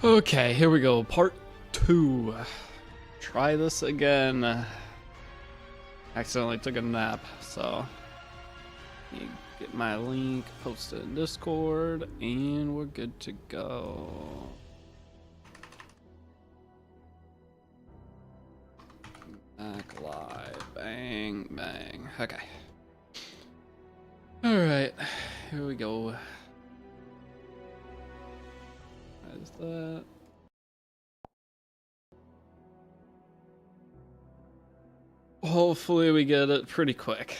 Okay, here we go. Part 2. Try this again. Accidentally took a nap, so let me get my link posted in Discord, and we're good to go. Back live. Bang, bang. Okay. Alright, here we go. Is that? Hopefully we get it pretty quick.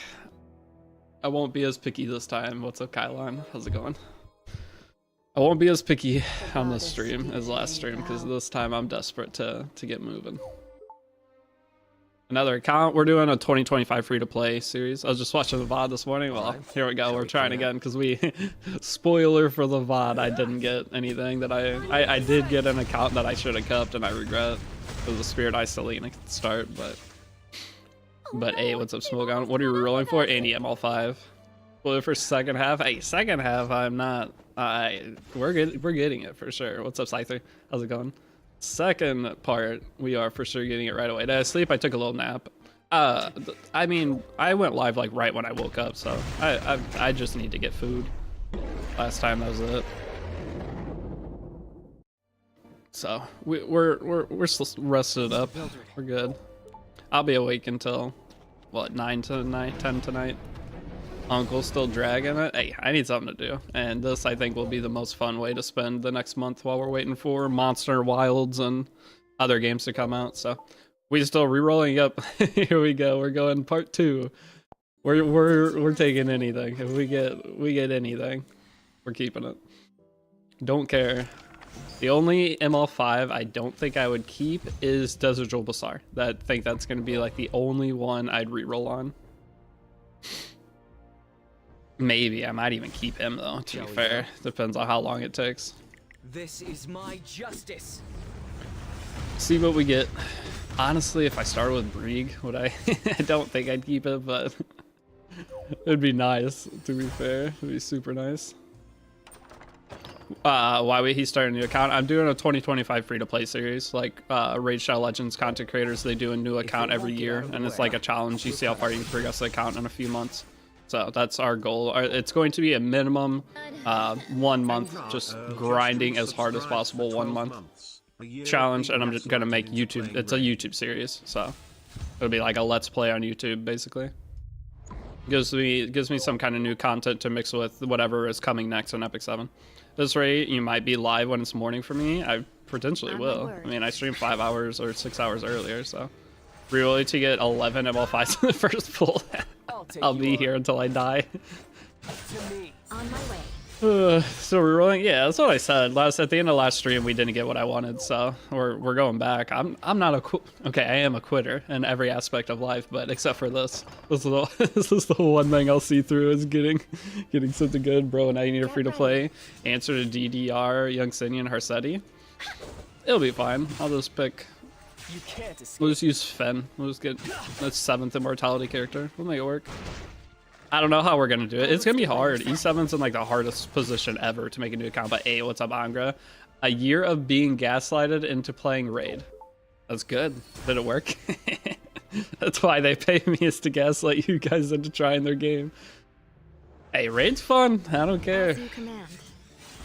I won't be as picky this time. What's up, Kylon? How's it going? I won't be as picky on this stream as last stream because this time I'm desperate to get moving. Another account. We're doing a 2025 free-to-play series. I was just watching the VOD this morning. Well, here we go. We're trying again because we... Spoiler for the VOD. I didn't get anything that I did get an account that I should have kept, and I regret. It was a Spirit Isolina start, but hey, what's up, Smokeout? What are you rolling for? Andy ML5. Well, for second half? Hey, second half, I'm not... we're getting it for sure. What's up, Scyther? How's it going? Second part, we are for sure getting it right away. Did I sleep? I took a little nap. I mean, I went live like right when I woke up, so I just need to get food. Last time that was it. So we're still rested up. We're good. I'll be awake until what, 9 tonight, 10 tonight. Uncle's still dragging it. Hey, I need something to do, and this I think will be the most fun way to spend the next month while we're waiting for Monster Wilds and other games to come out. So we still re-rolling up. Here we go. We're going part 2. We're taking anything. If we get anything, we're keeping it. Don't care. The only ML5 I don't think I would keep is Desert Jewel Bazaar. I think that's going to be like the only one I'd re-roll on. Maybe I might even keep him though, to be fair. Depends on how long it takes. This is my justice. See what we get. Honestly, if I started with Brieg, would I? I don't think I'd keep it, but it'd be nice, to be fair. It'd be super nice. Why would he start a new account? I'm doing a 2025 free-to-play series. Like Raid Shadow Legends content creators, they do a new account every year, and it's like a challenge. You see how far you can progress the account in a few months. So that's our goal. It's going to be a minimum 1 month, just grinding as hard as possible 1 month challenge, and I'm just gonna make YouTube. It's a YouTube series, so it'll be like a let's play on YouTube basically. Gives me some kind of new content to mix with whatever is coming next on Epic 7. This rate, you might be live when it's morning for me. I potentially will. I mean, I streamed 5 hours or 6 hours earlier, so really to get 11 ML5s in the first pull. I'll be here until I die. On my way. So we're rolling. Yeah, that's what I said. At the end of last stream, we didn't get what I wanted, so we're going back. I'm not okay. I am a quitter in every aspect of life, but except for this. This is the one thing I'll see through is getting something good, bro. Now you need a free to play. Answer to DDR, Young Sinian, Harsetti. It'll be fine. I'll just pick. You can't escape. We'll just use Fen. We'll just get the 7th immortality character. We'll make it work. I don't know how we're gonna do it. It's gonna be hard. E7's in like the hardest position ever to make a new account. But hey, what's up, Angra? A year of being gaslighted into playing Raid. That's good. Did it work? That's why they pay me, is to gaslight you guys into trying their game. Hey, Raid's fun. I don't care.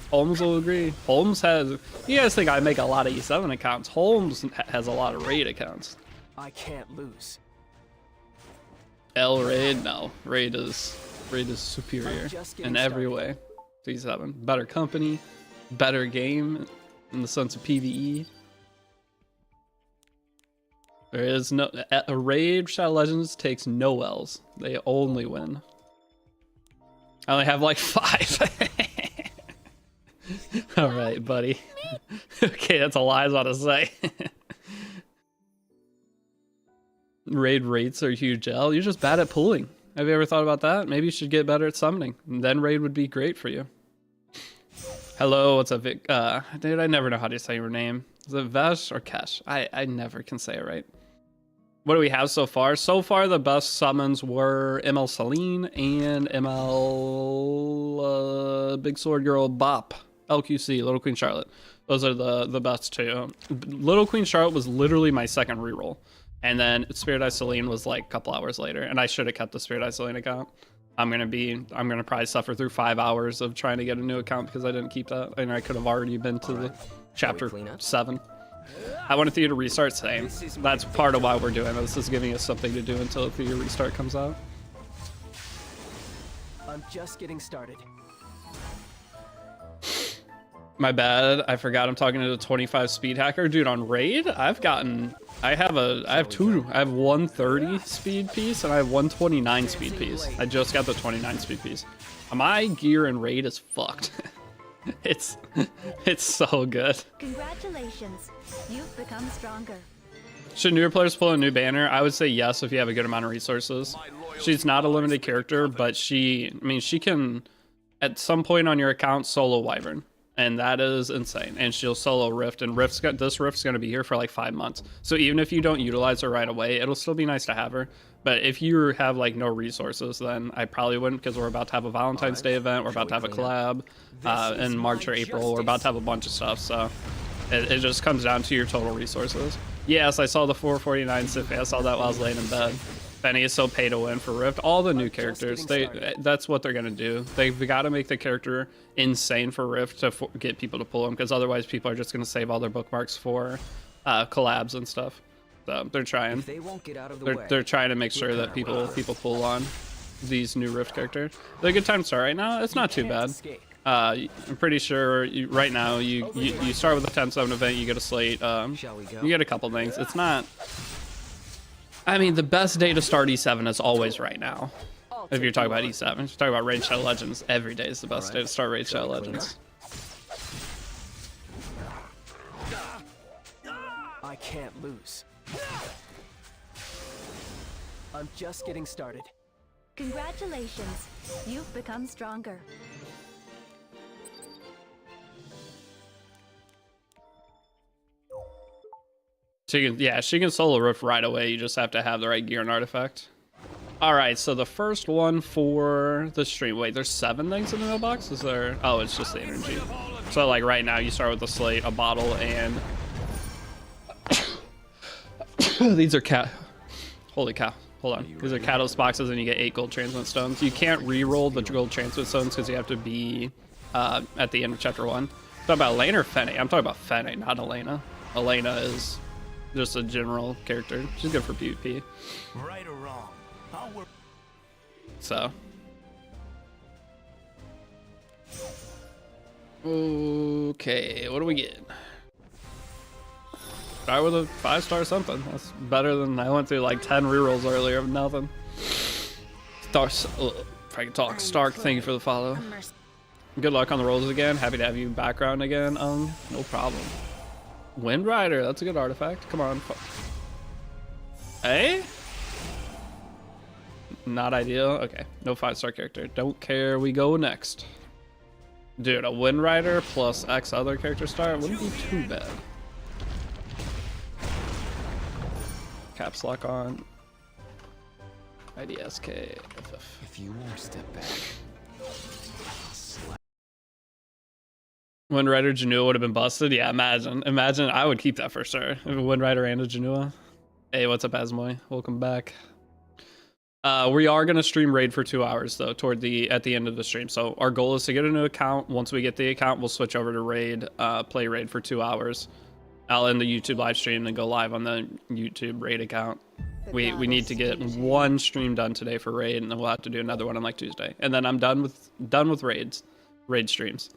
Holmes will agree. Holmes has... You guys think I make a lot of E7 accounts. Holmes has a lot of Raid accounts. I can't lose. L Raid? No. Raid is superior in every way to E7. Better company, better game in the sense of PvE. There is no... A Raid Shadow Legends takes no L's. They only win. I only have like 5. All right, buddy. Okay, that's a lie I was about to say. Raid rates are huge L. You're just bad at pulling. Have you ever thought about that? Maybe you should get better at summoning. And then raid would be great for you. Hello, what's up, Vic? Dude, I never know how to say your name. Is it Vesh or Kesh? I never can say it right. What do we have so far? So far, the best summons were ML Celine and ML Big Sword Girl Bop. LQC, Little Queen Charlotte. Those are the best two. Little Queen Charlotte was literally my second reroll. And then Spirit Eye Celine was like a couple hours later. And I should have kept the Spirit Eye Celine account. I'm gonna probably suffer through 5 hours of trying to get a new account because I didn't keep that. And I could have already been to the chapter 7. I wanted Thea to restart, same. That's part of why we're doing this, is giving us something to do until the restart comes out. I'm just getting started. My bad, I forgot I'm talking to the 25 speed hacker. Dude, on raid, I have 130 speed piece and I have 129 speed piece. I just got the 29 speed piece. My gear in raid is fucked. it's so good. Congratulations, you've become stronger. Should newer players pull a new banner? I would say yes if you have a good amount of resources. She's not a limited character, but she can at some point on your account solo Wyvern. And that is insane. And she'll solo Rift, and this Rift's going to be here for like 5 months. So even if you don't utilize her right away, it'll still be nice to have her. But if you have like no resources, then I probably wouldn't, because we're about to have a Valentine's Day event. We're about to have a collab in March or April. We're about to have a bunch of stuff. So it just comes down to your total resources. Yes, I saw the 449 Siffy. I saw that while I was laying in bed. Benny is so pay to win for Rift. All the new characters, that's what they're gonna do. They've got to make the character insane for Rift to get people to pull them, because otherwise people are just gonna save all their bookmarks for collabs and stuff. So they're trying. They're trying to make sure that people pull on these new Rift characters. They're a good time to start right now. It's not too bad. I'm pretty sure right now you start with a 10-7 event. You get a slate. You get a couple things. It's not. I mean, the best day to start E7 is always right now. If you're talking about E7, if you're talking about Raid Shadow Legends, every day is the best day to start Raid Shadow Legends. I can't lose. I'm just getting started. Congratulations, you've become stronger. She can solo Rift right away. You just have to have the right gear and artifact. All right, so the first one for the stream. Wait, there's 7 things in the mailbox? Is there? Oh, it's just the energy. So like right now, you start with a slate, a bottle, and these are Holy cow! Hold on. These are catalyst boxes, and you get 8 gold transmit stones. You can't re-roll the gold transmit stones because you have to be at the end of chapter 1. Talking about Elena or Fene? I'm talking about Fene, not Elena. Elena is just a general character. She's good for PvP. Right or wrong? So. Okay, what do we get? Start with a 5-star something. That's better than I went through like 10 rerolls earlier of nothing. If I can talk. Stark, thank you for the follow. Good luck on the rolls again. Happy to have you background again. No problem. Wind Rider, that's a good artifact. Come on. Hey? Not ideal. Okay, no 5-star character. Don't care. We go next. Dude, a Wind Rider plus X other character star wouldn't be too bad. Caps lock on. IDSK. If you won't step back. Wind Rider Janua would have been busted. Yeah, imagine. I would keep that for sure. If a Wind Rider and a Janua. Hey, what's up, Asmoy? Welcome back. We are gonna stream Raid for 2 hours though, at the end of the stream. So our goal is to get a new account. Once we get the account, we'll switch over to Raid, play Raid for 2 hours. I'll end the YouTube live stream and go live on the YouTube Raid account. We need to get 1 stream done today for Raid, and then we'll have to do another one on like Tuesday. And then I'm done with Raid streams.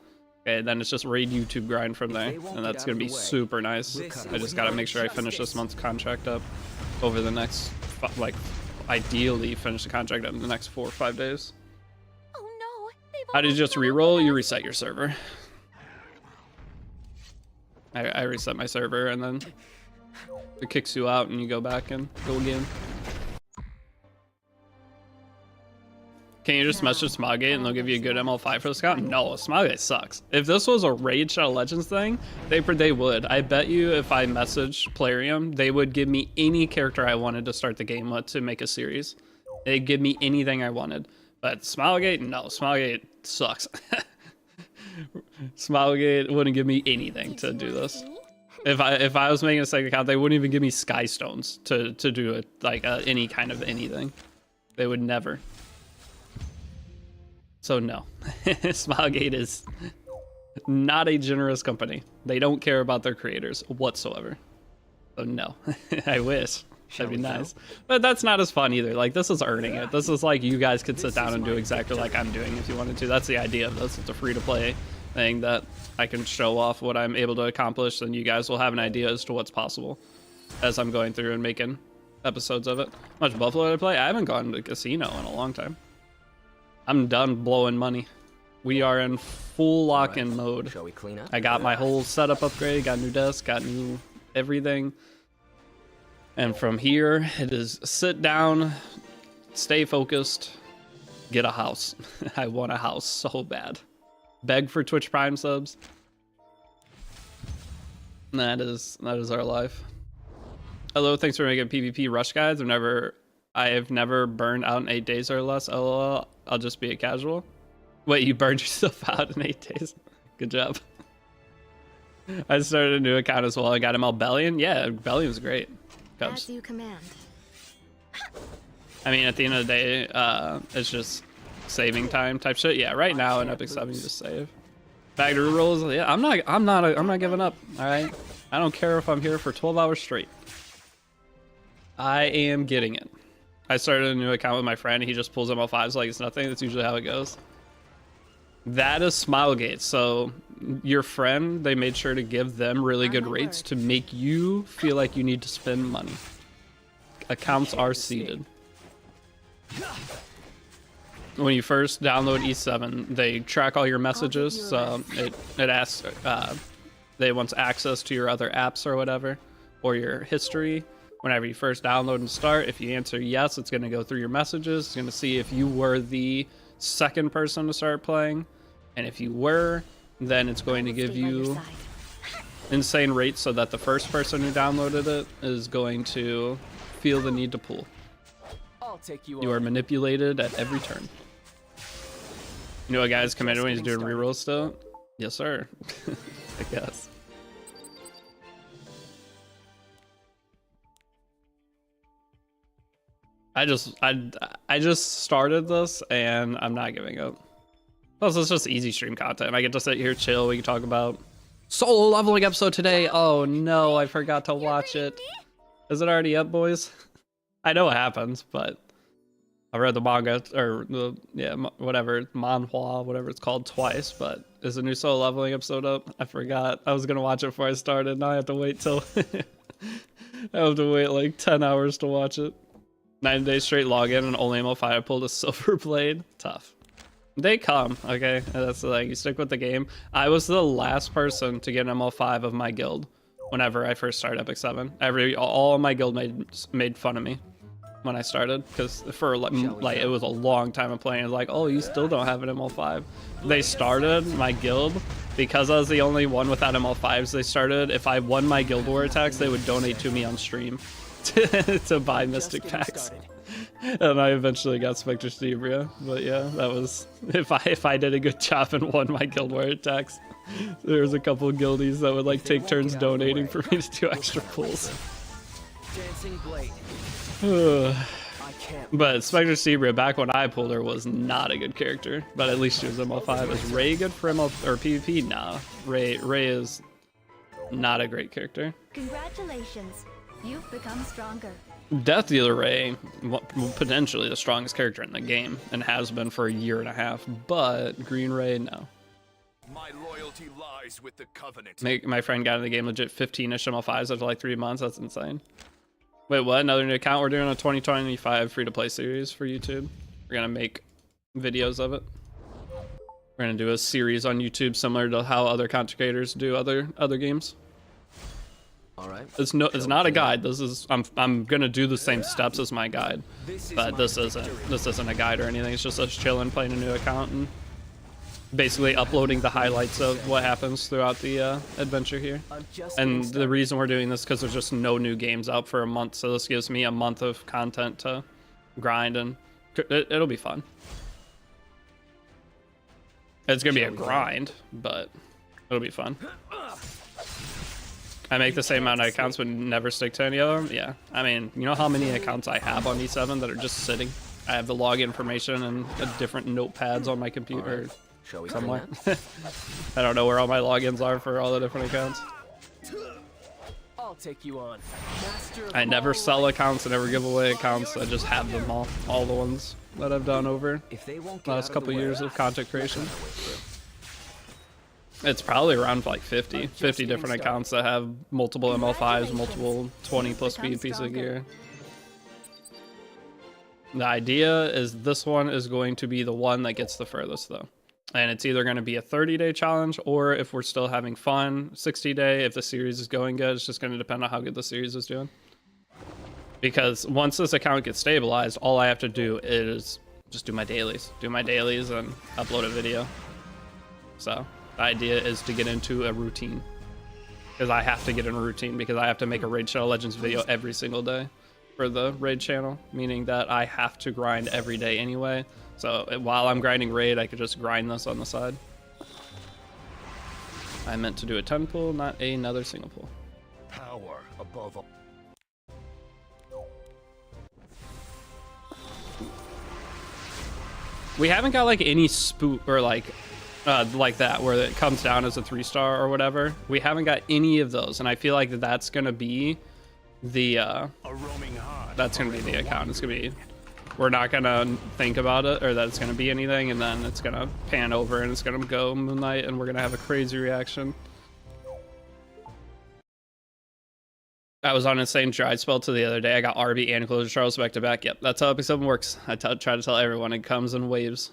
Okay, then it's just Raid YouTube grind from there, and that's gonna be super nice. I just gotta make sure I finish this month's contract up over the next, like, ideally finish the contract up in the next 4 or 5 days. Oh no! How do you just reroll? You reset your server. I reset my server, and then it kicks you out, and you go back and go again. Can you just message Smogate and they'll give you a good ML5 for the scout? No, Smogate sucks. If this was a Raid Shadow Legends thing, they would. I bet you if I messaged Plarium, they would give me any character I wanted to start the game with to make a series. They'd give me anything I wanted. But Smogate, no, Smogate sucks. Smilegate wouldn't give me anything to do this. If I was making a second account, they wouldn't even give me sky stones to do it, like any kind of anything. They would never. So no, Smilegate is not a generous company. They don't care about their creators whatsoever. So no, I wish. That'd be nice. But that's not as fun either. Like, this is earning it. This is like you guys could sit down and do exactly like I'm doing if you wanted to. That's the idea of this. It's a free-to-play thing that I can show off what I'm able to accomplish, and you guys will have an idea as to what's possible as I'm going through and making episodes of it. How much Buffalo did I play? I haven't gone to a casino in a long time. I'm done blowing money. We are in full lock-in mode. Shall we clean up? I got my whole setup upgrade, got new desk, got new everything. And from here, it is sit down, stay focused, get a house. I want a house so bad. Beg for Twitch Prime subs. That is our life. Hello, thanks for making PvP rush guides. I have never burned out in 8 days or less. LOL, I'll just be a casual. Wait, you burned yourself out in 8 days? Good job. I started a new account as well. I got ML Bellion. Yeah, Bellion's great. As you command. I mean, at the end of the day, it's just saving time type shit. Yeah, right now in Epic 7, you just save. Back to rerolls. Yeah, I'm not giving up. All right, I don't care if I'm here for 12 hours straight. I am getting it. I started a new account with my friend. He just pulls ML5s like it's nothing. That's usually how it goes. That is Smilegate. So your friend, they made sure to give them really good rates to make you feel like you need to spend money. Accounts are seeded. When you first download E7, they track all your messages. So it asks, they want access to your other apps or whatever, or your history. Whenever you first download and start, if you answer yes, it's going to go through your messages. It's going to see if you were the second person to start playing, and if you were, then it's going to give you insane rates so that the first person who downloaded it is going to feel the need to pull. You are manipulated at every turn. You know what guy's committed when he's doing rerolls still? Yes, sir. I guess. I just started this and I'm not giving up. Plus, it's just easy stream content. I get to sit here, chill. We can talk about solo leveling episode today. Oh no, I forgot to watch it. Is it already up, boys? I know what happens, but I read the manga or the whatever manhwa, whatever it's called, twice. But is the new solo leveling episode up? I forgot. I was gonna watch it before I started. Now I have to wait till I have to wait like 10 hours to watch it. 9 days straight login and only ML5 I pulled a silver blade. Tough. They come, okay? That's like, you stick with the game. I was the last person to get an ML5 of my guild whenever I first started Epic 7. All of my guild made fun of me when I started, because for like it was a long time of playing. Like, oh, you still don't have an ML5. They started my guild because I was the only one without ML5s. They started, if I won my guild war attacks, they would donate to me on stream to buy mystic packs. And I eventually got Spectre Stebria, but yeah, that was if I did a good job and won my guild war attacks. There was a couple of guildies that would like take turns donating for me to do extra pulls. But Spectre Stebria, back when I pulled her, was not a good character, but at least she was ML5. Is Ray good for ML or PvP? Nah, Ray is not a great character. Congratulations, you've become stronger. Death Dealer Ray, potentially the strongest character in the game, and has been for a year and a half, but Green Ray, no. My loyalty lies with the Covenant. My friend got in the game legit 15-ish ML5s after like 3 months. That's insane. Wait, what? Another new account? We're doing a 2025 free-to-play series for YouTube. We're gonna make videos of it. We're gonna do a series on YouTube similar to how other content creators do other games. All right. It's not a guide. This is I'm gonna do the same steps as my guide, but this isn't a guide or anything. It's just us chilling, playing a new account, and basically uploading the highlights of what happens throughout the adventure here. And the reason we're doing this because there's just no new games out for a month, so this gives me a month of content to grind, and it'll be fun. It's gonna be a grind, but it'll be fun. I make the same amount of accounts but never stick to any of them. Yeah, I mean, you know how many accounts I have on E7 that are just sitting? I have the log information and different notepads on my computer somewhere. I don't know where all my logins are for all the different accounts. I'll take you on. I never sell accounts, I never give away accounts. I just have them all the ones that I've done over the last couple years of content creation. It's probably around like 50 different accounts that have multiple ML5s, multiple 20 plus speed pieces of gear. The idea is this one is going to be the one that gets the furthest though. And it's either going to be a 30-day challenge, or if we're still having fun, 60-day. If the series is going good, it's just going to depend on how good the series is doing. Because once this account gets stabilized, all I have to do is just do my dailies. Do my dailies and upload a video. So the idea is to get into a routine. Because I have to get in a routine, because I have to make a Raid Shadow Legends video every single day for the Raid channel. Meaning that I have to grind every day anyway. So while I'm grinding Raid, I could just grind this on the side. I meant to do a 10 pull, not another single pull. Power above all. We haven't got like any spook or like that where it comes down as a 3-star or whatever. We haven't got any of those, and I feel like that's gonna be the that's gonna be the account. It's gonna be, we're not gonna think about it or that it's gonna be anything, and then it's gonna pan over and it's gonna go Moonlight, and we're gonna have a crazy reaction. I was on an insane dry spell to the other day. I got RB and Closure Charles back to back. Yep, that's how episode 7 works. I try to tell everyone it comes in waves.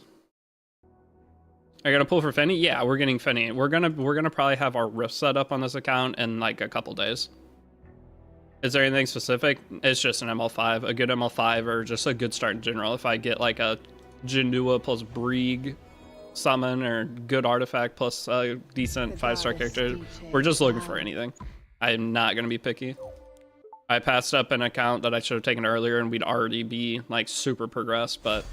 Are you gonna pull for Fenny? Yeah, we're getting Fenny. We're gonna probably have our rift set up on this account in like a couple days. Is there anything specific? It's just an ML5, a good ML5, or just a good start in general. If I get like a Janua plus Brieg summon, or good artifact plus a decent 5-star character, we're just looking for anything. I'm not gonna be picky. I passed up an account that I should have taken earlier and we'd already be like super progressed, but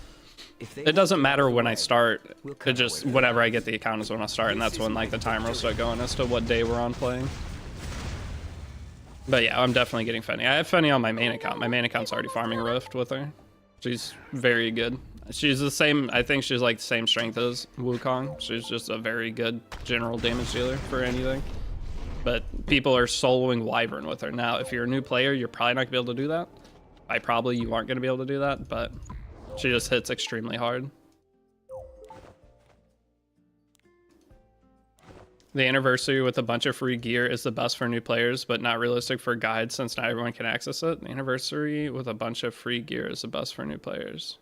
it doesn't matter when I start. It just, whenever I get the account is when I start, and that's when like the timer will start going as to what day we're on playing. But yeah, I'm definitely getting Fenny. I have Fenny on my main account. My main account's already farming Rift with her. She's very good. She's the same, I think she's like the same strength as Wukong. She's just a very good general damage dealer for anything. But people are soloing Wyvern with her. Now, if you're a new player, you're probably not gonna be able to do that. You aren't gonna be able to do that, but she just hits extremely hard. The anniversary with a bunch of free gear is the best for new players, but not realistic for guides since not everyone can access it. The anniversary with a bunch of free gear is the best for new players.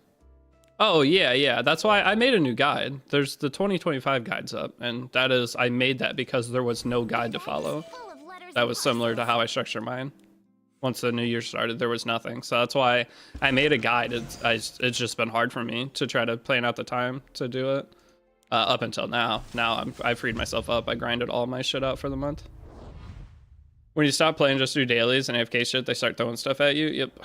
Oh, yeah. That's why I made a new guide. There's the 2025 guides up, and that is, I made that because there was no guide to follow. That was similar to how I structure mine. Once the new year started, there was nothing. So that's why I made a guide. It's just been hard for me to try to plan out the time to do it. Up until now. Now I freed myself up. I grinded all my shit out for the month. When you stop playing, just do dailies and AFK shit, they start throwing stuff at you. Yep.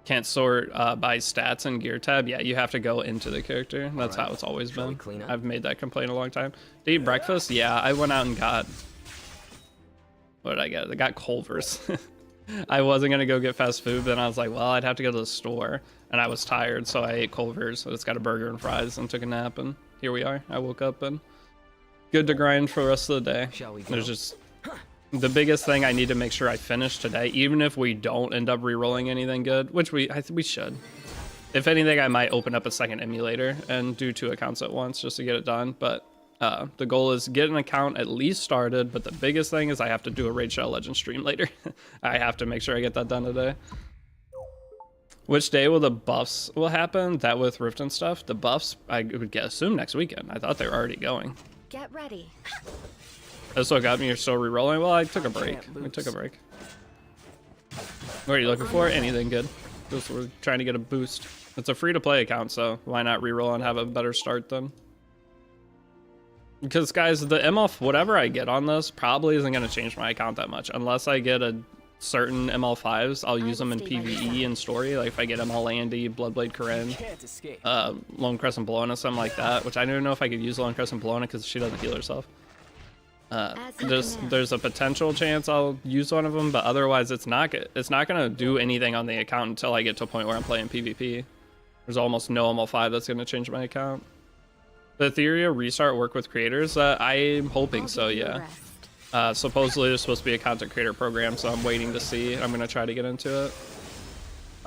Can't sort by stats and gear tab. Yeah, you have to go into the character. That's how it's always been. I've made that complaint a long time. To eat breakfast? Yeah, I went out and got... What did I get? I got Culver's. I wasn't going to go get fast food, but then I was like, well, I'd have to go to the store. And I was tired, so I ate Culver's. So it's got a burger and fries, and took a nap, and here we are. I woke up and good to grind for the rest of the day. There's just... The biggest thing I need to make sure I finish today, even if we don't end up rerolling anything good, which we should. If anything, I might open up a second emulator and do 2 accounts at once just to get it done. But the goal is get an account at least started. But the biggest thing is I have to do a Raid Shadow Legends stream later. I have to make sure I get that done today. Which day will the buffs will happen? That with Rift and stuff? The buffs, I would assume next weekend. I thought they were already going. Get ready. That's what got me. You're still re-rolling? Well, I took a break. We took a break. What are you looking for? Anything good. Just we're trying to get a boost. It's a free-to-play account, so why not re-roll and have a better start then? Because, guys, the MF, whatever I get on this, probably isn't going to change my account that much. Unless I get a certain ML5s, I'll use will them in stay by your PvE side. and story. Like if I get ML Landy, Bloodblade Corinne, Can't escape. Lone Crescent Bologna, something like that. Which I don't know if I could use Lone Crescent Bologna because she doesn't heal herself. As you command. There's a potential chance I'll use one of them, but otherwise it's not gonna do anything on the account until I get to a point where I'm playing PvP. There's almost no ML5 that's gonna change my account. The Ethereum restart work with creators? I'm hoping I'll so, give you a yeah. rest. Supposedly there's supposed to be a content creator program, so I'm waiting to see. I'm gonna try to get into it.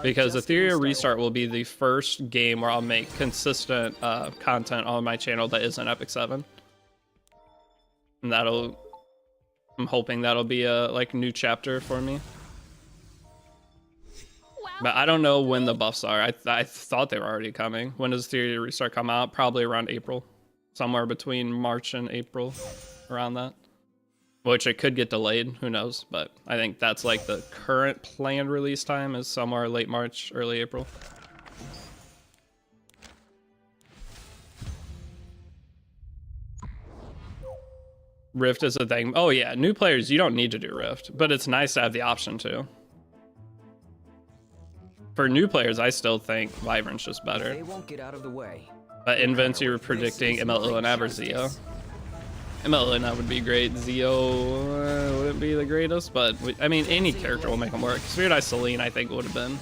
Because Ethereum Restart will be the first game where I'll make consistent content on my channel that isn't Epic 7. And I'm hoping that'll be a like new chapter for me. But I don't know when the buffs are. I thought they were already coming. When does Theory Restart come out? Probably around April. Somewhere between March and April, around that. Which it could get delayed, who knows? But I think that's like the current planned release time is somewhere late March, early April. Rift is a thing. Oh yeah, new players, you don't need to do Rift, but it's nice to have the option to. For new players, I still think Vibrant's just better. They won't get out of the way. But Invents, you were predicting ML and or Zio. ML and would be great. Zio wouldn't be the greatest, but I mean, any character will make them work. Spirit Eye Celine, I think, would have been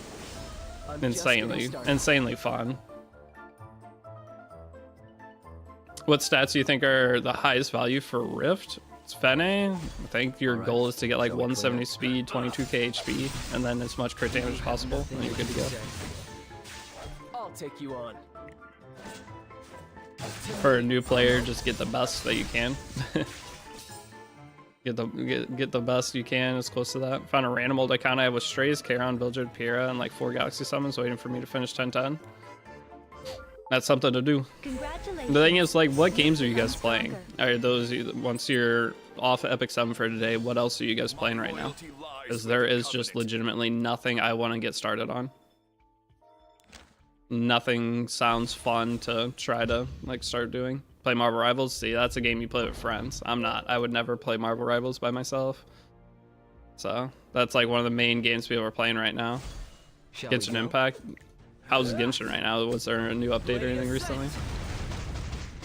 insanely fun. What stats do you think are the highest value for Rift? It's Fene. I think your goal is to get like 170 speed, 22k HP, and then as much crit damage as possible, and you're good to go. I'll take you on. For a new player, just get the best that you can. get the best you can as close to that. Found a random old account I have with Strays, Charon, Vildred, Piera, and like 4 Galaxy summons waiting for me to finish 10-10. That's something to do. Congratulations. The thing is, like, what games are you guys playing? Are those, once you're off Epic 7 for today, what else are you guys playing right now? Because there is just legitimately nothing I want to get started on. Nothing sounds fun to try to, like, start doing. Play Marvel Rivals? See, that's a game you play with friends. I'm not. I would never play Marvel Rivals by myself. So, that's, like, one of the main games people are playing right now. Genshin Impact. How's Genshin right now? Was there a new update or anything recently?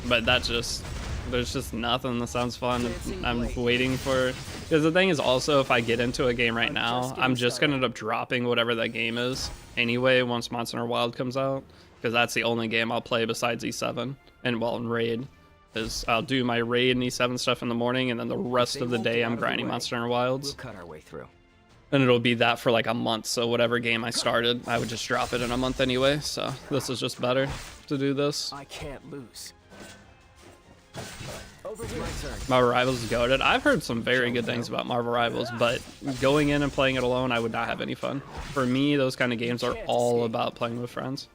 But that's just, there's just nothing that sounds fun. I'm waiting for, because the thing is also, if I get into a game right now, I'm just gonna end up dropping whatever that game is anyway once Monster Hunter Wild comes out, because that's the only game I'll play besides E7 and well in Raid. Is I'll do my Raid and E7 stuff in the morning, and then the rest of the day I'm grinding Monster Hunter Wilds. We'll cut our way through. And it'll be that for like a month, so whatever game I started, I would just drop it in a month anyway, so this is just better to do this. I can't lose. Over here. Marvel Rivals is goated. I've heard some very good things about Marvel Rivals, but going in and playing it alone, I would not have any fun. For me, those kind of games are all about playing with friends.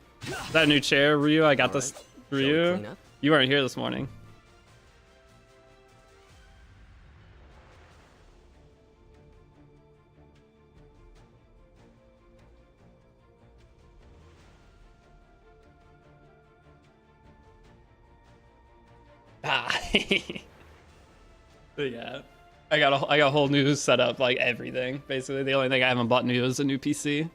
That new chair, Ryu, I got this for you. You weren't here this morning. But yeah, I got a whole new setup, like everything. Basically, the only thing I haven't bought new is a new PC.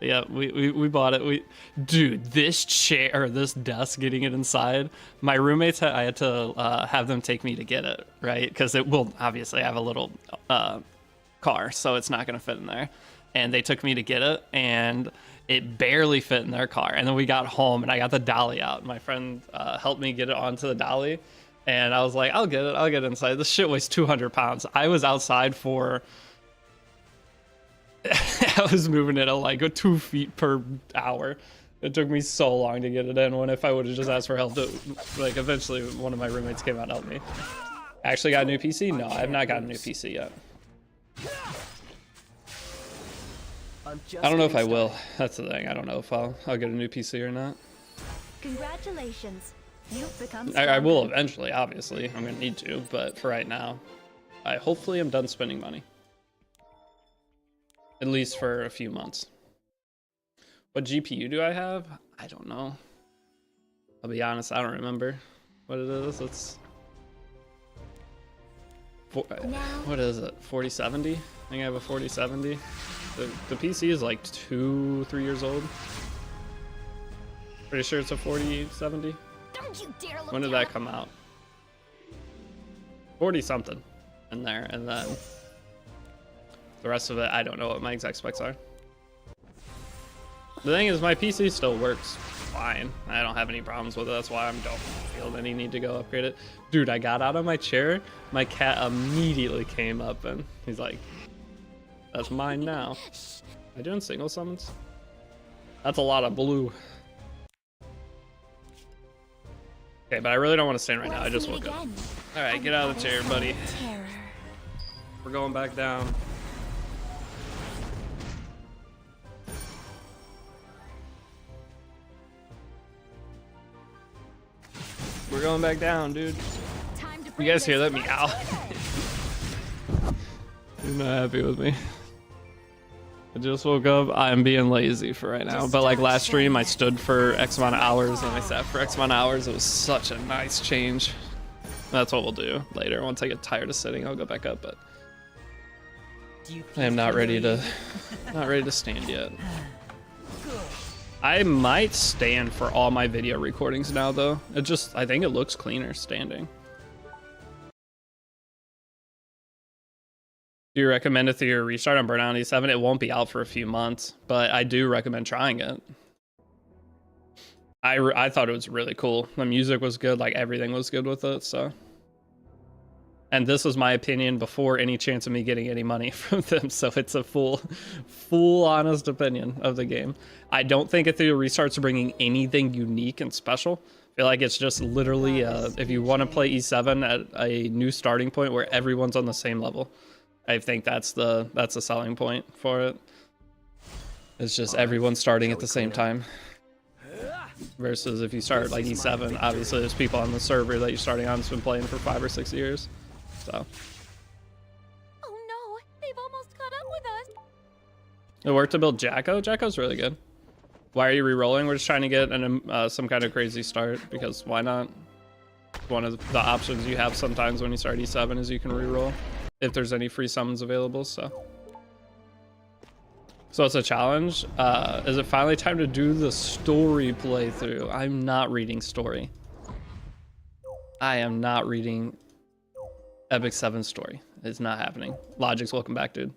Yeah, we bought it. Dude, this chair or this desk, getting it inside. My roommates, I had to have them take me to get it, right? Because it will obviously have a little car, so it's not gonna fit in there. And they took me to get it, and it barely fit in their car. And then we got home, and I got the dolly out. My friend helped me get it onto the dolly. And I was like, I'll get it inside. This shit weighs 200 pounds. I was outside for, I was moving it at like 2 feet per hour. It took me so long to get it in, when if I would have just asked for help, like eventually one of my roommates came out and helped me. Actually got a new PC? No, I have not got a new PC yet. I don't know if I will. That's the thing. I don't know if I'll get a new PC or not. Congratulations. You've become I will eventually, obviously. I'm gonna need to, but for right now, I hopefully am done spending money. At least for a few months. What GPU do I have? I don't know. I'll be honest, I don't remember what it is. It's what is it? 4070? I think I have a 4070. The PC is like 2-3 years old. Pretty sure it's a 4070. Don't you dare look When did down. that come out? 40 something in there, and then the rest of it, I don't know what my exact specs are. The thing is, my PC still works fine. I don't have any problems with it. That's why I don't feel any need to go upgrade it. Dude, I got out of my chair. My cat immediately came up and he's like, that's mine now. Am I doing single summons? That's a lot of blue. Okay, but I really don't want to stand right now. I just woke up. All right, get out of the chair, buddy. Terror. We're going back down. We're going back down, dude. Time to You guys hear that meow? He's not happy with me. I just woke up. I'm being lazy for right now. But like last stream, I stood for X amount of hours and I sat for X amount of hours. It was such a nice change. That's what we'll do later. Once I get tired of sitting, I'll go back up. But I am not ready to stand yet. I might stand for all my video recordings now, though. I think it looks cleaner standing. Do you recommend it through your restart on Burnout 87? It won't be out for a few months, but I do recommend trying it. I thought it was really cool. The music was good, like everything was good with it, so. And this was my opinion before any chance of me getting any money from them, so it's a full honest opinion of the game. I don't think it through the restarts bringing anything unique and special. I feel like it's just literally if you want to play E7 at a new starting point where everyone's on the same level. I think that's the selling point for it. It's just everyone starting at the same time. Versus if you start like E7, obviously there's people on the server that you're starting on that's been playing for 5 or 6 years. So Oh no, they've almost caught up with us. it worked to build Jacko. Jacko's really good. Why are you re-rolling? We're just trying to get some kind of crazy start because why not? One of the options you have sometimes when you start E7 is you can re-roll if there's any free summons available. So it's a challenge. Is it finally time to do the story playthrough? I'm not reading story. I am not reading Epic 7 story. It's not happening. Logic's welcome back, dude.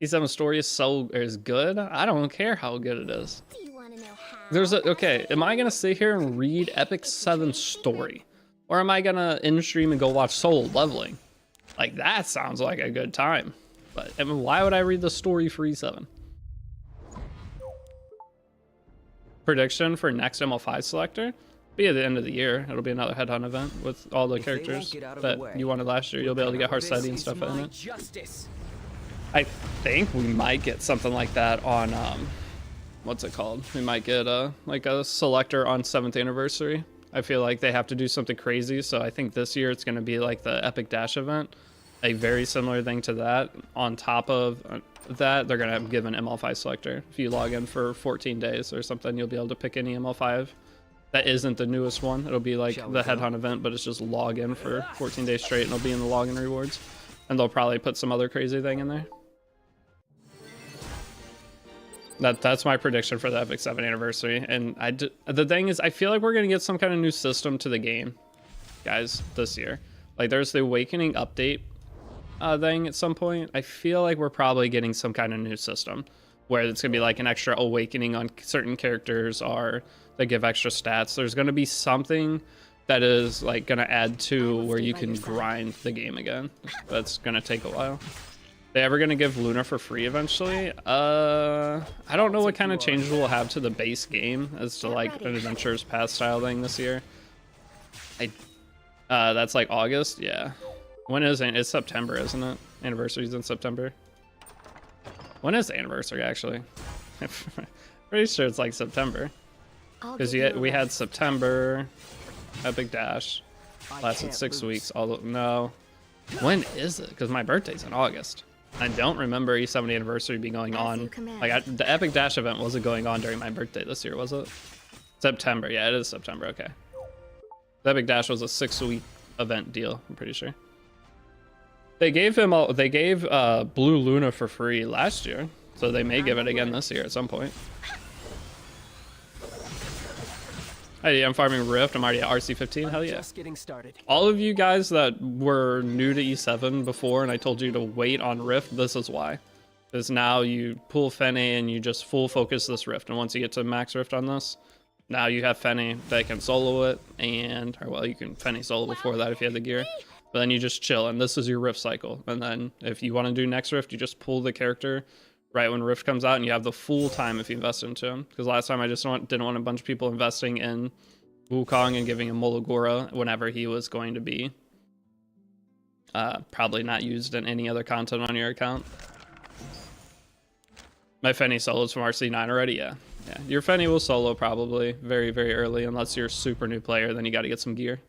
E7 story is good. I don't care how good it is. Do you want to know how? Okay, am I gonna sit here and read Epic 7 story? Or am I gonna in stream and go watch Soul Leveling? Like that sounds like a good time. But I mean, why would I read the story for E7? Prediction for next ML5 selector? Be at the end of the year. It'll be another headhunt event with all the characters that you wanted last year. You'll be able to get Harsetti and stuff in it. I think we might get something like that on what's it called? We might get like a selector on 7th anniversary. I feel like they have to do something crazy, so I think this year it's going to be like the Epic Dash event, a very similar thing to that. On top of that, they're going to give an ML5 selector. If you log in for 14 days or something, you'll be able to pick any ML5 that isn't the newest one. It'll be like the headhunt event, but it's just log in for 14 days straight, and it'll be in the login rewards. And they'll probably put some other crazy thing in there. That's my prediction for the Epic 7 anniversary. And the thing is, I feel like we're going to get some kind of new system to the game, guys, this year. Like, there's the Awakening update thing at some point. I feel like we're probably getting some kind of new system where it's going to be like an extra Awakening on certain characters or they give extra stats. There's going to be something that is like going to add to where you can grind the game again. That's going to take a while. They ever gonna give Luna for free eventually? I don't know what kind of changes we'll have to the base game as to like an Adventures Path style thing this year. That's like August, yeah. When is it? It's September, isn't it? Anniversary's in September. When is the anniversary actually? Pretty sure it's like September. Because we had September, Epic Dash, lasted 6 weeks. Although no, when is it? Because my birthday's in August. I don't remember E70 anniversary be going on. Like the Epic Dash event wasn't going on during my birthday this year, was it? September, yeah, it is September. Okay. The Epic Dash was a 6-week event deal. I'm pretty sure. They gave him they gave Blue Luna for free last year, so they may give it again this year at some point. Hey, I'm farming Rift. I'm already at RC15. Hell yeah. Just getting started. All of you guys that were new to E7 before and I told you to wait on Rift, this is why. Because now you pull Fenny and you just full focus this Rift. And once you get to max Rift on this, now you have Fenny that can solo it. And, or well, you can Fenny solo before that if you have the gear. But then you just chill. And this is your Rift cycle. And then if you want to do next Rift, you just pull the character right when Rift comes out, and you have the full time if you invest into him. Because last time I just didn't want a bunch of people investing in Wukong and giving him Molagora whenever he was going to be probably not used in any other content on your account. My Fenny solos from RC9 already, yeah. Your Fenny will solo probably very, very early, unless you're a super new player, then you got to get some gear.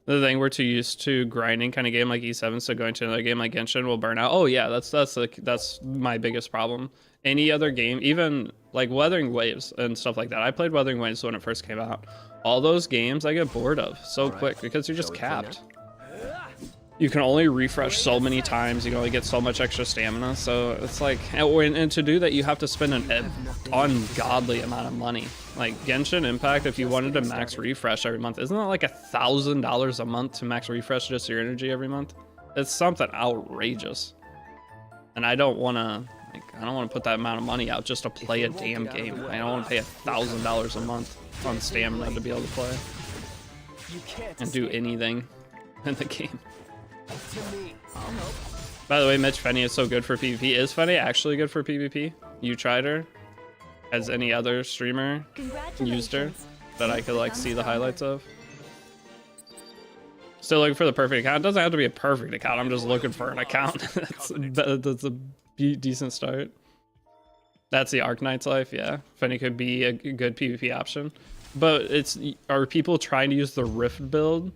The thing, we're too used to grinding kind of game like E7, so going to another game like Genshin will burn out. Oh yeah, that's my biggest problem. Any other game, even like Wuthering Waves and stuff like that. I played Wuthering Waves when it first came out. All those games I get bored of so quick because you're just capped. You can only refresh so many times. You can only get so much extra stamina. So it's like, and to do that, you have to spend an ungodly amount of money. Like Genshin Impact, if you wanted to max refresh every month, isn't that like $1,000 a month to max refresh just your energy every month? It's something outrageous. And I don't want to put that amount of money out just to play a damn game. I don't want to pay $1,000 a month on stamina to be able to play and do anything in the game. By the way, Mitch, Fenny is so good for PvP. Is Fenny actually good for PvP? You tried her? Has any other streamer used her that I could like see the highlights of? Still looking for the perfect account. It doesn't have to be a perfect account. I'm just looking for an account. that's a decent start. That's the Arknight's life, yeah. Fenny could be a good PvP option. But are people trying to use the Rift build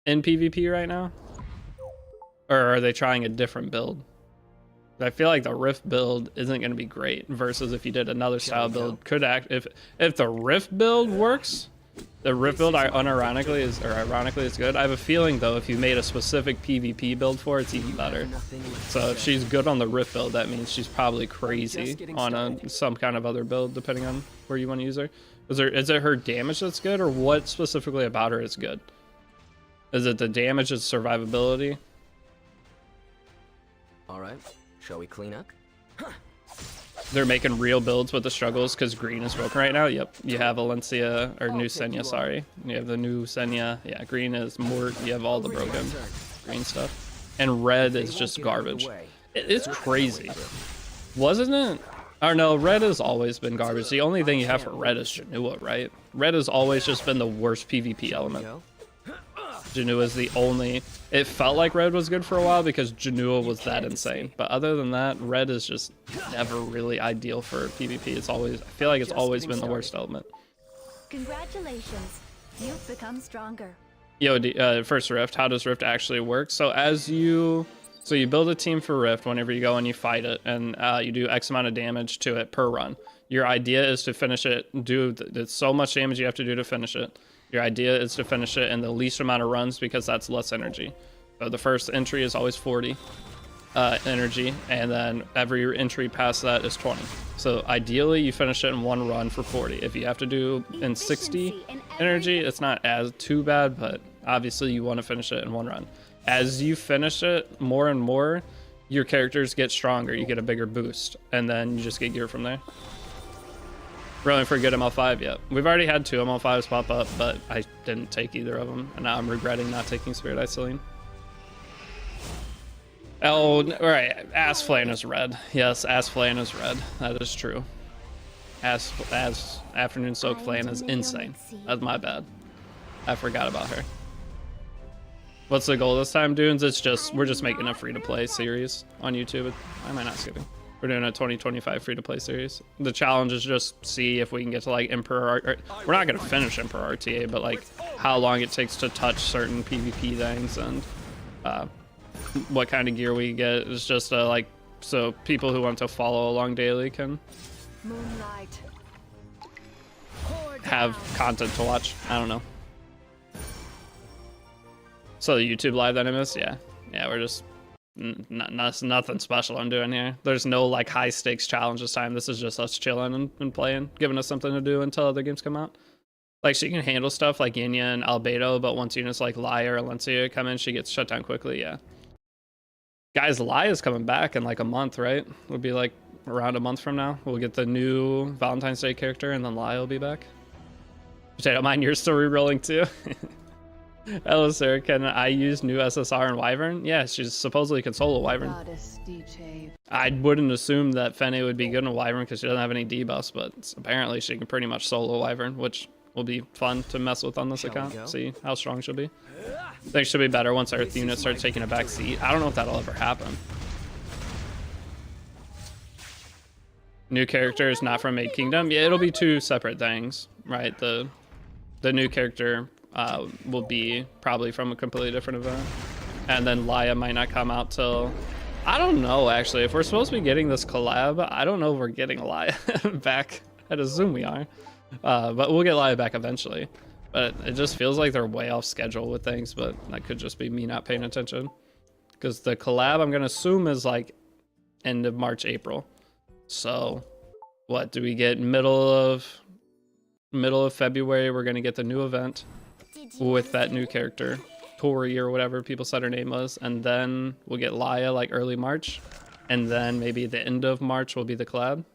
in PvP right now? Or are they trying a different build? I feel like the Rift build isn't going to be great versus if you did another style build. Could act if the Rift build works, the Rift build ironically is good. I have a feeling though if you made a specific PvP build for it, it's even better. So if she's good on the Rift build, that means she's probably crazy on some kind of other build depending on where you want to use her. Is it her damage that's good, or what specifically about her is good? Is it the damage, is survivability? All right, shall we clean up? They're making real builds with the struggles because green is broken right now. Yep, you have Valencia, or New Senya, sorry. You have the New Senya. Yeah, green is more, you have all the broken green stuff. And red is just garbage. It's crazy. Wasn't it? Or no, red has always been garbage. The only thing you have for red is Janua, right? Red has always just been the worst PvP element. Janua is the only... It felt like red was good for a while because Janua was that insane. But other than that, red is just never really ideal for PvP. It's always... I feel like it's always been the worst element. Congratulations. You've become stronger. Yo, first Rift, how does Rift actually work? So you build a team for Rift whenever you go and you fight it, and you do X amount of damage to it per run. Your idea is to finish it, there's so much damage you have to do to finish it. Your idea is to finish it in the least amount of runs because that's less energy. So the first entry is always 40 energy, and then every entry past that is 20. So ideally you finish it in one run for 40. If you have to do in 60 energy, it's not as too bad, but obviously you want to finish it in one run. As you finish it more and more, your characters get stronger, you get a bigger boost, and then you just get gear from there. Rolling for a good ML5 yet. We've already had 2 ML5s pop up, but I didn't take either of them, and now I'm regretting not taking Spirit Isolene. Oh, alright, Ass Flame is red. Yes, Ass Flame is red. That is true. As Afternoon Soak Flame is insane. That's my bad. I forgot about her. What's the goal this time, dudes? It's just, we're just making a free-to-play series on YouTube. Why am I not skipping? We're doing a 2025 free-to-play series. The challenge is just see if we can get to like Emperor, we're not going to finish Emperor RTA, but like how long it takes to touch certain PvP things and what kind of gear we get. Is just like, so people who want to follow along daily can have content to watch. I don't know. So the YouTube live that I missed, yeah, we're just nothing special I'm doing here. There's no like high stakes challenge this time. This is just us chilling and playing, giving us something to do until other games come out. Like she can handle stuff like Yinya and Albedo, but once units like Laya or Alencia come in, she gets shut down quickly. Yeah, guys, Laya's coming back in like a month, right? It'll be like around a month from now. We'll get the new Valentine's Day character, and then Laya will be back. Potato Mine, you're still re-rolling too. Hello, sir. Can I use new SSR and Wyvern? Yeah, she's supposedly can solo Wyvern. I wouldn't assume that Fene would be good in Wyvern because she doesn't have any debuffs, but apparently she can pretty much solo Wyvern, which will be fun to mess with on this account. See how strong she'll be. I think she'll be better once Earth units start taking a back seat. I don't know if that'll ever happen. New character is not from Maid Kingdom. Yeah, it'll be two separate things, right? The new character will be probably from a completely different event, and then Laya might not come out till, I don't know actually. If we're supposed to be getting this collab, I don't know if we're getting Laya back. I'd assume we are, but we'll get Laya back eventually. But it just feels like they're way off schedule with things, but that could just be me not paying attention, because the collab I'm gonna assume is like end of March, April. So what do we get? Middle of February we're gonna get the new event with that new character, Tori or whatever people said her name was, and then we'll get Laya like early March, and then maybe the end of March will be the collab.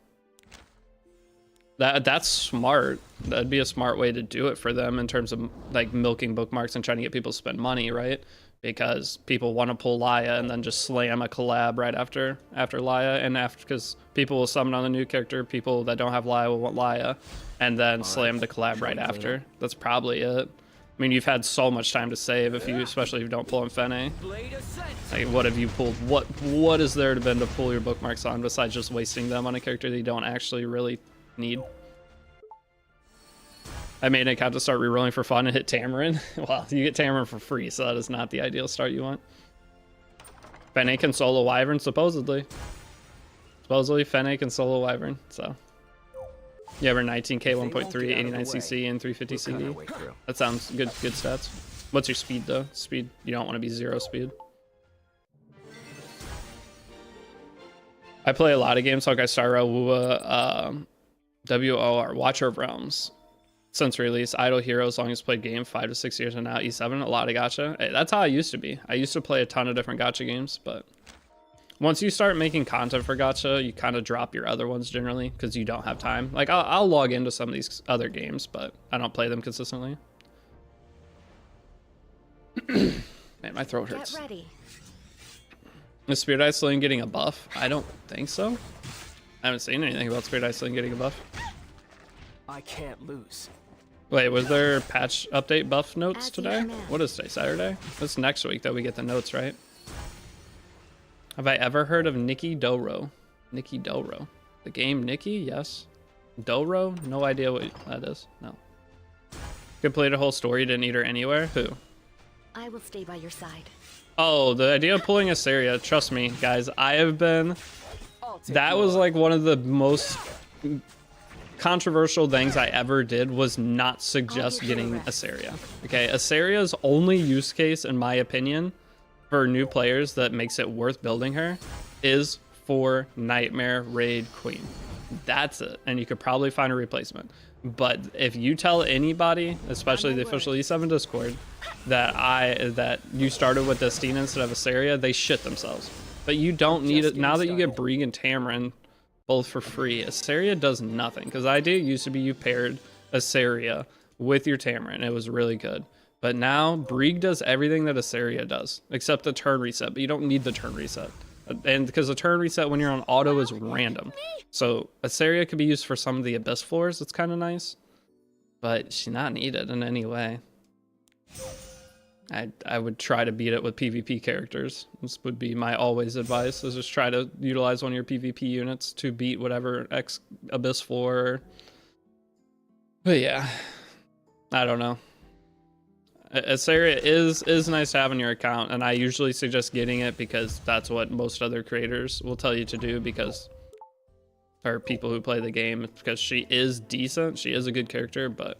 That's smart. That'd be a smart way to do it for them in terms of like milking bookmarks and trying to get people to spend money, right? Because people want to pull Laya and then just slam a collab right after Laya, and because people will summon on the new character, people that don't have Laya will want Laya, and then slam the collab right after. That's probably it. I mean, you've had so much time to save, especially if you don't pull in Fene. Like, what have you pulled? What is there to been to pull your bookmarks on besides just wasting them on a character that you don't actually really need? I made an account to start rerolling for fun and hit Tamarin. Well, you get Tamarin for free, so that is not the ideal start you want. Fene can solo Wyvern, supposedly. Supposedly, Fene can solo Wyvern, so. You have her 19k, 1.3, 89cc, and 350 CD. That sounds good stats. What's your speed, though? Speed, you don't want to be 0 speed. I play a lot of games, Hawkeye Star Rail, WoA, WOR, Watcher of Realms. Since release, Idle Heroes, longest played game, 5 to 6 years, and now E7, a lot of gacha. Hey, that's how I used to be. I used to play a ton of different gacha games, but once you start making content for gacha, you kind of drop your other ones generally because you don't have time. Like, I'll log into some of these other games, but I don't play them consistently. Man, my throat hurts. Get ready. Is Spirit Eye Sling getting a buff? I don't think so. I haven't seen anything about Spirit Eye Sling getting a buff. I can't lose. Wait, was there patch update buff notes today? What is today, Saturday? That's next week that we get the notes, right? Have I ever heard of Nikki Doro? Nikki Doro. The game Nikki? Yes. Doro? No idea what that is. No. Complete a whole story, didn't eat her anywhere? Who? I will stay by your side. Oh, the idea of pulling Assyria. Trust me, guys. I have been... That was like one of the most controversial things I ever did, was not suggest getting Assyria. Okay, Assyria's only use case, in my opinion, for new players that makes it worth building her is for Nightmare Raid Queen. That's it, and you could probably find a replacement. But if you tell anybody, especially the official E7 Discord, that you started with Destina instead of Assyria, they shit themselves. But you don't need it now that you get Brig and Tamarin both for free. Assyria does nothing, because the idea used to be you paired Assyria with your Tamarin. It was really good. But now Brig does everything that Assyria does, except the turn reset, but you don't need the turn reset. And because the turn reset when you're on auto is random. So Assyria could be used for some of the Abyss floors. It's kind of nice, but she's not needed in any way. I would try to beat it with PvP characters. This would be my always advice, is just try to utilize one of your PvP units to beat whatever X Abyss floor. But yeah, I don't know. Assyria is nice to have in your account, and I usually suggest getting it because that's what most other creators will tell you to do, because, or people who play the game, because she is decent. She is a good character, but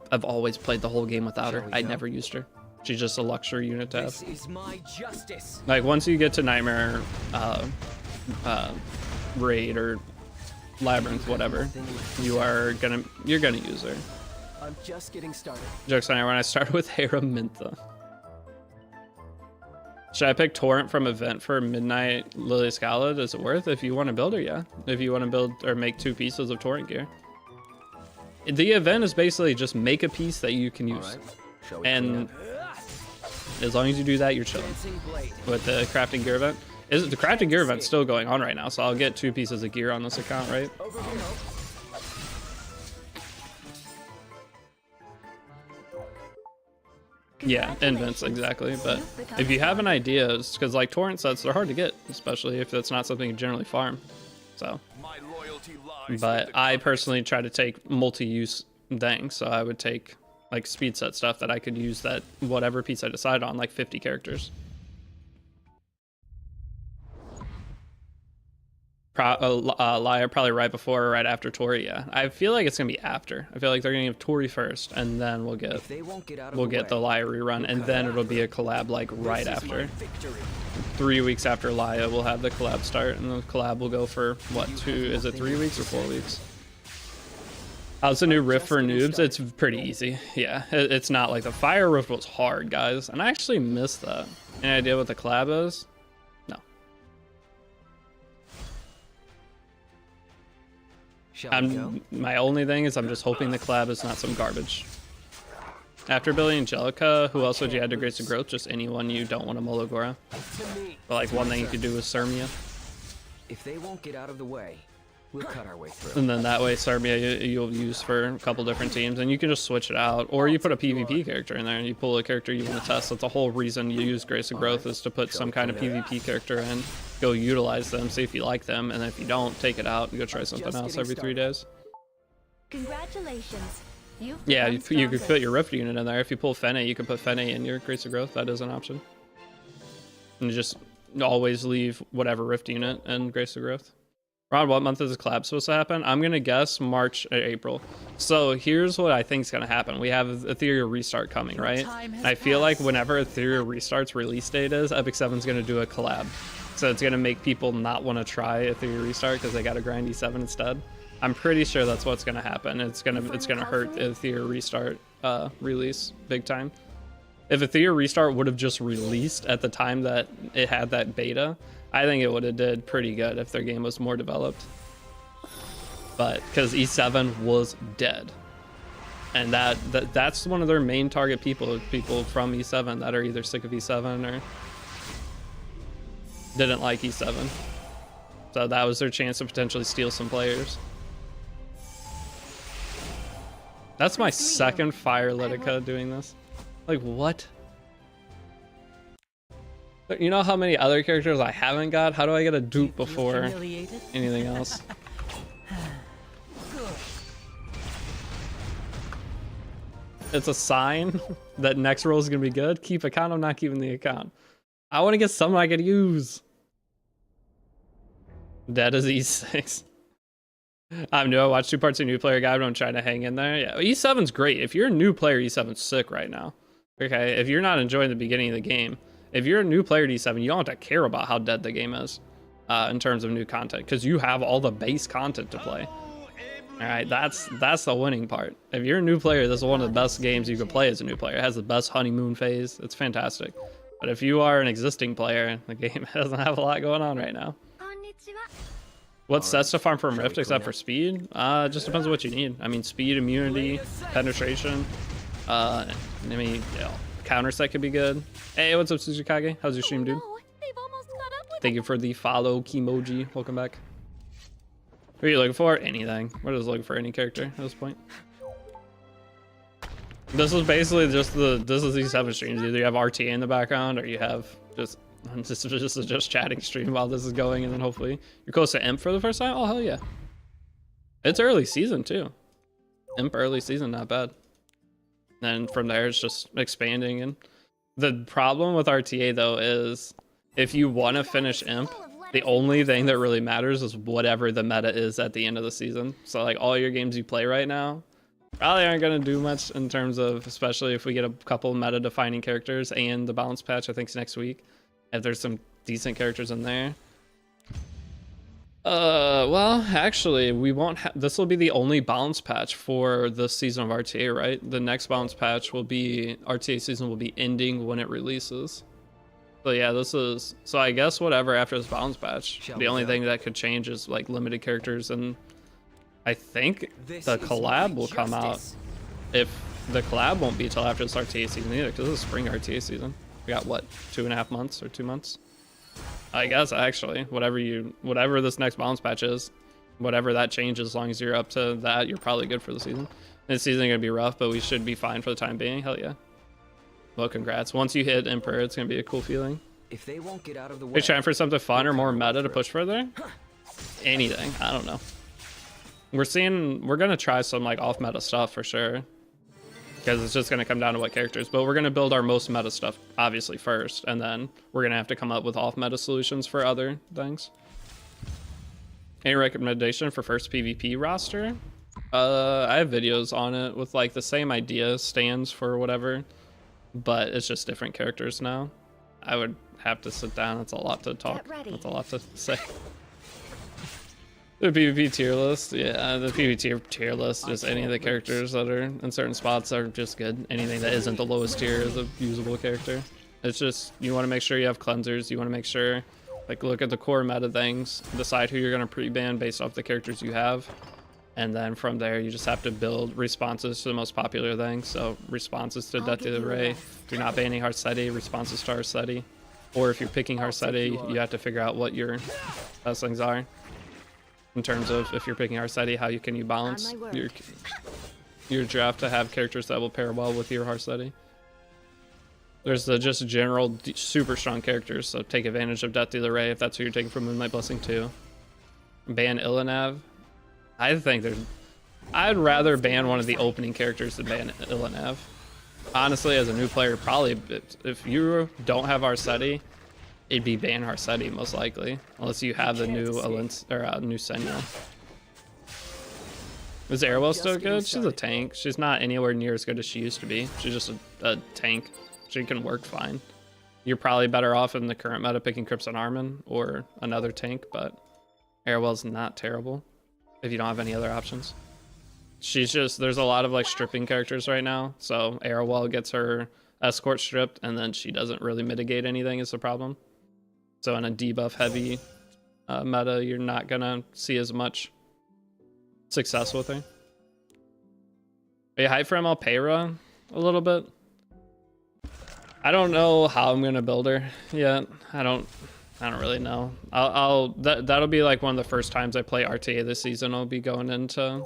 I've always played the whole game without her. I never used her. She's just a luxury unit to have. This is my justice. Like once you get to Nightmare, Raid or Labyrinth, whatever, you're gonna use her. I'm just getting started. Jokes on you, when I started with Mintha. Should I pick Torrent from event for Midnight Lily Scala? Is it worth it? If you want to build her, yeah. If you want to build or make 2 pieces of Torrent gear. The event is basically just make a piece that you can use. Right. And as long as you do that, you're chilling. With the crafting gear event. The crafting gear event's still going on right now, so I'll get 2 pieces of gear on this account, right? Over here. Yeah, invents, exactly. But if you have an idea, because like torrent sets, they're hard to get, especially if that's not something you generally farm. So, My loyalty lies but with the I personally try to take multi-use things, so I would take like speed set stuff that I could use that whatever piece I decide on, like 50 characters. Liar probably right before or right after Tori. Yeah, I feel like it's gonna be after. I feel like they're gonna give Tori first, and then we'll get the Liar rerun, and then it'll be a collab like right after. 3 weeks after Laya, we'll have the collab start, and the collab will go for what, 3 weeks or 4 weeks? How's the new rift for noobs? It's pretty easy. Yeah, it's not like the fire rift was hard, guys, and I actually missed that. Any idea what the collab is? No. My only thing is I'm just hoping the collab is not some garbage. After building Angelica, who else would you add to Grace of Growth? Just anyone you don't want to Mologora. But like one thing you could do with Sermia. If they won't get out of the way, we'll cut our way through. And then that way Sermia you'll use for a couple different teams, and you can just switch it out. Or you put a PvP character in there and you pull a character you want to test. That's the whole reason you use Grace of Growth, is to put some kind of PvP character in, go utilize them, see if you like them, and if you don't, take it out and go try something else every 3 days. Congratulations. Yeah, you could put your Rift unit in there. If you pull Fene, you can put Fene in your Grace of Growth. That is an option. And you just always leave whatever Rift unit in Grace of Growth. Ron, what month is the collab supposed to happen? I'm going to guess March or April. So here's what I think is going to happen. We have Ethereal Restart coming, right? I feel like whenever Ethereal Restart's release date is, Epic 7's going to do a collab. So it's going to make people not want to try Ethereal Restart because they got to grind E7 instead. I'm pretty sure that's what's going to happen. It's gonna hurt Ethereal Restart release big time. If Ethereal Restart would have just released at the time that it had that beta, I think it would have did pretty good if their game was more developed. But because E7 was dead, and that's one of their main target people from E7 that are either sick of E7 or didn't like E7. So that was their chance to potentially steal some players. That's my second Fire Litica doing this. Like, what? You know how many other characters I haven't got? How do I get a dupe before anything else? It's a sign that next roll is going to be good. Keep account, I'm not keeping the account. I want to get something I could use. Dead as E6. I'm new. I watched 2 parts of New Player Guide, but I'm trying to hang in there. Yeah, E7's great. If you're a new player, E7's sick right now. Okay, if you're not enjoying the beginning of the game, if you're a new player to E7, you don't have to care about how dead the game is in terms of new content, because you have all the base content to play. All right, that's the winning part. If you're a new player, this is one of the best games you could play as a new player. It has the best honeymoon phase. It's fantastic. But if you are an existing player, the game doesn't have a lot going on right now. What sets to farm from Rift except for speed? It just depends on what you need. I mean, speed, immunity, penetration. I mean, yeah, counter set could be good. Hey, what's up, Suzukage? How's your stream, dude? Thank you for the follow, Kimoji. Welcome back. What are you looking for? Anything. We're just looking for any character at this point. This is basically just this is these 7 streams. Either you have RTA in the background, or you have just chatting stream while this is going, and then hopefully you're close to Imp for the first time. Oh hell yeah! It's early season too. Imp early season, not bad. And from there it's just expanding. And the problem with RTA though is if you want to finish Imp, the only thing that really matters is whatever the meta is at the end of the season. So like all your games you play right now, Probably aren't going to do much in terms of, especially if we get a couple meta defining characters and the balance patch, I think, is next week. If there's some decent characters in there. Well, actually, we won't have, this will be the only balance patch for this season of RTA, right? The next balance patch will be, RTA season will be ending when it releases. So yeah, this is, so I guess whatever after this balance patch, the only thing that could change is like limited characters, and I think the collab will come out. If the collab won't be till after this RTA season either, because this is spring RTA season. We got what, 2.5 months or 2 months? I guess actually, whatever this next balance patch is, whatever that changes, as long as you're up to that, you're probably good for the season. This season is gonna be rough, but we should be fine for the time being. Hell yeah. Well, congrats. Once you hit Emperor, it's gonna be a cool feeling. If they won't get out of the way, You're trying for something fun or more meta to push further? Anything. I don't know. We're gonna try some like off meta stuff for sure, because it's just gonna come down to what characters. But we're gonna build our most meta stuff obviously first, and then we're gonna have to come up with off meta solutions for other things. Any recommendation for first PvP roster? I have videos on it with like the same idea, stands for whatever, but it's just different characters now. I would have to sit down. It's a lot to talk. That's a lot to say. The PvP tier list, yeah, the PvP tier list, just any of the characters that are in certain spots are just good. Anything that isn't the lowest tier is a usable character. It's just, you want to make sure you have cleansers, you want to make sure, like, look at the core meta things, decide who you're going to pre-ban based off the characters you have, and then from there you just have to build responses to the most popular things. So responses to Deity of the Ray, if you're not banning Harseti, responses to Harseti, or if you're picking Harseti, you have to figure out what your best things are. In terms of if you're picking Harseti, how can you balance your draft to have characters that will pair well with your Harseti. There's the just general super strong characters, so take advantage of Death to the Ray if that's who you're taking from Moonlight Blessing too. Ban Illinav. I'd rather ban one of the opening characters than ban Illinav. Honestly, as a new player, probably if you don't have Harseti, it'd be ban Harseti most likely, unless you have the new new Senyo. Is Airwell still good? She's a tank. She's not anywhere near as good as she used to be. She's just a tank. She can work fine. You're probably better off in the current meta picking Crimson Armin or another tank, but Airwell's not terrible if you don't have any other options. She's just, there's a lot of like stripping characters right now, so Airwell gets her escort stripped and then she doesn't really mitigate anything is the problem. So in a debuff heavy meta, you're not gonna see as much success with her. Are you hyped for Malpera a little bit? I don't know how I'm gonna build her yet. I don't really know. That'll be like one of the first times I play RTA this season. I'll be going in to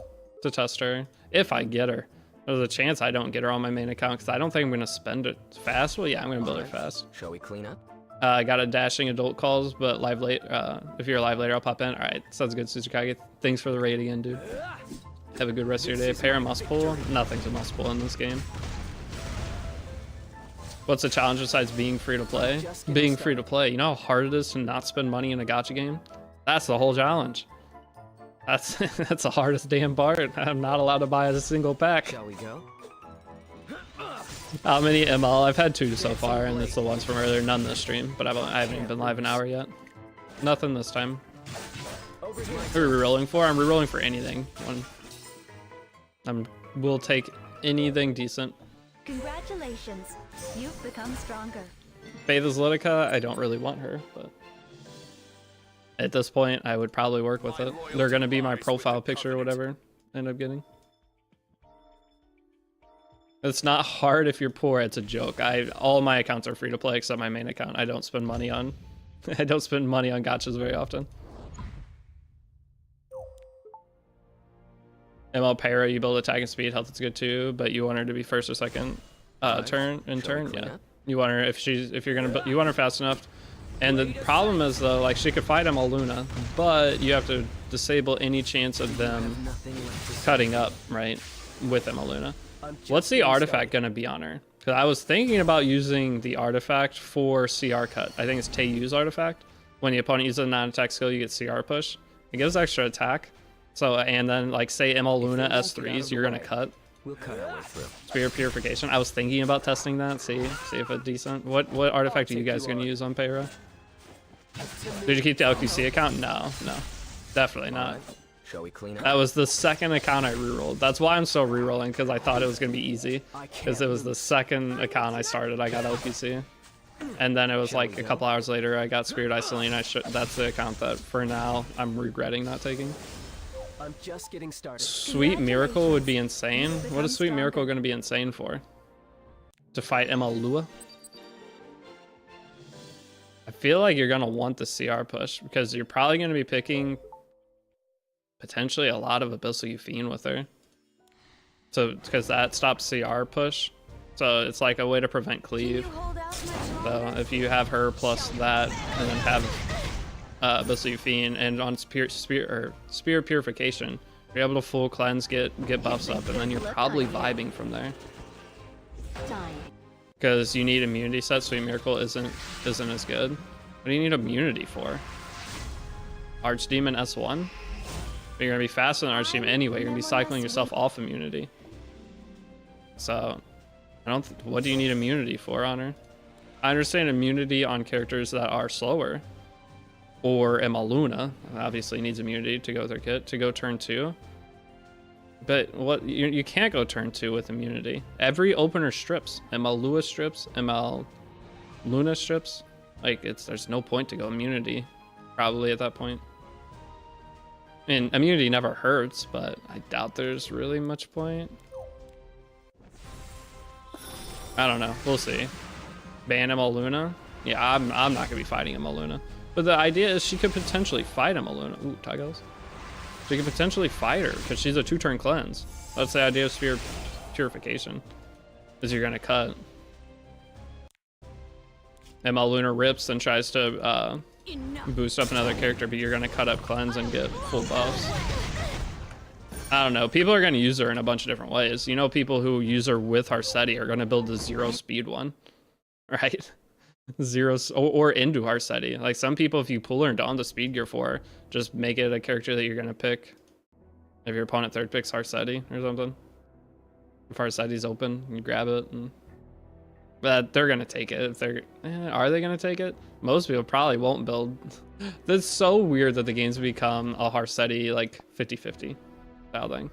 test her if I get her. There's a chance I don't get her on my main account because I don't think I'm gonna spend it fast. Well, yeah, I'm gonna build her fast. Shall we clean up? I got a dashing adult calls, but live late. If you're live later, I'll pop in. All right, sounds good, Suzukage. Thanks for the raid again, dude. Have a good rest of your day. Pair a must pull. Nothing's a must pull in this game. What's the challenge besides being free to play? Being free to play. You know how hard it is to not spend money in a gacha game? That's the whole challenge. That's the hardest damn part. I'm not allowed to buy a single pack. Shall we go? How many ML? I've had 2 so far, and it's the ones from earlier. None this stream, but I haven't even been live an hour yet. Nothing this time. What are we rerolling for? I'm rerolling for anything. We'll take anything decent. Congratulations, you've become stronger. Faithless Litica, I don't really want her, but at this point, I would probably work with it. They're gonna be my profile picture or whatever I end up getting. It's not hard if you're poor. It's a joke. All my accounts are free to play except my main account. I don't spend money on gachas very often. ML Para, you build attack and speed, health is good too, but you want her to be first or second turn. Yeah. You want her you want her fast enough. And the problem is though, like she could fight ML Luna, but you have to disable any chance of them cutting up, right, with ML Luna. What's the artifact gonna be on her? Because I was thinking about using the artifact for CR cut. I think it's Taeyu's artifact. When the opponent uses a non-attack skill, you get CR push. It gives extra attack. So, and then like say ML Luna S3s, you're gonna cut. We'll cut our way through. Spear Purification. I was thinking about testing that. See if it's decent. What artifact are you guys gonna use on Payra? Did you keep the LQC account? No, definitely not. Shall we clean up? That was the second account I rerolled. That's why I'm still rerolling, because I thought it was gonna be easy. Because it was the second account I started, I got LQC. And then it was like a couple hours later, I got Spirit Isolene. That's the account that for now I'm regretting not taking. I'm just getting started. Sweet Miracle would be insane. What is Sweet Miracle going to be insane for? To fight Emma Lua? I feel like you're going to want the CR push because you're probably going to be picking potentially a lot of Abyssal Euphine with her. So, because that stops CR push. So it's like a way to prevent cleave. So if you have her plus that and then have Abyssal Euphine and on Spear Purification, you're able to full cleanse, get buffs up, and then you're probably vibing from there. Because you need immunity set, Sweet Miracle isn't as good. What do you need immunity for? Archdemon S1? But you're gonna be faster than Archdemon anyway. You're gonna be cycling yourself off immunity. So what do you need immunity for, Honor? I understand immunity on characters that are slower. Or Emma Luna obviously needs immunity to go with her kit to go turn 2. But what you can't go turn 2 with immunity. Every opener strips. Emma Lua strips, Emma Luna strips. Like there's no point to go immunity probably at that point. I mean, immunity never hurts, but I doubt there's really much point. I don't know. We'll see. Ban Emma Luna? Yeah, I'm not gonna be fighting Emma Luna. But the idea is she could potentially fight Emma Luna. Ooh, Tygos. She could potentially fight her because she's a 2-turn cleanse. That's the idea of Spear Purification. Is you're gonna cut. Emma Luna rips and tries to boost up another character, but you're gonna cut up cleanse and get full buffs. I don't know. People are gonna use her in a bunch of different ways. You know, people who use her with Harsetti are gonna build the 0 speed one, right? 0 or into Harsetti. Like some people, if you pull her into on the speed gear for her, just make it a character that you're gonna pick. If your opponent third picks Harsetti or something. If Harsetti's open, you grab it and but they're gonna take it. If they're are they gonna take it? Most people probably won't build. That's so weird that the game's become a Harsetti like 50-50 style thing.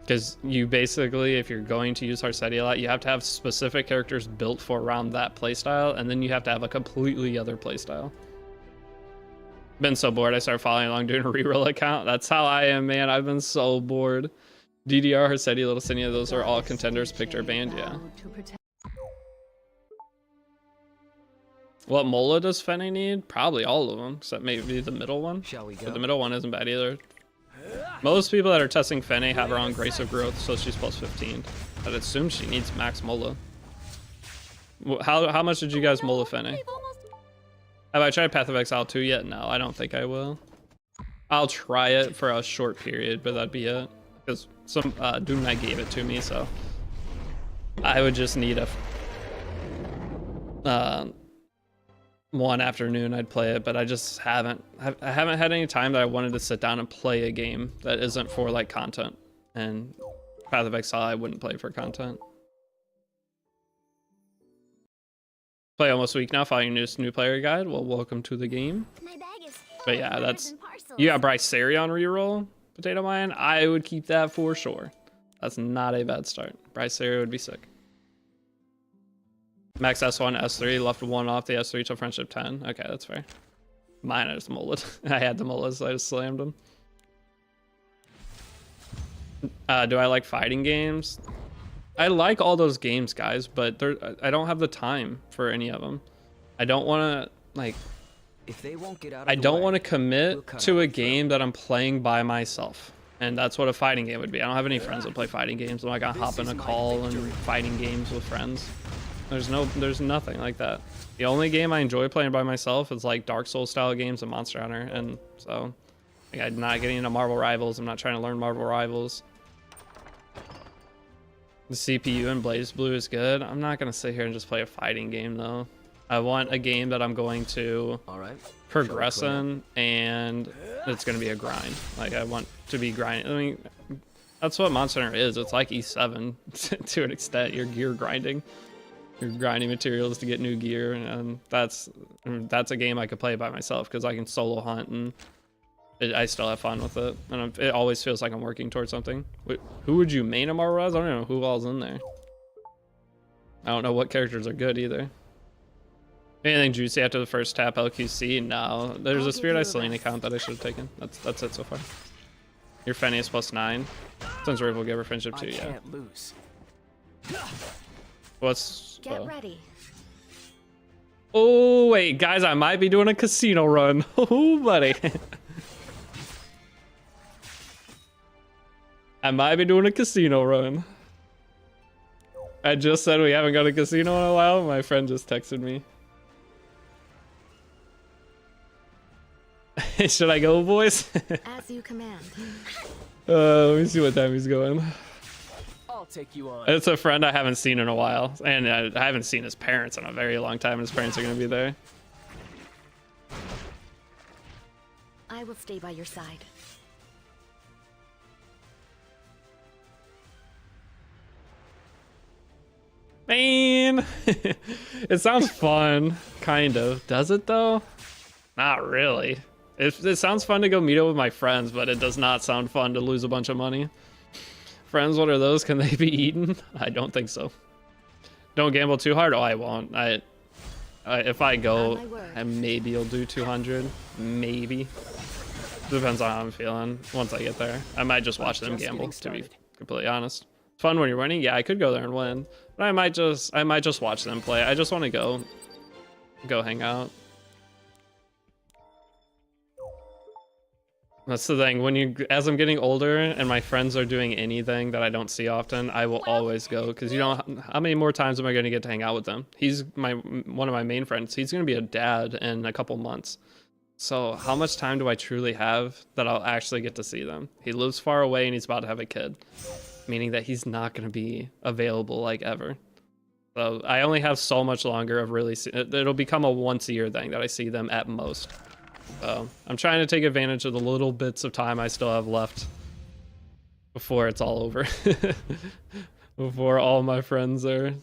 Because you basically, if you're going to use Harsetti a lot, you have to have specific characters built for around that playstyle, and then you have to have a completely other playstyle. Been so bored, I started following along doing a reroll account. That's how I am, man. I've been so bored. DDR, Harsetti, Little Cinia, those are all contenders picked or banned, yeah. What Mola does Fene need? Probably all of them, except maybe the middle one. Shall we go? But the middle one isn't bad either. Most people that are testing Fene have her on Grace of Growth, so she's plus 15. I'd assume she needs max Mola. How much did you guys Mola Fene? Have I tried Path of Exile 2 yet? No, I don't think I will. I'll try it for a short period, but that'd be it. Because some Doom Knight gave it to me, so I would just need a one afternoon I'd play it, but I just haven't had any time that I wanted to sit down and play a game that isn't for like content. And Path of Exile I wouldn't play for content. Play almost a week now, following your new player guide. Well, welcome to the game. But yeah, that's you got Bryce Sari on reroll, Potato Mine. I would keep that for sure. That's not a bad start. Bryce Sari would be sick. Max S1, S3, left 1 off the S3 till Friendship 10. Okay, that's fair. Mine, I just mullet. I had the mullet, so I just slammed them. Do I like fighting games? I like all those games, guys, but I don't have the time for any of them. I don't want to, like... If they won't get out of I don't want to commit to a game that I'm playing by myself. And that's what a fighting game would be. I don't have any friends that play fighting games. I'm not gonna hop in a call and fighting games with friends. There's nothing like that. The only game I enjoy playing by myself is like Dark Souls style games and Monster Hunter, and so like, I'm not getting into Marvel Rivals. I'm not trying to learn Marvel Rivals. The CPU in Blaze Blue is good. I'm not gonna sit here and just play a fighting game though. I want a game that I'm going to progress in, and it's gonna be a grind. Like I want to be grinding. I mean, That's what Monster Hunter is. It's like E7 to an extent. You're gear grinding. You're grinding materials to get new gear, and that's a game I could play by myself because I can solo hunt and I still have fun with it. And it always feels like I'm working towards something. Wait, who would you main Amaro Res? I don't know who all's in there. I don't know what characters are good either. Anything juicy after the first tap LQC? No. There's a Spirit Eye Selene account that I should have taken. That's it so far. Your Phineas +9. Since Rival Giver Friendship 2, yeah. Can't lose. What's... Get ready. Oh, wait, guys, I might be doing a casino run. Oh, buddy. I might be doing a casino run. I just said we haven't gone to casino in a while. My friend just texted me. Should I go, boys? As you command. Let me see what time he's going. I'll take you on. It's a friend I haven't seen in a while, and I haven't seen his parents in a very long time. His parents are gonna be there. I will stay by your side. Man, it sounds fun, kind of. Does it though? Not really. It sounds fun to go meet up with my friends, but it does not sound fun to lose a bunch of money. Friends, what are those? Can they be eaten? I don't think so. Don't gamble too hard. Oh, I won't. If I go, maybe I'll do 200. Maybe. Depends on how I'm feeling. Once I get there, I might just watch them gamble. To be completely honest, it's fun when you're winning. Yeah, I could go there and win, but I might just watch them play. I just want to go hang out. That's the thing. As I'm getting older and my friends are doing anything that I don't see often, I will always go because you know how many more times am I going to get to hang out with them? He's one of my main friends. He's going to be a dad in a couple months. So how much time do I truly have that I'll actually get to see them? He lives far away and he's about to have a kid, meaning that he's not going to be available like ever. So I only have so much longer of really it'll become a once a year thing that I see them at most. So I'm trying to take advantage of the little bits of time I still have left before it's all over. Before all my friends are.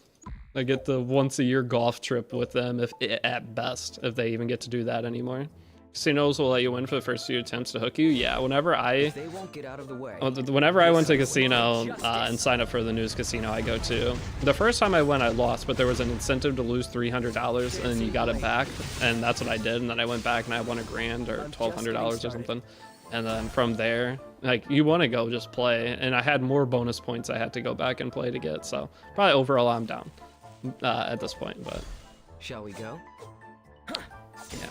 I get the once a year golf trip with them at best, if they even get to do that anymore. Casinos will let you win for the first few attempts to hook you. Yeah, whenever I went to casino and signed up for the newest casino I go to, the first time I went I lost, but there was an incentive to lose $300 and you got it back, and that's what I did. And then I went back and I won $1,000 or $1,200 or something. And then from there, like, you want to go just play, and I had more bonus points I had to go back and play to get. So probably overall I'm down at this point, but shall we go? yeah.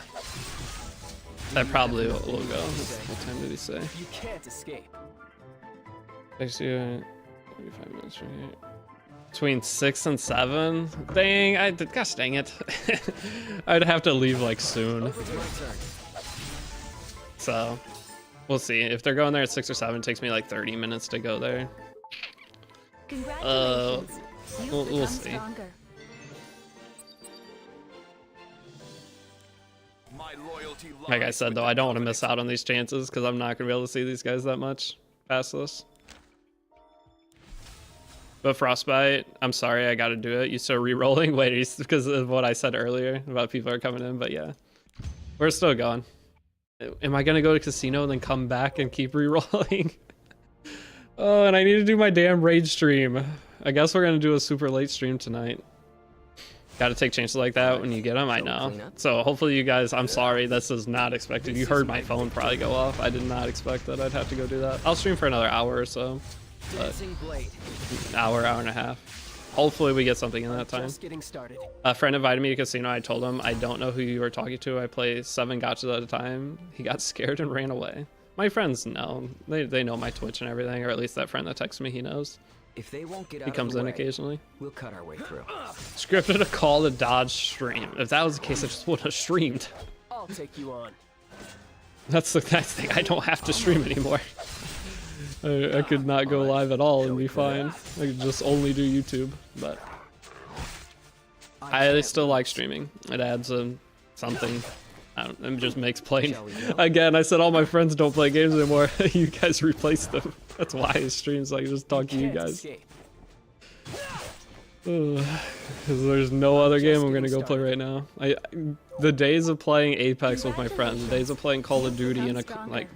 That probably will go. What time did he say? You can't escape. I see 45 minutes from here. Between 6 and 7? Dang, gosh dang it. I'd have to leave like soon. So we'll see. If they're going there at 6 or 7, it takes me like 30 minutes to go there. Congratulations. We'll see. Stronger. Like I said though, I don't want to miss out on these chances because I'm not gonna be able to see these guys that much past this. But Frostbite, I'm sorry, I gotta do it. You still re-rolling? Wait, because of what I said earlier about people are coming in, but yeah. We're still going. Am I gonna go to casino and then come back and keep re-rolling? Oh, and I need to do my damn raid stream. I guess we're gonna do a super late stream tonight. Gotta take chances like that when you get them, I know. So hopefully you guys, I'm sorry, this is not expected. You heard my phone probably go off. I did not expect that I'd have to go do that. I'll stream for another hour or so. But hour and a half. Hopefully we get something in that time. Just getting started. A friend invited me to casino. I told him I don't know who you were talking to. I play 7 gotchas at a time. He got scared and ran away. My friends know. They know my Twitch and everything, or at least that friend that texts me, he knows. If they won't get out He comes of the in way, occasionally. we'll cut our way through. Scripted a call to dodge stream. If that was the case, I just would have streamed. I'll take you on. That's the nice thing. I don't have to stream anymore. I could not go live at all and be fine. I could just only do YouTube, but I still like streaming. It adds something It just makes playing. Shall we go? Again, I said all my friends don't play games anymore. You guys replaced them. That's why his streams like just talk to you Can't guys. escape. Because there's no other game I'm gonna go play right now. The days of playing Apex with my friends, the days of playing Call of Duty in a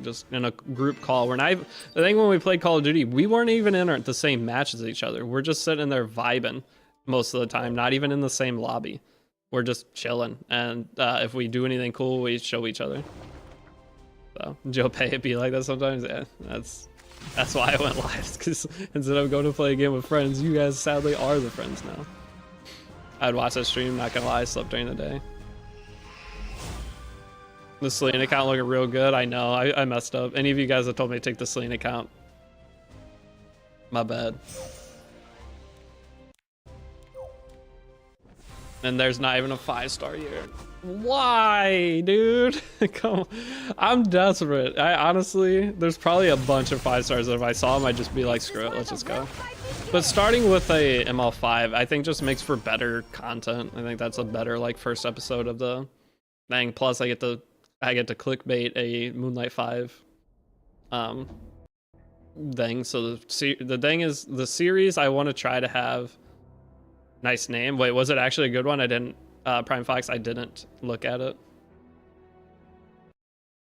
just in a group call. I think when we played Call of Duty, we weren't even in the same match as each other. We're just sitting there vibing most of the time, not even in the same lobby. We're just chilling, and if we do anything cool, we show each other. So Joe Pay it be like that sometimes. Yeah, that's why I went live, because instead of going to play a game with friends, you guys sadly are the friends now. I'd watch that stream, not gonna lie, slept during the day. The Celine account looking real good. I know, I messed up. Any of you guys that told me to take the Celine account, my bad. And there's not even a 5-star here. Why, dude? Come on. I'm desperate. I honestly, there's probably a bunch of 5-stars that if I saw them, I'd just be like, screw it, let's just go. But starting with a ML5, I think just makes for better content. I think that's a better like first episode of the thing. Plus, I get to clickbait a Moonlight 5 thing. So the thing is, the series I want to try to have. Nice name. Wait, was it actually a good one? I didn't. Prime Fox, I didn't look at it.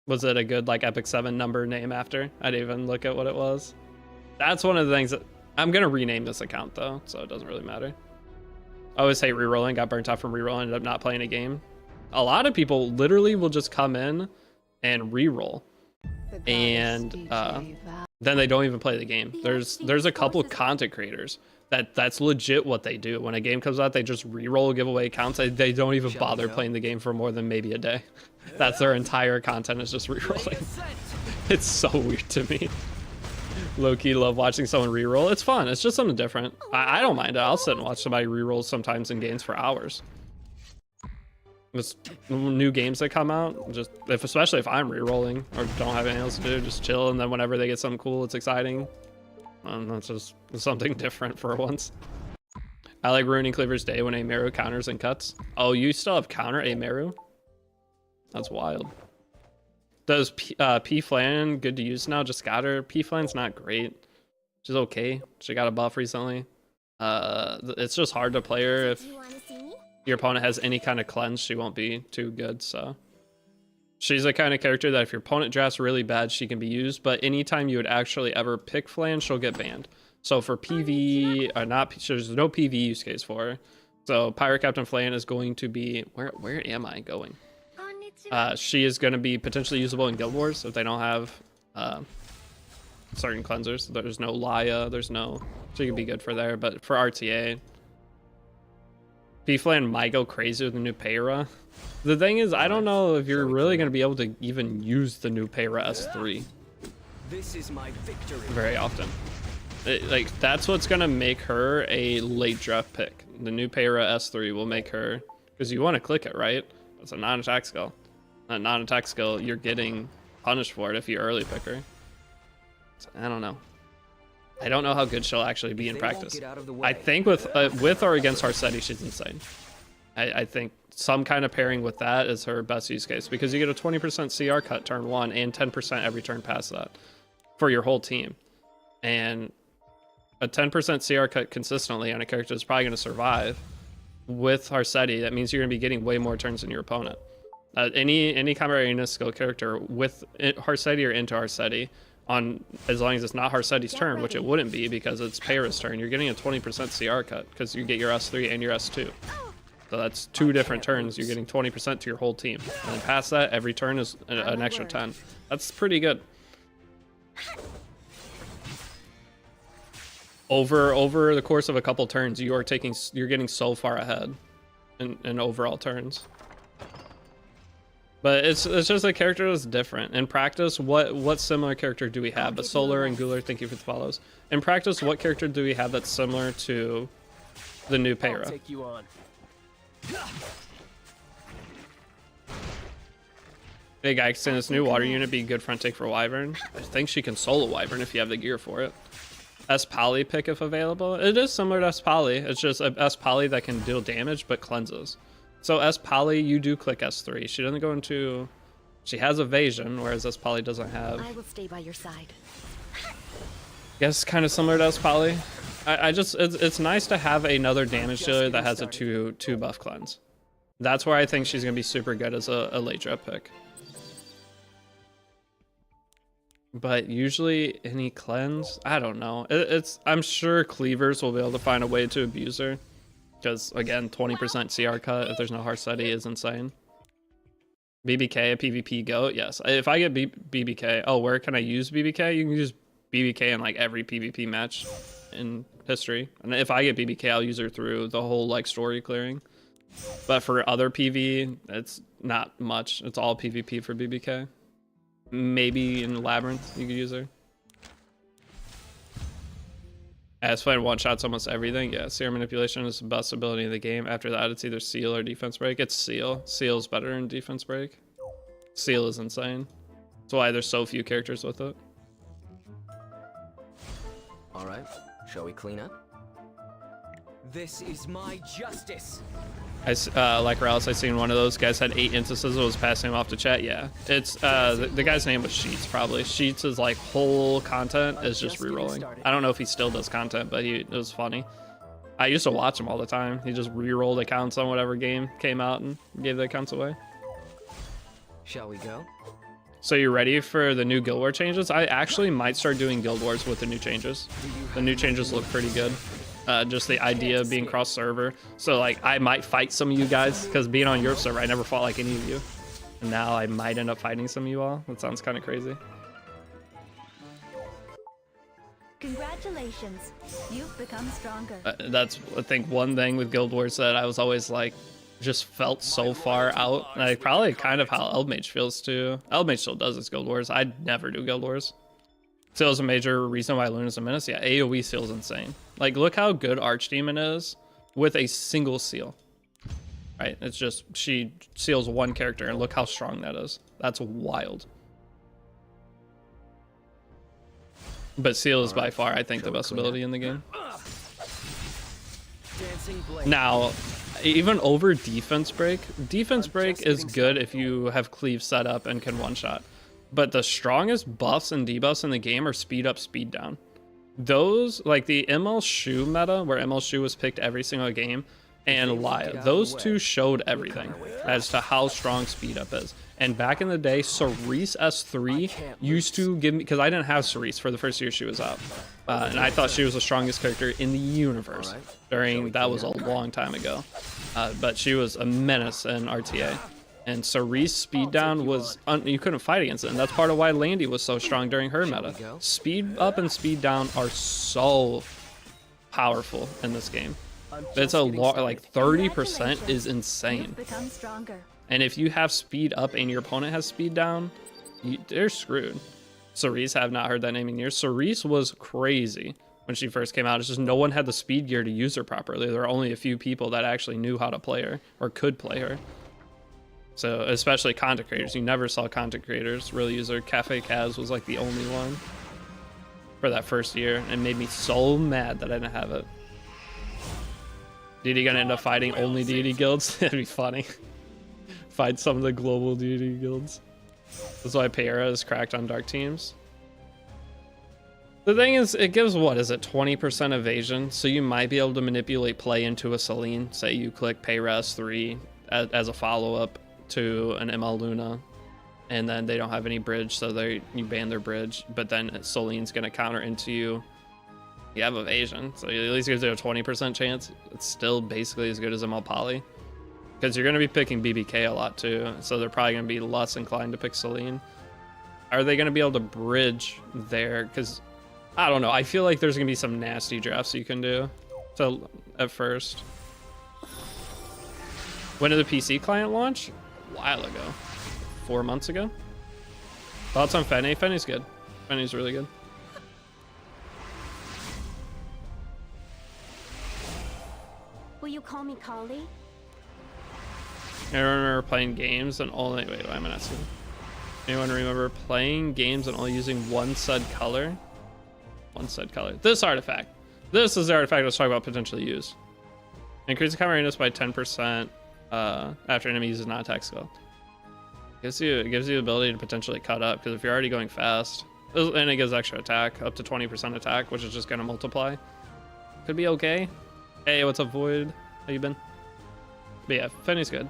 Was it a good like Epic 7 number name after? I didn't even look at what it was. That's one of the things that I'm gonna rename this account though, so it doesn't really matter. I always hate rerolling. Got burnt out from rerolling. Ended up not playing a game. A lot of people literally will just come in and reroll, and then they don't even play the game. There's a couple content creators that's legit what they do. When a game comes out, they just reroll giveaway accounts. They don't even bother playing the game for more than maybe a day. That's their entire content, is just rerolling. It's so weird to me. Low-key love watching someone reroll. It's fun. It's just something different. I don't mind it. I'll sit and watch somebody reroll sometimes in games for hours. With new games that come out, especially if I'm rerolling or don't have anything else to do, just chill, and then whenever they get something cool, it's exciting. That's just something different for once. I like ruining Cleaver's day when Amaru counters and cuts. Oh, you still have counter Amaru? That's wild. Does P Flan good to use now? Just got her. P Flan's not great. She's okay. She got a buff recently. It's just hard to play her if your opponent has any kind of cleanse. She won't be too good, so. She's the kind of character that if your opponent drafts really bad, she can be used, but anytime you would actually ever pick Flan, she'll get banned. So for PV, there's no PV use case for her. So Pirate Captain Flan is going to be, where am I going? She is going to be potentially usable in Guild Wars if they don't have certain cleansers. There's no Laya, she could be good for there, but for RTA, P-Flan might go crazy with the new Payra. The thing is, I don't know if you're really going to be able to even use the new Payra S3 This is my victory. very often. Like, that's what's going to make her a late draft pick. The new Payra S3 will make her, because you want to click it, right? It's a non-attack skill. A non-attack skill, you're getting punished for it if you early pick her. So, I don't know. I don't know how good she'll actually be in practice. I think with or against Harsetti, she's insane. I think some kind of pairing with that is her best use case, because you get a 20% CR cut turn 1 and 10% every turn past that for your whole team. And a 10% CR cut consistently on a character is probably going to survive. With Harsetti, that means you're going to be getting way more turns than your opponent. Any combat arena skill character with Harsetti or into Harsetti, as long as it's not Harsetti's turn, which it wouldn't be because it's Payra's turn, you're getting a 20% CR cut because you get your S3 and your S2. So that's 2 different turns. You're getting 20% to your whole team. And then past that, every turn is an extra 10. That's pretty good. Over the course of a couple turns, you're getting so far ahead in overall turns. But it's just a character that's different. In practice, what similar character do we have? But Solar and Gular, thank you for the follows. In practice, what character do we have that's similar to the new Payra? I'll take you on. Hey guys, can this new water unit be a good front take for Wyvern? I think she can solo Wyvern if you have the gear for it. S-Poly pick if available. It is similar to S-Poly. It's just a S-Poly that can deal damage but cleanses. So S Poly, you do click S3. She doesn't go into. She has evasion, whereas S Poly doesn't have. I will stay by your side. Guess kind of similar to S Poly. I just it's nice to have another damage dealer that has a two buff cleanse. That's where I think she's gonna be super good as a late drop pick. But usually any cleanse, I don't know. I'm sure cleavers will be able to find a way to abuse her, because again, 20% CR cut if there's no Hearthsteady is insane. BBK, a PvP goat, yes. If I get BBK, oh, where can I use BBK? You can use BBK in like every PvP match in history. And if I get BBK, I'll use her through the whole like story clearing. But for other PV, it's not much. It's all PvP for BBK. Maybe in Labyrinth you could use her. As fine one shots almost everything. Yeah, Seer Manipulation is the best ability in the game. After that, it's either Seal or Defense Break. It's Seal. Seal's better than Defense Break. Seal is insane. That's why there's so few characters with it. All right, shall we clean up? This is my justice. Like Rallis, I seen one of those guys had 8 instances and was passing him off to chat. Yeah, it's the guy's name was Sheets probably. Sheets' is like whole content is just rerolling. I don't know if he still does content, but it was funny. I used to watch him all the time. He just rerolled accounts on whatever game came out and gave the accounts away. Shall we go? So you ready for the new Guild War changes? I actually might start doing Guild Wars with the new changes. The new changes look pretty good. Just the idea of being cross server. So like I might fight some of you guys because being on your server, I never fought like any of you. And now I might end up fighting some of you all. That sounds kind of crazy. Congratulations, you've become stronger. That's I think one thing with Guild Wars that I was always like, just felt so far out. Like probably kind of how Eldmage feels too. Eldmage still does its Guild Wars. I'd never do Guild Wars. Seal is a major reason why Luna's a menace. Yeah, AoE Seal is insane. Like, look how good Archdemon is with a single seal. Right? It's just, she seals one character, and look how strong that is. That's wild. But Seal is by far, I think, the best ability in the game. Now, even over Defense Break. Defense Break is good if you have Cleave set up and can one-shot. But the strongest buffs and debuffs in the game are speed up, speed down. Those, like the ML Shu meta, where ML Shu was picked every single game, and Laya, those two showed everything as to how strong speed up is. And back in the day, Cerise S3 used to give me, because I didn't have Cerise for the first year she was out. And I thought she was the strongest character in the universe during, that was a long time ago. But she was a menace in RTA. And Cerise speed down was, you couldn't fight against it. And that's part of why Landy was so strong during her meta. Speed up and speed down are so powerful in this game. It's a lot, like 30% is insane. And if you have speed up and your opponent has speed down, they're screwed. Cerise, have not heard that name in years. Cerise was crazy when she first came out. It's just no one had the speed gear to use her properly. There were only a few people that actually knew how to play her or could play her. So especially content creators, you never saw content creators really use her. Cafe Kaz was like the only one for that first year, and made me so mad that I didn't have it. Deity gonna end up fighting only Deity guilds? That'd be funny. Fight some of the global Deity guilds. That's why Payera is cracked on dark teams. The thing is, it gives, what is it, 20% evasion, so you might be able to manipulate play into a Celine. Say you click Payera S3 as a follow-up to an ML Luna, and then they don't have any bridge, so you ban their bridge, but then Celine's gonna counter into you. You have evasion, so at least gives you a 20% chance. It's still basically as good as ML Poly, because you're gonna be picking BBK a lot too, so they're probably gonna be less inclined to pick Celine. Are they gonna be able to bridge there? Because I don't know, I feel like there's gonna be some nasty drafts you can do. So at first, when did the PC client launch? A while ago, 4 months ago. Thoughts on Fenny? Fenny's good. Fenny's really good. Will you call me Kali? I remember playing games and only, wait, why am I not seeing? Anyone remember playing games and only using one said color? One said color. This artifact. This is the artifact I was talking about potentially use. Increase the combat radius by 10%. after an enemy uses non-attack skill. It gives you the ability to potentially cut up, because if you're already going fast, and it gives extra attack, up to 20% attack, which is just gonna multiply. Could be okay. Hey, what's up, Void? How you been? But yeah, Fenny's good.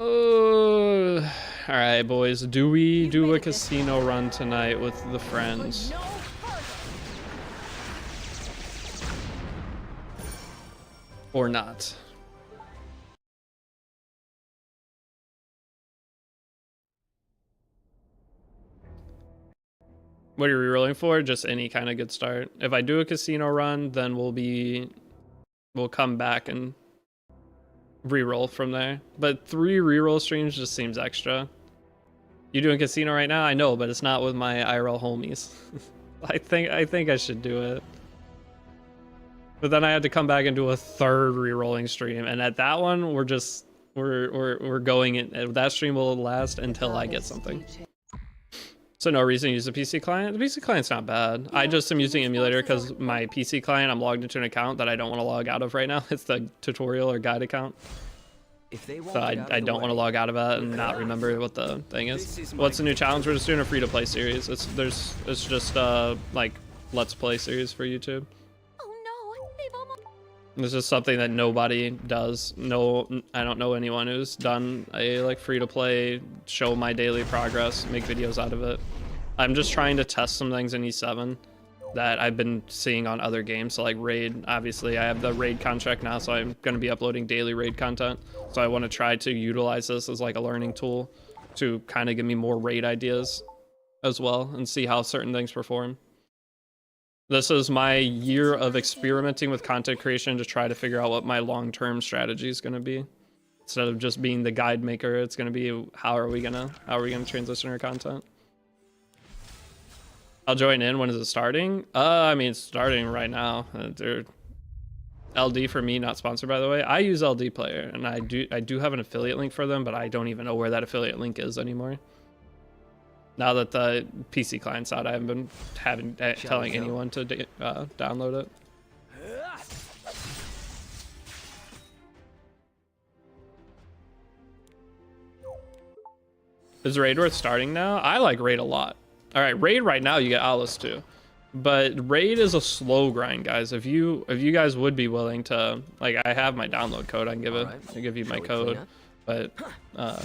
Oh, all right, boys. Do we do a casino run tonight with the friends? Or not? What are you rerolling for? Just any kind of good start. If I do a casino run, then we'll come back and reroll from there. But 3 reroll streams just seems extra. You doing casino right now? I know, but it's not with my IRL homies. I think I should do it. But then I had to come back and do a 3rd rerolling stream, and at that one we're going in. That stream will last until I get something. So no reason to use a PC client. The PC client's not bad. I just am using emulator because my PC client, I'm logged into an account that I don't want to log out of right now. It's the tutorial or guide account. So I don't want to log out of that and not remember what the thing is. What's the new challenge? We're just doing a free-to-play series. It's just like Let's Play series for YouTube. Oh no, they've almost. This is something that nobody does. No, I don't know anyone who's done a like free-to-play, show my daily progress, make videos out of it. I'm just trying to test some things in E7 that I've been seeing on other games. So like Raid, obviously I have the Raid contract now, so I'm going to be uploading daily Raid content. So I want to try to utilize this as like a learning tool to kind of give me more Raid ideas as well and see how certain things perform. This is my year of experimenting with content creation to try to figure out what my long-term strategy is going to be. Instead of just being the guide maker, it's going to be how are we gonna transition our content. I'll join in. When is it starting? I mean, it's starting right now. They're LD for me, not sponsored by the way. I use LD Player, and I do have an affiliate link for them, but I don't even know where that affiliate link is anymore. Now that the PC client's out, I haven't been telling anyone to download it. Is Raid worth starting now? I like Raid a lot. All right, Raid right now you get Alice too, but Raid is a slow grind, guys. If you guys would be willing to, like, I have my download code. I can give you my code, but what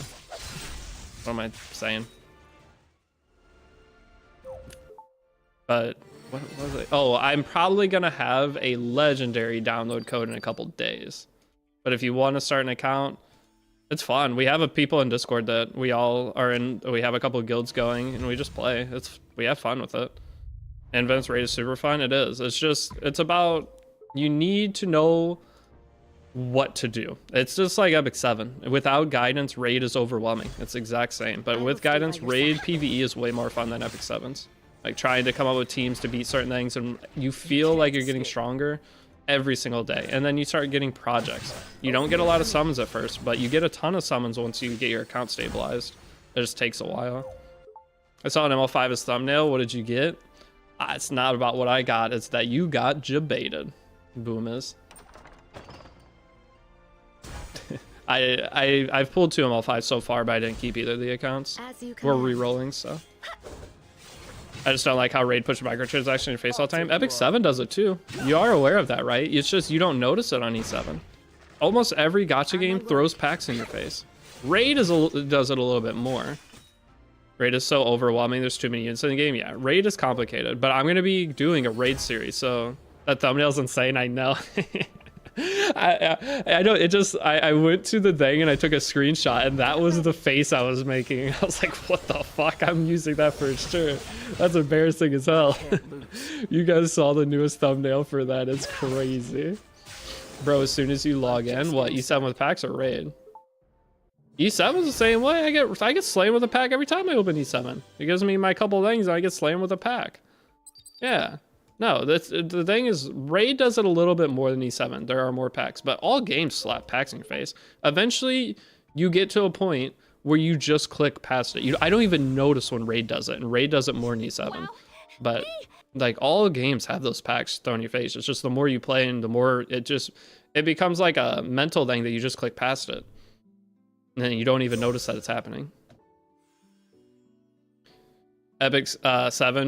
am I saying? But what was it? Oh, I'm probably gonna have a legendary download code in a couple days. But if you want to start an account, it's fun. We have people in Discord that we all are in. We have a couple of guilds going, and we just play. We have fun with it. And Venice Raid is super fun. It is. It's about, you need to know what to do. It's just like Epic 7. Without guidance, Raid is overwhelming. It's the exact same. But with guidance, Raid PvE is way more fun than Epic 7's. Like trying to come up with teams to beat certain things, and you feel like you're getting stronger every single day, and then you start getting projects. You don't get a lot of summons at first, but you get a ton of summons once you get your account stabilized. It just takes a while. I saw an ML5 as thumbnail. What did you get? It's not about what I got, it's that you got jebaited. Boom is. I've pulled 2 ML5 so far, but I didn't keep either of the accounts. We're re-rolling, so I just don't like how Raid pushes microtransactions in your face all the time. Epic 7 does it too. You are aware of that, right? It's just you don't notice it on E7. Almost every gacha game throws packs in your face. Raid does it a little bit more. Raid is so overwhelming. There's too many units in the game. Yeah, Raid is complicated, but I'm going to be doing a Raid series, so that thumbnail's insane, I know. I know, it just, I went to the thing and I took a screenshot, and that was the face I was making. I was like, what the fuck? I'm using that for sure. That's embarrassing as hell. You guys saw the newest thumbnail for that. It's crazy. Bro, as soon as you log in, what, E7 with packs or Raid? E7 is the same way. I get slammed with a pack every time I open E7. It gives me my couple things and I get slammed with a pack. Yeah. No, the thing is, Raid does it a little bit more than E7. There are more packs, but all games slap packs in your face. Eventually, you get to a point where you just click past it. I don't even notice when Raid does it, and Raid does it more than E7. But like all games have those packs thrown in your face. It's just the more you play and the more It becomes like a mental thing that you just click past it. And then you don't even notice that it's happening. Epic 7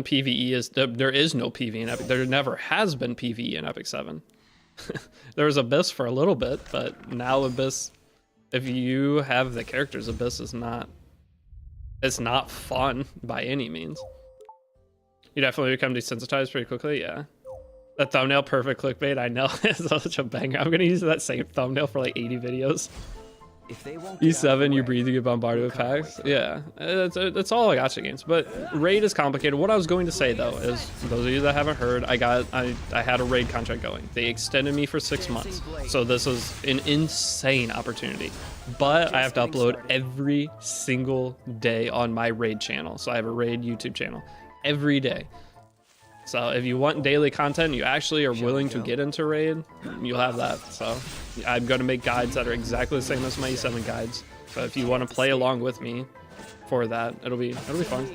PvE is... There is no PvE in Epic. There never has been PvE in Epic 7. There was Abyss for a little bit, but now Abyss... If you have the characters, Abyss is not... It's not fun by any means. You definitely become desensitized pretty quickly, yeah. That thumbnail, perfect clickbait, I know. It's such a banger. I'm gonna use that same thumbnail for like 80 videos. If they won't E7, you breathe, you get bombarded with packs. Yeah, it's all gacha games. But raid is complicated. What I was going to say though is, those of you that haven't heard, I had a raid contract going. They extended me for 6 months, so this is an insane opportunity. But I have to upload every single day on my raid channel. So I have a raid YouTube channel every day. So if you want daily content, you actually are willing to get into raid, you'll have that. So I'm going to make guides that are exactly the same as my E7 guides. So if you want to play along with me for that, it'll be fun.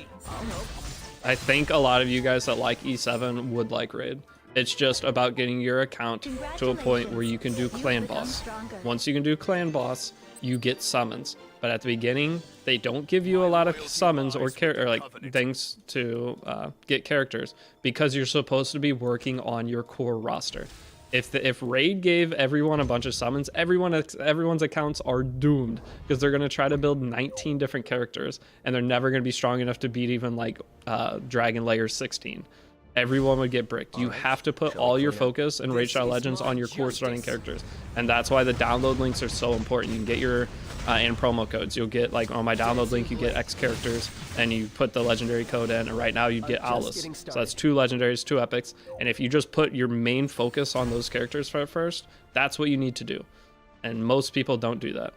I think a lot of you guys that like E7 would like raid. It's just about getting your account to a point where you can do clan boss. Once you can do clan boss, you get summons. But at the beginning, they don't give you a lot of summons or like things to get characters, because you're supposed to be working on your core roster. If raid gave everyone a bunch of summons, everyone's accounts are doomed, because they're going to try to build 19 different characters, and they're never going to be strong enough to beat even like Dragon Layer 16. Everyone would get bricked. You have to put all your focus in Raid Shadow Legends on your core starting characters, and that's why the download links are so important. You can get your and promo codes. You'll get, like, on my download link, you get X characters, and you put the legendary code in, and right now you get Alice. So that's 2 legendaries, 2 epics, and if you just put your main focus on those characters first, that's what you need to do. And most people don't do that.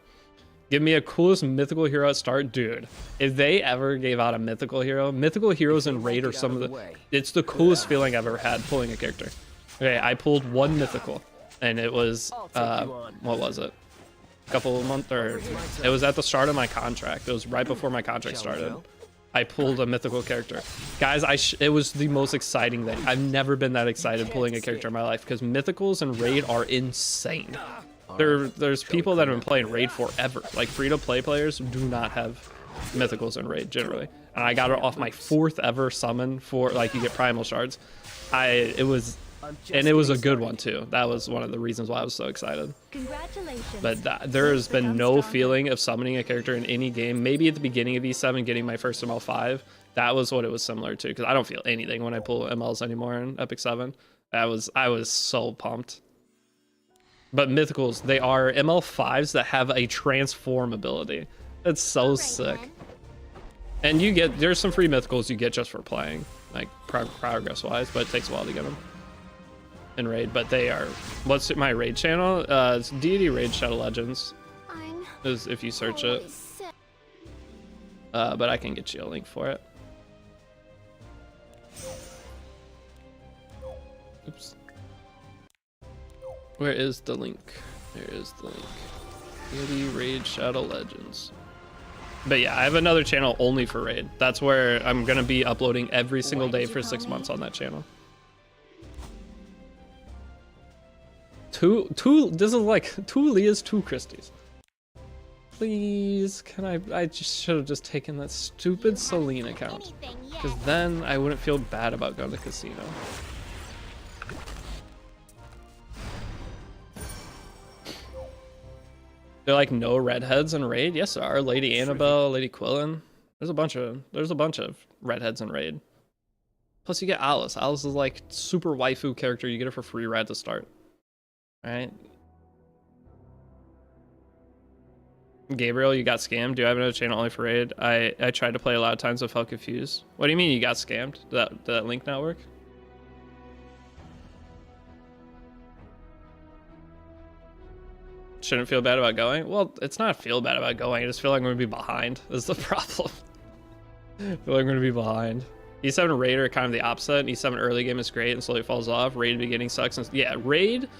Give me a coolest mythical hero at start, dude. If they ever gave out a mythical heroes in raid are some of the... It's the coolest feeling I've ever had pulling a character. Okay, I pulled 1 mythical, and it was, what was it? A couple of months, or it was at the start of my contract. It was right before my contract started. I pulled a mythical character. Guys, it was the most exciting thing. I've never been that excited pulling a character in my life, because mythicals and raid are insane. There's people that have been playing raid forever. Like, free-to-play players do not have mythicals in raid generally. And I got it off my 4th ever summon for, like, you get primal shards. It was a good one too. That was one of the reasons why I was so excited. Congratulations. But there has been no feeling of summoning a character in any game. Maybe at the beginning of E7, getting my first ML5, that was what it was similar to, because I don't feel anything when I pull MLs anymore in Epic 7. I was so pumped. But mythicals, they are ML5s that have a transform ability. It's so sick. And there's some free mythicals you get just for playing, like progress wise, but it takes a while to get them in raid. But they are, what's my raid channel? It's Deity Raid Shadow Legends, is if you search it. But I can get you a link for it. Oops. Where is the link? There is the link. Deity Raid Shadow Legends. But yeah, I have another channel only for raid. That's where I'm gonna be uploading every single day for 6 months on that channel. This is like 2 Leahs, 2 Christies. Please, can I just should have just taken that stupid Celine account, because then I wouldn't feel bad about going to casino. They're like no redheads in raid. Yes, there are. Lady Annabelle, Lady Quillen. There's a bunch of redheads in raid. Plus you get Alice. Alice is like super waifu character. You get her for free right to start. All right. Gabriel, you got scammed. Do I have another channel only for raid? I tried to play a lot of times but felt confused. What do you mean you got scammed? Did that link not work? Shouldn't feel bad about going? Well, it's not feel bad about going. I just feel like I'm going to be behind. Is the problem. I feel like I'm going to be behind. E7 raid are kind of the opposite. E7 early game is great and slowly falls off. Raid beginning sucks. And yeah, raid,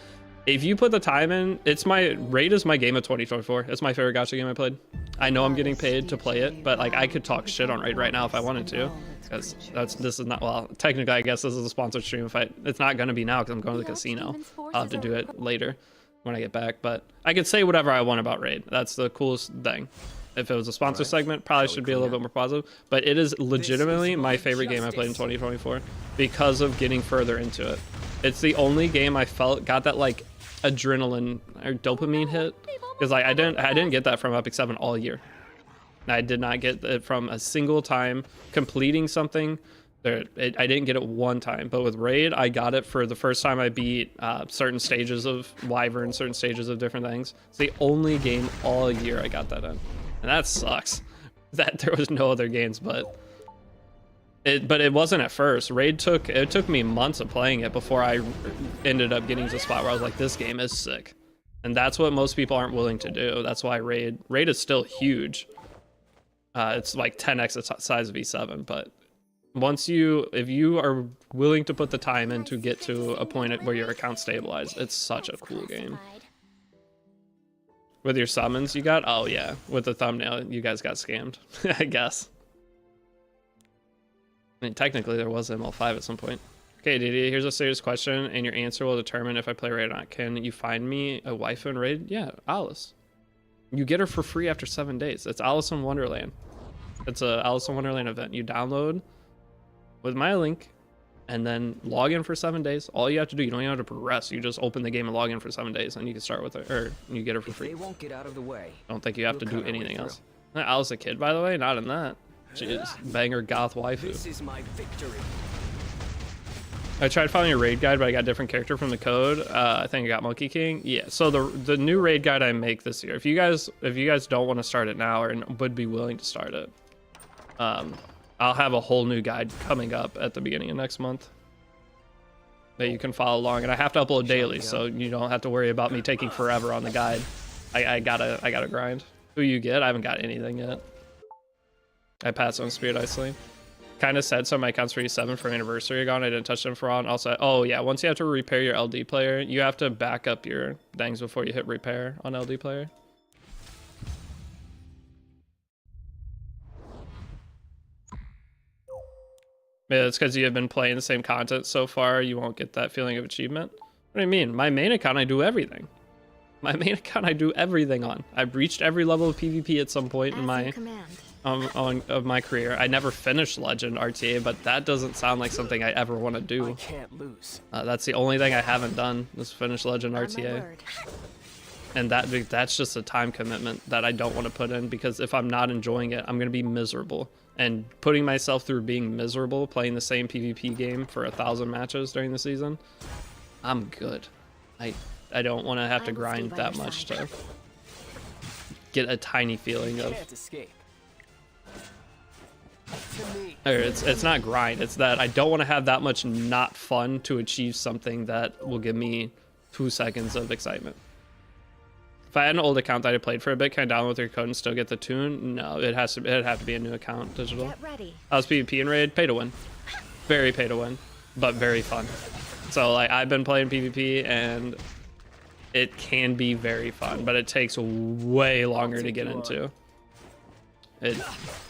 if you put the time in, raid is my game of 2024. It's my favorite gacha game I played. I know I'm getting paid to play it, but like I could talk shit on raid right now if I wanted to. Because this is not, well, technically I guess this is a sponsored stream. It's not going to be now because I'm going to the casino. I'll have to do it later. when I get back. But I could say whatever I want about Raid. That's the coolest thing. If it was a sponsor segment, probably should be a little bit more positive. But it is legitimately my favorite game I played in 2024 because of getting further into it. It's the only game I felt got that like adrenaline or dopamine hit, because like I didn't get that from Epic 7 all year. I did not get it from a single time completing something. I didn't get it one time, but with Raid, I got it for the first time I beat certain stages of Wyvern, certain stages of different things. It's the only game all year I got that in. And that sucks that there was no other games, but it wasn't at first. Raid took me months of playing it before I ended up getting to the spot where I was like, this game is sick. And that's what most people aren't willing to do. That's why Raid is still huge. It's like 10x the size of E7, but if you are willing to put the time in to get to a point where your account's stabilized, it's such a cool game. With your summons you got? Oh yeah, with the thumbnail, you guys got scammed, I guess. I mean, technically there was ML5 at some point. Okay, Deity, here's a serious question, and your answer will determine if I play Raid or not. Can you find me a waifu in Raid? Yeah, Alice. You get her for free after 7 days. It's Alice in Wonderland. It's a Alice in Wonderland event. You download with my link, and then log in for 7 days. All you have to do, you don't even have to progress. You just open the game and log in for 7 days, and you can start with it, or you get her for free. They won't get out of the way. I don't think you have to do anything else. Alice a kid, by the way, not in that. She is banger goth waifu. This is my victory. I tried finding a raid guide, but I got a different character from the code. I think I got Monkey King. Yeah. So the new raid guide I make this year, if you guys don't want to start it now or would be willing to start it, I'll have a whole new guide coming up at the beginning of next month that you can follow along, and I have to upload daily, so you don't have to worry about me taking forever on the guide. I gotta grind. Who you get? I haven't got anything yet. I passed on Spirit Iceling. Kind of said some of my accounts for E7 for anniversary ago, and I didn't touch them for on. Also, oh yeah, once you have to repair your LD player, you have to back up your things before you hit repair on LD player. Yeah, it's because you have been playing the same content so far, you won't get that feeling of achievement. What do you mean? My main account, I do everything. My main account, I do everything on. I've reached every level of PvP at some point in my of my career. I never finished Legend RTA, but that doesn't sound like something I ever want to do. I can't lose. That's the only thing I haven't done is finish Legend RTA. And that's just a time commitment that I don't want to put in, because if I'm not enjoying it, I'm going to be miserable. And putting myself through being miserable, playing the same PvP game for 1,000 matches during the season, I'm good. I don't want to have to grind that much to get a tiny feeling of... Or it's not grind, it's that I don't want to have that much not fun to achieve something that will give me 2 seconds of excitement. If I had an old account that I played for a bit, can I download their code and still get the tune? No, it'd have to be a new account, digital. I was PvP and raid, pay to win. Very pay to win, but very fun. So like I've been playing PvP and it can be very fun, but it takes way longer to get into.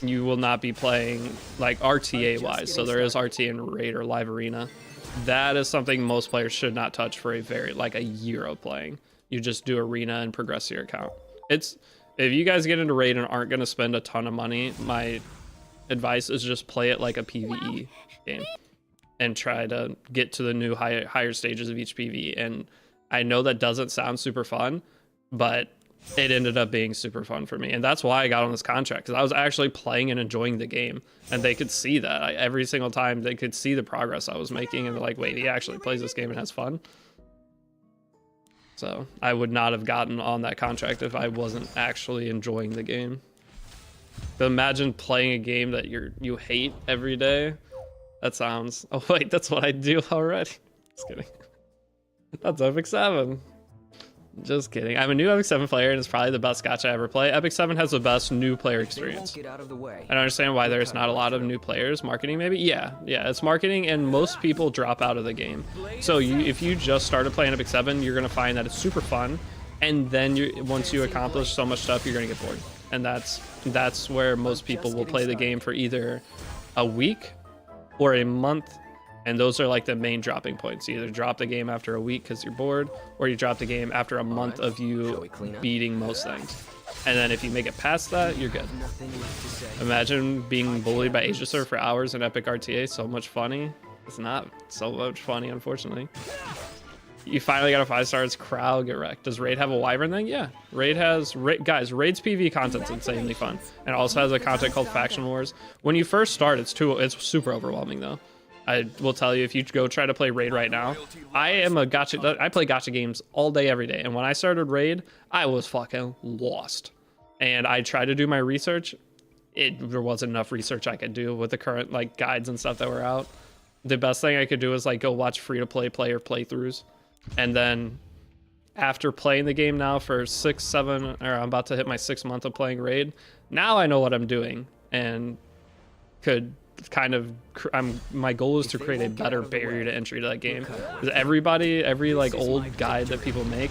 You will not be playing like RTA wise, so there is RTA in raid or live arena. That is something most players should not touch for a year of playing. You just do arena and progress your account. If you guys get into raid and aren't going to spend a ton of money, my advice is just play it like a PvE game and try to get to the new higher stages of each PvE. And I know that doesn't sound super fun, but it ended up being super fun for me, and that's why I got on this contract, because I was actually playing and enjoying the game, and they could see that. Every single time they could see the progress I was making, and they're like, wait, he actually plays this game and has fun. So I would not have gotten on that contract if I wasn't actually enjoying the game. But imagine playing a game that you hate every day. That sounds... Oh wait, that's what I do already. Just kidding. That's Epic 7. Just kidding. I'm a new Epic 7 player, and it's probably the best gacha I ever play. Epic 7 has the best new player experience. I don't understand why there's not a lot of new players. Marketing, maybe? Yeah, it's marketing, and most people drop out of the game. So if you just started playing Epic 7, you're going to find that it's super fun, and then once you accomplish so much stuff, you're going to get bored. And that's where most people will play the game for either a week or a month And those are like the main dropping points. You either drop the game after a week because you're bored, or you drop the game after a month of you beating most things. And then if you make it past that, you're good. Imagine being bullied by Aegis for hours in Epic RTA. So much funny. It's not so much funny, unfortunately. You finally got a 5-star. It's crowd get wrecked. Does Raid have a Wyvern thing? Yeah. Raid has... guys, Raid's PvE content's insanely fun. And it also has a content called Faction Wars. When you first start, it's super overwhelming, though. I will tell you, if you go try to play Raid right now, I play gacha games all day, every day. And when I started Raid, I was fucking lost. And I tried to do my research. There wasn't enough research I could do with the current like guides and stuff that were out. The best thing I could do is like go watch free-to-play player playthroughs. And then after playing the game now for 6, 7, or I'm about to hit my 6th month of playing Raid, now I know what I'm doing and could kind of my goal is to create a better barrier to entry to that game. Because every like old guide that people make,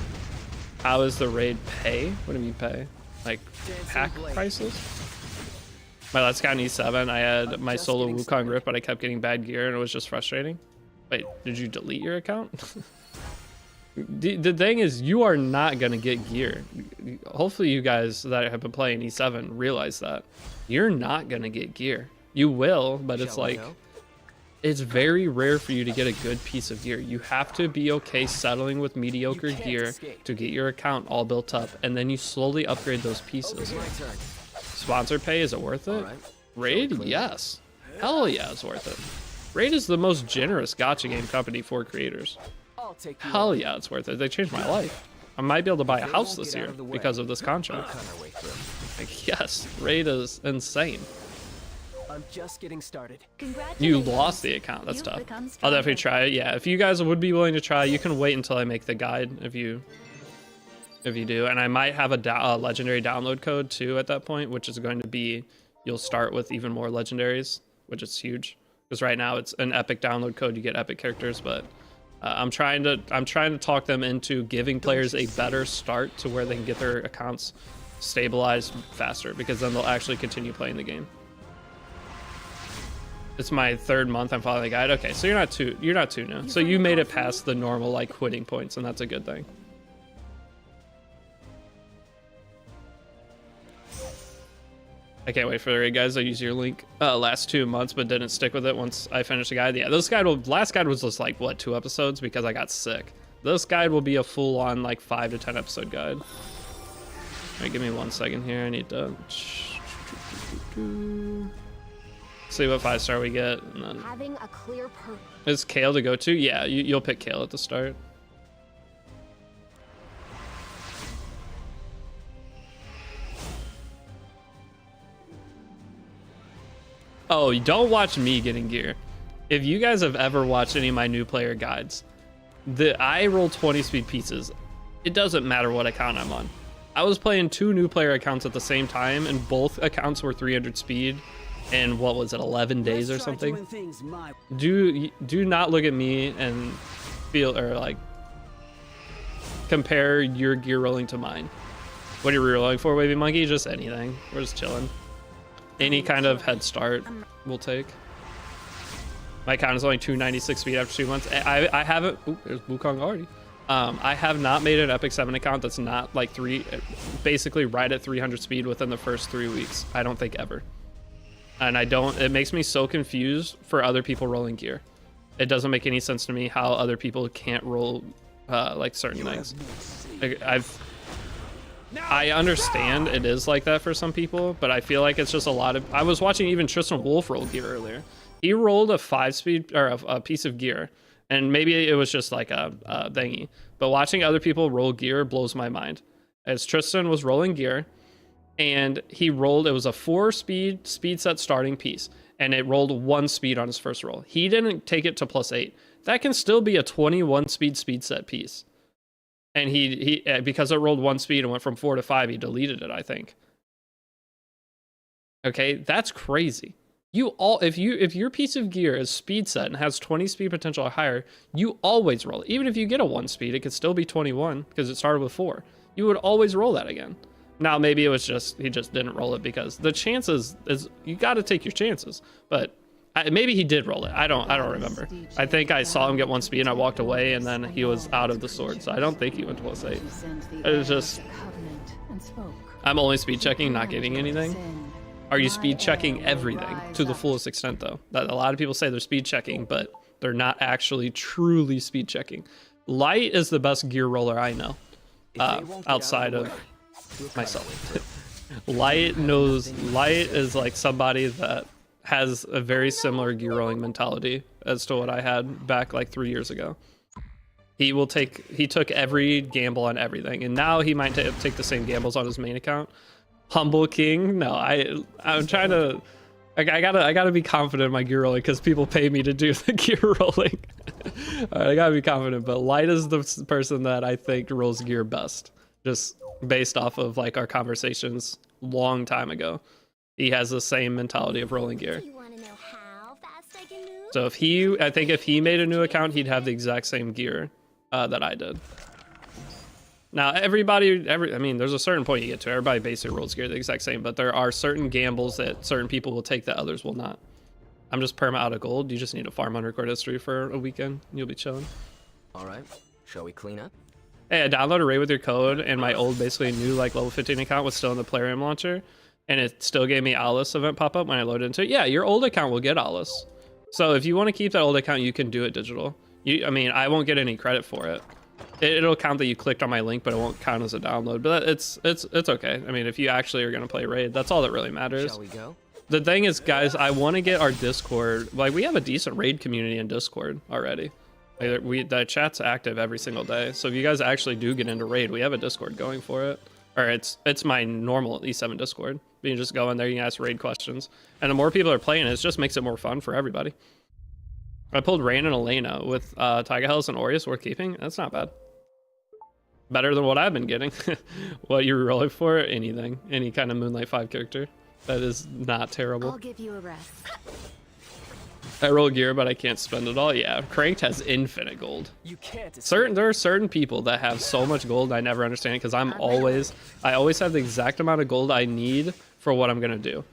how is the Raid pay? What do you mean pay? Like pack prices? My last account in E7, I had my solo Wukong Rift, but I kept getting bad gear and it was just frustrating. Wait, did you delete your account? The thing is, you are not gonna get gear. Hopefully you guys that have been playing E7 realize that. You're not gonna get gear. You will, but it's like, it's very rare for you to get a good piece of gear. You have to be okay settling with mediocre gear to get your account all built up, and then you slowly upgrade those pieces. Sponsor pay, is it worth it? Raid? Yes. Hell yeah, it's worth it. Raid is the most generous gacha game company for creators. Hell yeah, it's worth it. They changed my life. I might be able to buy a house this year because of this contract. Like, yes, Raid is insane. I'm just getting started. You lost the account. That's tough. I'll definitely try it. Yeah, if you guys would be willing to try, you can wait until I make the guide if you do. And I might have a legendary download code too at that point, which is going to be, you'll start with even more legendaries, which is huge. Because right now it's an epic download code, you get epic characters, but I'm trying to talk them into giving players a better start to where they can get their accounts stabilized faster, because then they'll actually continue playing the game. It's my 3rd month I'm following the guide. Okay, so you're not too new. So you made it past the normal like quitting points, and that's a good thing. I can't wait for the raid, guys. I used your link last 2 months, but didn't stick with it once I finished the guide. Yeah, last guide was just like what, 2 episodes because I got sick. This guide will be a full-on like 5 to 10 episode guide. All right, give me 1 second here. I need to see what 5-star we get. And then... Having a clear purpose. Is Kale to go to? Yeah, you'll pick Kale at the start. Oh, you don't watch me getting gear. If you guys have ever watched any of my new player guides, I roll 20 speed pieces. It doesn't matter what account I'm on. I was playing 2 new player accounts at the same time, and both accounts were 300 speed. And what was it, 11 days or something? Do not look at me and feel, or like compare your gear rolling to mine. What are you rerolling for, Wavy Monkey? Just anything. We're just chilling. Any kind of head start we'll take. My account is only 296 speed after 2 months. I haven't. Ooh, there's Wukong already. I have not made an Epic 7 account that's not like basically right at 300 speed within the first 3 weeks. I don't think ever. And it makes me so confused for other people rolling gear. It doesn't make any sense to me how other people can't roll like certain things. Like, I understand it is like that for some people, but I feel like it's just a lot of... I was watching even Tristan Wolf roll gear earlier. He rolled a 5-speed, or a piece of gear, and maybe it was just like a thingy. But watching other people roll gear blows my mind. As Tristan was rolling gear, and he rolled, it was a 4-speed speed set starting piece, and it rolled 1 speed on his first roll. He didn't take it to +8. That can still be a 21 speed set piece. And he because it rolled 1 speed and went from 4 to 5, he deleted it, I think. Okay, that's crazy. If your piece of gear is speed set and has 20 speed potential or higher, you always roll it. Even if you get a 1 speed, it could still be 21 because it started with 4. You would always roll that again. Now maybe it was just he just didn't roll it because the chances is you got to take your chances. But Maybe he did roll it. I don't remember. I think I saw him get 1 speed and I walked away and then he was out of the sword. So I don't think he went to +8. It was just, I'm only speed checking, not getting anything. Are you speed checking everything to the fullest extent though? That a lot of people say they're speed checking, but they're not actually truly speed checking. Light is the best gear roller I know, outside of myself. Light is like somebody that has a very similar gear rolling mentality as to what I had back like 3 years ago. He took every gamble on everything, and now he might take the same gambles on his main account. Humble King, no, I'm trying to, I gotta be confident in my gear rolling because people pay me to do the gear rolling. All right, I gotta be confident, but Light is the person that I think rolls gear best, just based off of like our conversations long time ago. He has the same mentality of rolling gear. Do you want to know how fast I can move? So I think if he made a new account, he'd have the exact same gear that I did. Now, I mean, there's a certain point you get to. Everybody basically rolls gear the exact same, but there are certain gambles that certain people will take that others will not. I'm just perma out of gold. You just need to farm on record history for a weekend. And you'll be chilling. All right, shall we clean up? Hey, I downloaded a raid with your code, and my old, basically new, like level 15 account was still in the Plarium launcher, and it still gave me Alice event pop up when I loaded into it. Yeah, your old account will get Alice. So if you want to keep that old account, you can do it digital. I mean, I won't get any credit for it. It'll count that you clicked on my link, but it won't count as a download. But it's okay. I mean, if you actually are gonna play raid, that's all that really matters. Shall we go? The thing is, guys, I want to get our Discord. Like, we have a decent raid community in Discord already. Like, the chat's active every single day. So if you guys actually do get into raid, we have a Discord going for it. Or it's my normal E7 Discord. You can just go in there, you can ask raid questions, and the more people are playing it just makes it more fun for everybody. I pulled Rain and Elena with Tiger Hells and Aureus worth keeping. That's not bad. Better than what I've been getting. What you're rolling for? Anything. Any kind of Moonlight 5 character. That is not terrible. I'll give you a rest. I roll gear, but I can't spend it all. Yeah, Cranked has infinite gold. You can't. There are certain people that have so much gold, I never understand it, because I always have the exact amount of gold I need for what I'm gonna do.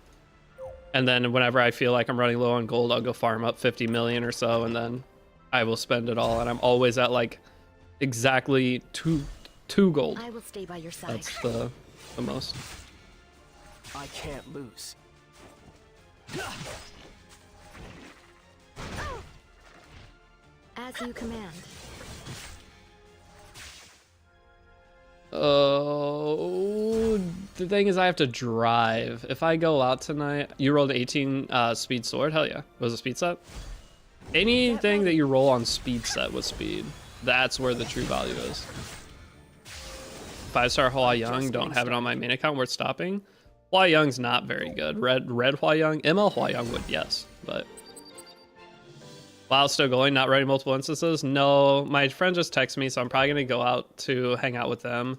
And then whenever I feel like I'm running low on gold, I'll go farm up 50 million or so, and then I will spend it all. And I'm always at like exactly two gold. I will stay by your side. That's the most. I can't lose. As you command. Oh, the thing is I have to drive. If I go out tonight, you rolled an 18 speed sword? Hell yeah. Was it speed set? Anything that you roll on speed set with speed, that's where the true value is. 5-star Hua Young, don't have it on my main account, worth stopping. Hua Young's not very good. Red Hua Young, ML Hua Young would, yes, but while still going, not running multiple instances. No, my friend just texted me, so I'm probably gonna go out to hang out with them.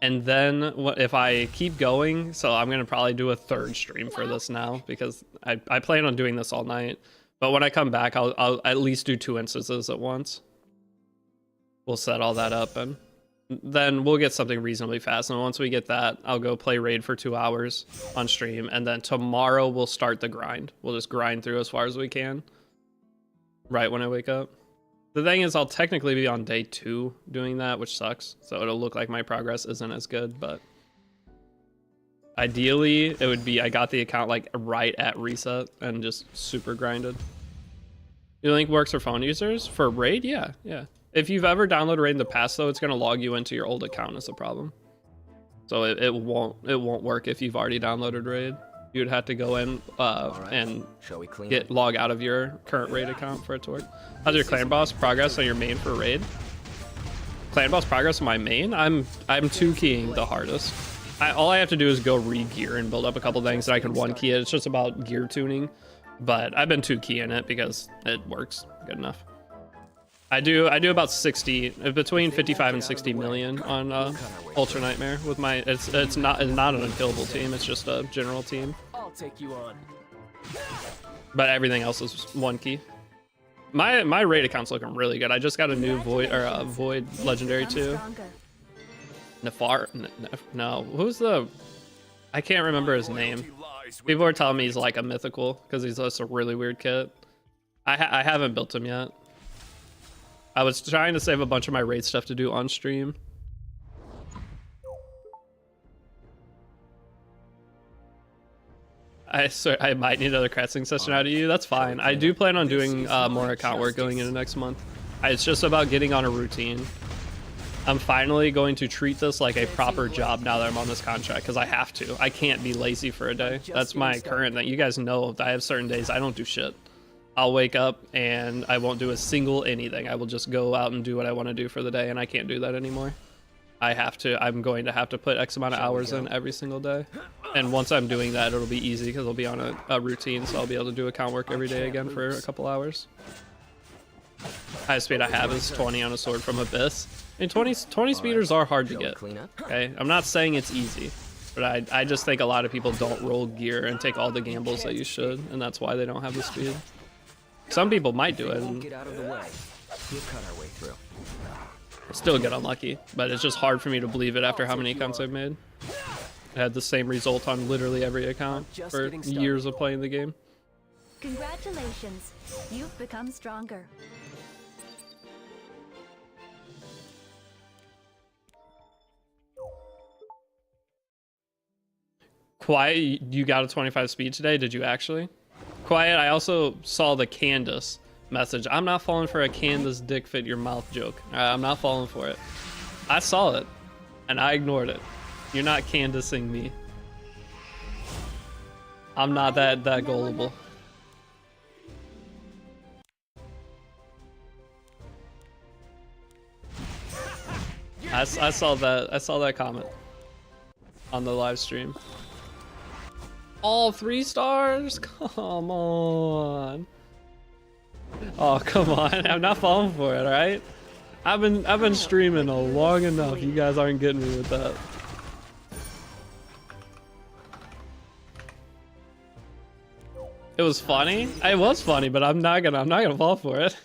And then if I keep going, so I'm gonna probably do a third stream for this now, because I plan on doing this all night. But when I come back, I'll at least do 2 instances at once. We'll set all that up, and then we'll get something reasonably fast. And once we get that, I'll go play raid for 2 hours on stream, and then tomorrow we'll start the grind. We'll just grind through as far as we can right when I wake up. The thing is, I'll technically be on day 2 doing that, which sucks, so it'll look like my progress isn't as good, but ideally it would be I got the account like right at reset and just super grinded. Your link works for phone users? For raid? Yeah. If you've ever downloaded raid in the past, though, it's going to log you into your old account is the problem. So it won't work if you've already downloaded raid. You'd have to go in and log out of your current raid account for it to work. How's your clan boss progress on your main for raid? Clan boss progress on my main? I'm 2-keying the hardest. All I have to do is go re-gear and build up a couple things that I can 1-key it. It's just about gear tuning, but I've been 2-keying it because it works good enough. I do about 60, between 55 and 60 million on Ultra Nightmare with my. It's not an unkillable team. It's just a general team. I'll take you on. But everything else is 1-key. My raid account's looking really good. I just got a new Void Legendary too. Nefar? No, who's the I can't remember his name. Loyalty lies with People the are telling me he's covenant. like a mythical because he's just a really weird kit. I haven't built him yet. I was trying to save a bunch of my raid stuff to do on stream. I swear I might need another crafting session out of you. That's fine. I do plan on doing more account work going into next month. It's just about getting on a routine. I'm finally going to treat this like a proper job now that I'm on this contract because I have to. I can't be lazy for a day. That's my current thing. You guys know I have certain days I don't do shit. I'll wake up and I won't do a single anything. I will just go out and do what I want to do for the day, and I can't do that anymore. I have to. I'm going to have to put X amount of hours in every single day. And once I'm doing that, it'll be easy because I'll be on a routine, so I'll be able to do account work every day again for a couple hours. Highest speed I have is 20 on a sword from Abyss. And 20 speeders are hard to get. Okay, I'm not saying it's easy, but I just think a lot of people don't roll gear and take all the gambles that you should, and that's why they don't have the speed. Some people might do it and Get out of the way. We'll cut our way through. still get unlucky, but it's just hard for me to believe it after how many accounts I've made. I had the same result on literally every account for years of playing the game. Congratulations. You've become stronger. Quiet, you got a 25 speed today? Did you actually? Quiet, I also saw the Candace message. I'm not falling for a Candace dick fit your mouth joke. I'm not falling for it. I saw it, and I ignored it. You're not Candacing me. I'm not that gullible. I saw that comment on the live stream. All 3 stars? Come on. Oh, come on. I'm not falling for it, alright? I've been streaming long enough. You guys aren't getting me with that. It was funny. It was funny, but I'm not gonna fall for it.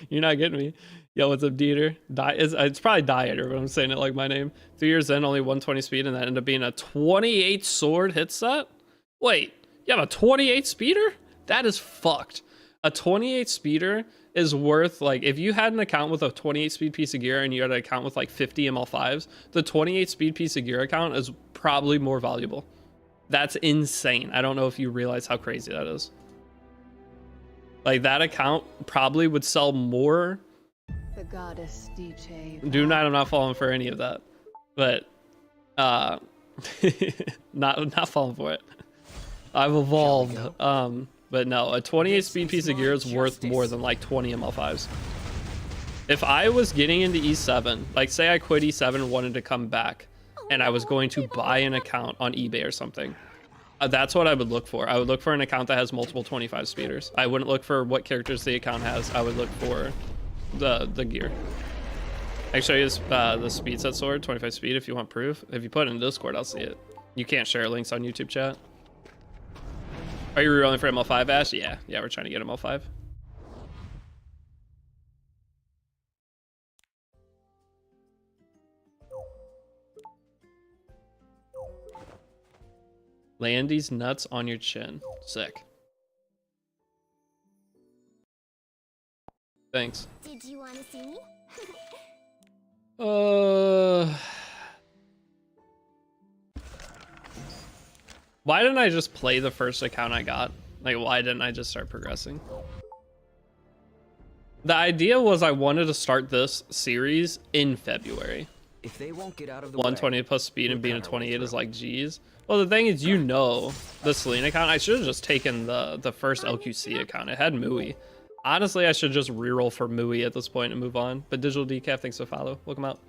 You're not getting me. Yo, what's up, Dieter? It's probably Dieter, but I'm saying it like my name. 3 years in, only 120 speed, and that ended up being a 28 sword hit set? Wait, you have a 28 speeder? That is fucked. A 28 speeder is worth, like, if you had an account with a 28 speed piece of gear and you had an account with like 50 ML5s, the 28 speed piece of gear account is probably more valuable. That's insane. I don't know if you realize how crazy that is. Like, that account probably would sell more. The goddess DJ. I'm not falling for any of that. But not falling for it. I've evolved. But no, a 28 speed piece of gear is worth more than like 20 ML5s. If I was getting into E7, like say I quit E7 and wanted to come back, and I was going to buy an account on eBay or something, that's what I would look for. I would look for an account that has multiple 25 speeders. I wouldn't look for what characters the account has. I would look for the gear. I can show you the speed set sword, 25 speed if you want proof. If you put it in Discord, I'll see it. You can't share links on YouTube chat. Are you rerolling for ML5, Ash? Yeah, we're trying to get ML5. Landy's nuts on your chin. Sick. Thanks. Did you want to see me? Why didn't I just play the first account I got? Like, why didn't I just start progressing? The idea was I wanted to start this series in February. If they won't get out of the 120 way, plus speed and we'll being a cut our way 28 is through. like, geez. Well, the thing is, you know, the Selene account, I should have just taken the first LQC account. It had Mui. Honestly, I should just reroll for Mui at this point and move on. But Digital Decaf, thanks for follow. Welcome out.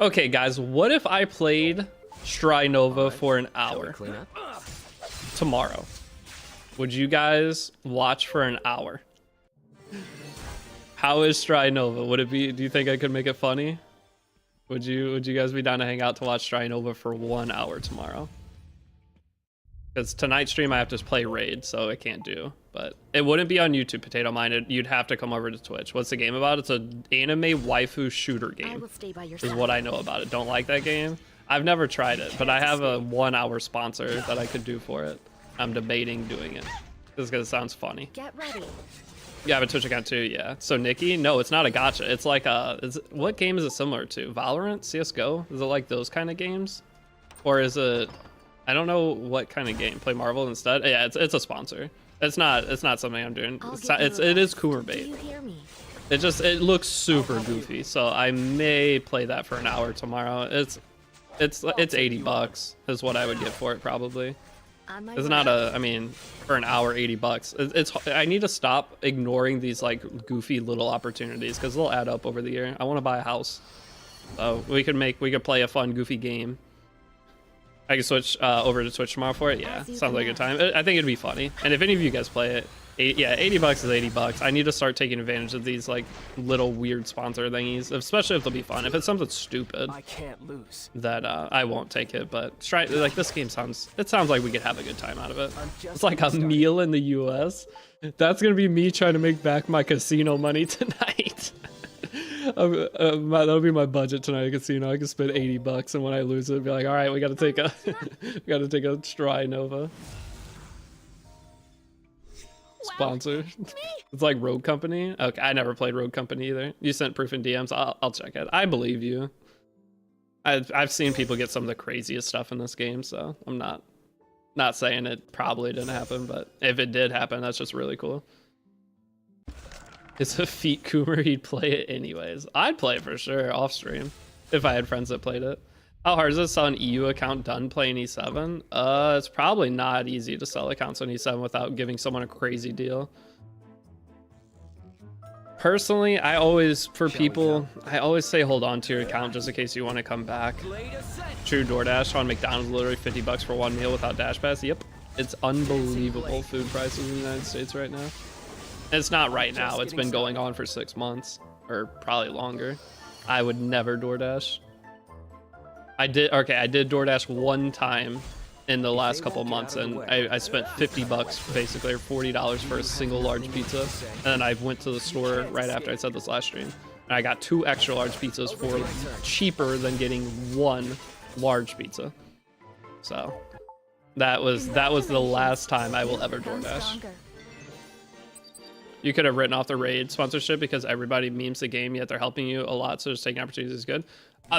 Okay, guys, what if I played Strinova for an Shall we hour clean up? tomorrow? Would you guys watch for an hour? How is Strinova? Would it be? Do you think I could make it funny? Would you guys be down to hang out to watch Strinova for 1 hour tomorrow? Because tonight's stream I have to play Raid, so I can't do. But it wouldn't be on YouTube, Potato Minded. You'd have to come over to Twitch. What's the game about? It's an anime waifu shooter I game. will stay by your Is side. what I know about it. Don't like that game. I've never tried it, but I have a 1 hour sponsor that I could do for it. I'm debating doing it. Just because it sounds funny. Get ready. You have a Twitch account too, yeah. So Nikki, no, it's not a gacha. It's like what game is it similar to? Valorant, CS:GO? Is it like those kind of games, or is it? I don't know what kind of game. Play Marvel instead. Yeah, it's a sponsor. It's not something I'm doing. It is Coomer Do bait. you hear me? It looks super goofy, so I may play that for an hour tomorrow. It's $80 is what I would get for it probably. On my It's way. not I mean, for an hour, $80. I need to stop ignoring these like goofy little opportunities because they'll add up over the year. I want to buy a house, so we could play a fun, goofy game. I can switch over to Twitch tomorrow for it. Yeah, As you sounds like a good time. command. I think it'd be funny. And if any of you guys play it, yeah, $80 is $80. I need to start taking advantage of these like little weird sponsor thingies, especially if they'll be fun. If it's something stupid, I can't lose. that I won't take it. But try like this game sounds like we could have a good time out of it. I'm just It's like a getting meal in the US. That's gonna be me trying to make back my casino money tonight. That'll be my budget tonight at casino. I can spend $80, and when I lose it, be like, all right, we gotta take a Stry Nova sponsor. It's like Rogue Company. Okay, I never played Rogue Company either. You sent proof in DMs. I'll check it. I believe you. I've seen people get some of the craziest stuff in this game, so I'm not saying it probably didn't happen, but if it did happen, that's just really cool. It's a feat Coomer, he'd play it anyways. I'd play it for sure off stream if I had friends that played it. How hard is it to sell an EU account done playing E7? It's probably not easy to sell accounts on E7 without giving someone a crazy deal. Personally, I always say hold on to your account just in case you want to come back. True DoorDash on McDonald's, literally $50 for one meal without Dash Pass. Yep, it's unbelievable food prices in the United States right now. It's not right now. It's been going on for 6 months or probably longer. I would never DoorDash. I did DoorDash one time in the last couple months, and I spent $50 basically, or $40 for a single large pizza. And then I went to the store right after I said this last stream, and I got 2 extra large pizzas for cheaper than getting 1 large pizza. So that was the last time I will ever Become DoorDash. stronger. You could have written off the Raid sponsorship because everybody memes the game, yet they're helping you a lot, so just taking opportunities is good.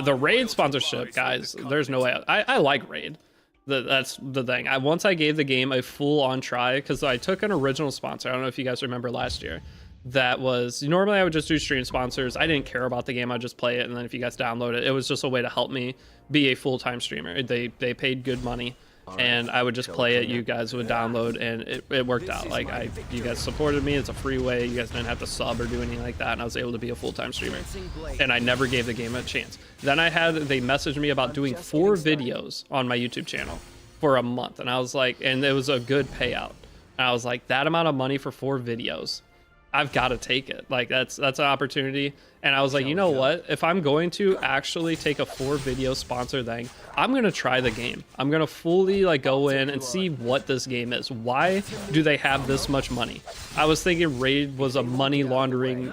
The Raid sponsorship, guys, there's no way. I like Raid. That's the thing. Once I gave the game a full-on try, because I took an original sponsor. I don't know if you guys remember last year. That was, normally I would just do stream sponsors. I didn't care about the game. I'd just play it, and then if you guys download it, it was just a way to help me be a full-time streamer. They paid good money. And I would just play it, you guys would download, and it worked out. Like, you guys supported me, it's a free way, you guys didn't have to sub or do anything like that, and I was able to be a full-time streamer. And I never gave the game a chance. Then they messaged me about doing 4 videos on my YouTube channel for a month, and I was like, and it was a good payout. And I was like, that amount of money for 4 videos, I've got to take it. Like, that's an opportunity. And I was like, you know what? If I'm going to actually take a 4 video sponsor thing, I'm going to try the game. I'm going to fully like go in and see what this game is. Why do they have this much money? I was thinking Raid was a money laundering,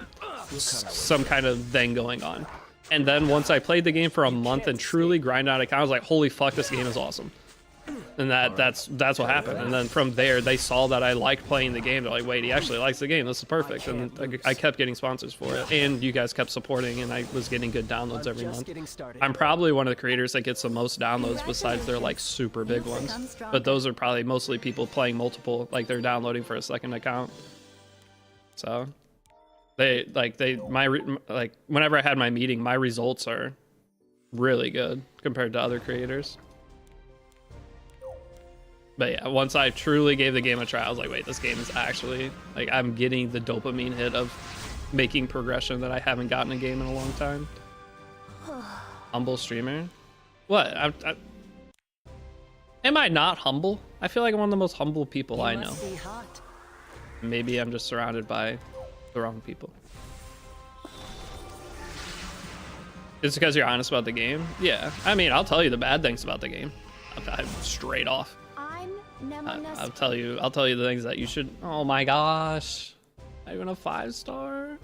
some kind of thing going on. And then once I played the game for a month and truly grind out account, I was like, holy fuck, this game is awesome. And that's what happened. And then from there, they saw that I liked playing the game. They're like, wait, he actually likes the game. This is perfect. And I kept getting sponsors for it. And you guys kept supporting, and I was getting good downloads every month. I'm probably one of the creators that gets the most downloads besides their like super big ones. But those are probably mostly people playing multiple, like they're downloading for a second account. So whenever I had my meeting, my results are really good compared to other creators. But yeah, once I truly gave the game a try, I was like, wait, this game is actually, like, I'm getting the dopamine hit of making progression that I haven't gotten in a game in a long time. Humble streamer? What? Am I not humble? I feel like I'm one of the most humble people I know. Maybe I'm just surrounded by the wrong people. It's because you're honest about the game? Yeah. I mean, I'll tell you the bad things about the game. I'm straight off. I'll tell you the things that you should. Oh my gosh, not even a 5-star.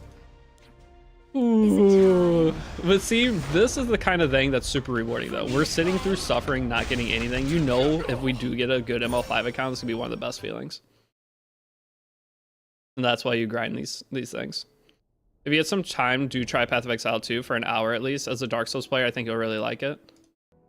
Ooh. But see, this is the kind of thing that's super rewarding though. We're sitting through suffering, not getting anything. You know, if we do get a good ML5 account, this could be one of the best feelings. And that's why you grind these things. If you get some time, do try Path of Exile 2 for an hour at least. As a Dark Souls player, I think you'll really like it.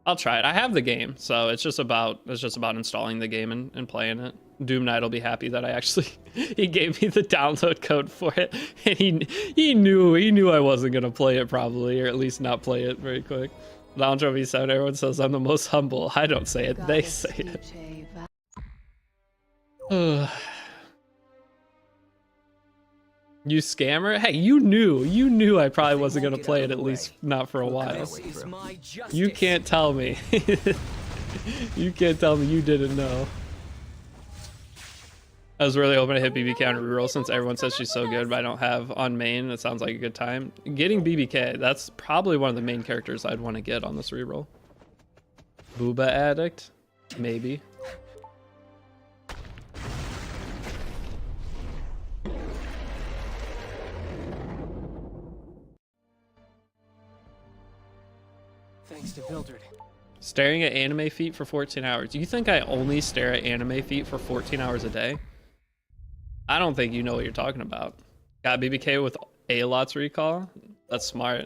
I'll try it. I have the game, so it's just about installing the game and playing it. Doom Knight will be happy that I actually he gave me the download code for it, and he knew I wasn't gonna play it probably, or at least not play it very quick. Lounge V7, everyone says I'm the most humble. I don't say it, they say it. You scammer? Hey, you knew I probably wasn't gonna play it, at least not for a while. You can't tell me. You can't tell me you didn't know. I was really hoping to hit BBK on reroll since everyone says she's so good, but I don't have on main. It sounds like a good time. Getting BBK, that's probably one of the main characters I'd want to get on this reroll. Booba addict? Maybe. Thanks to Builder. Staring at anime feet for 14 hours. You think I only stare at anime feet for 14 hours a day? I don't think you know what you're talking about. Got BBK with a lot's recall? That's smart.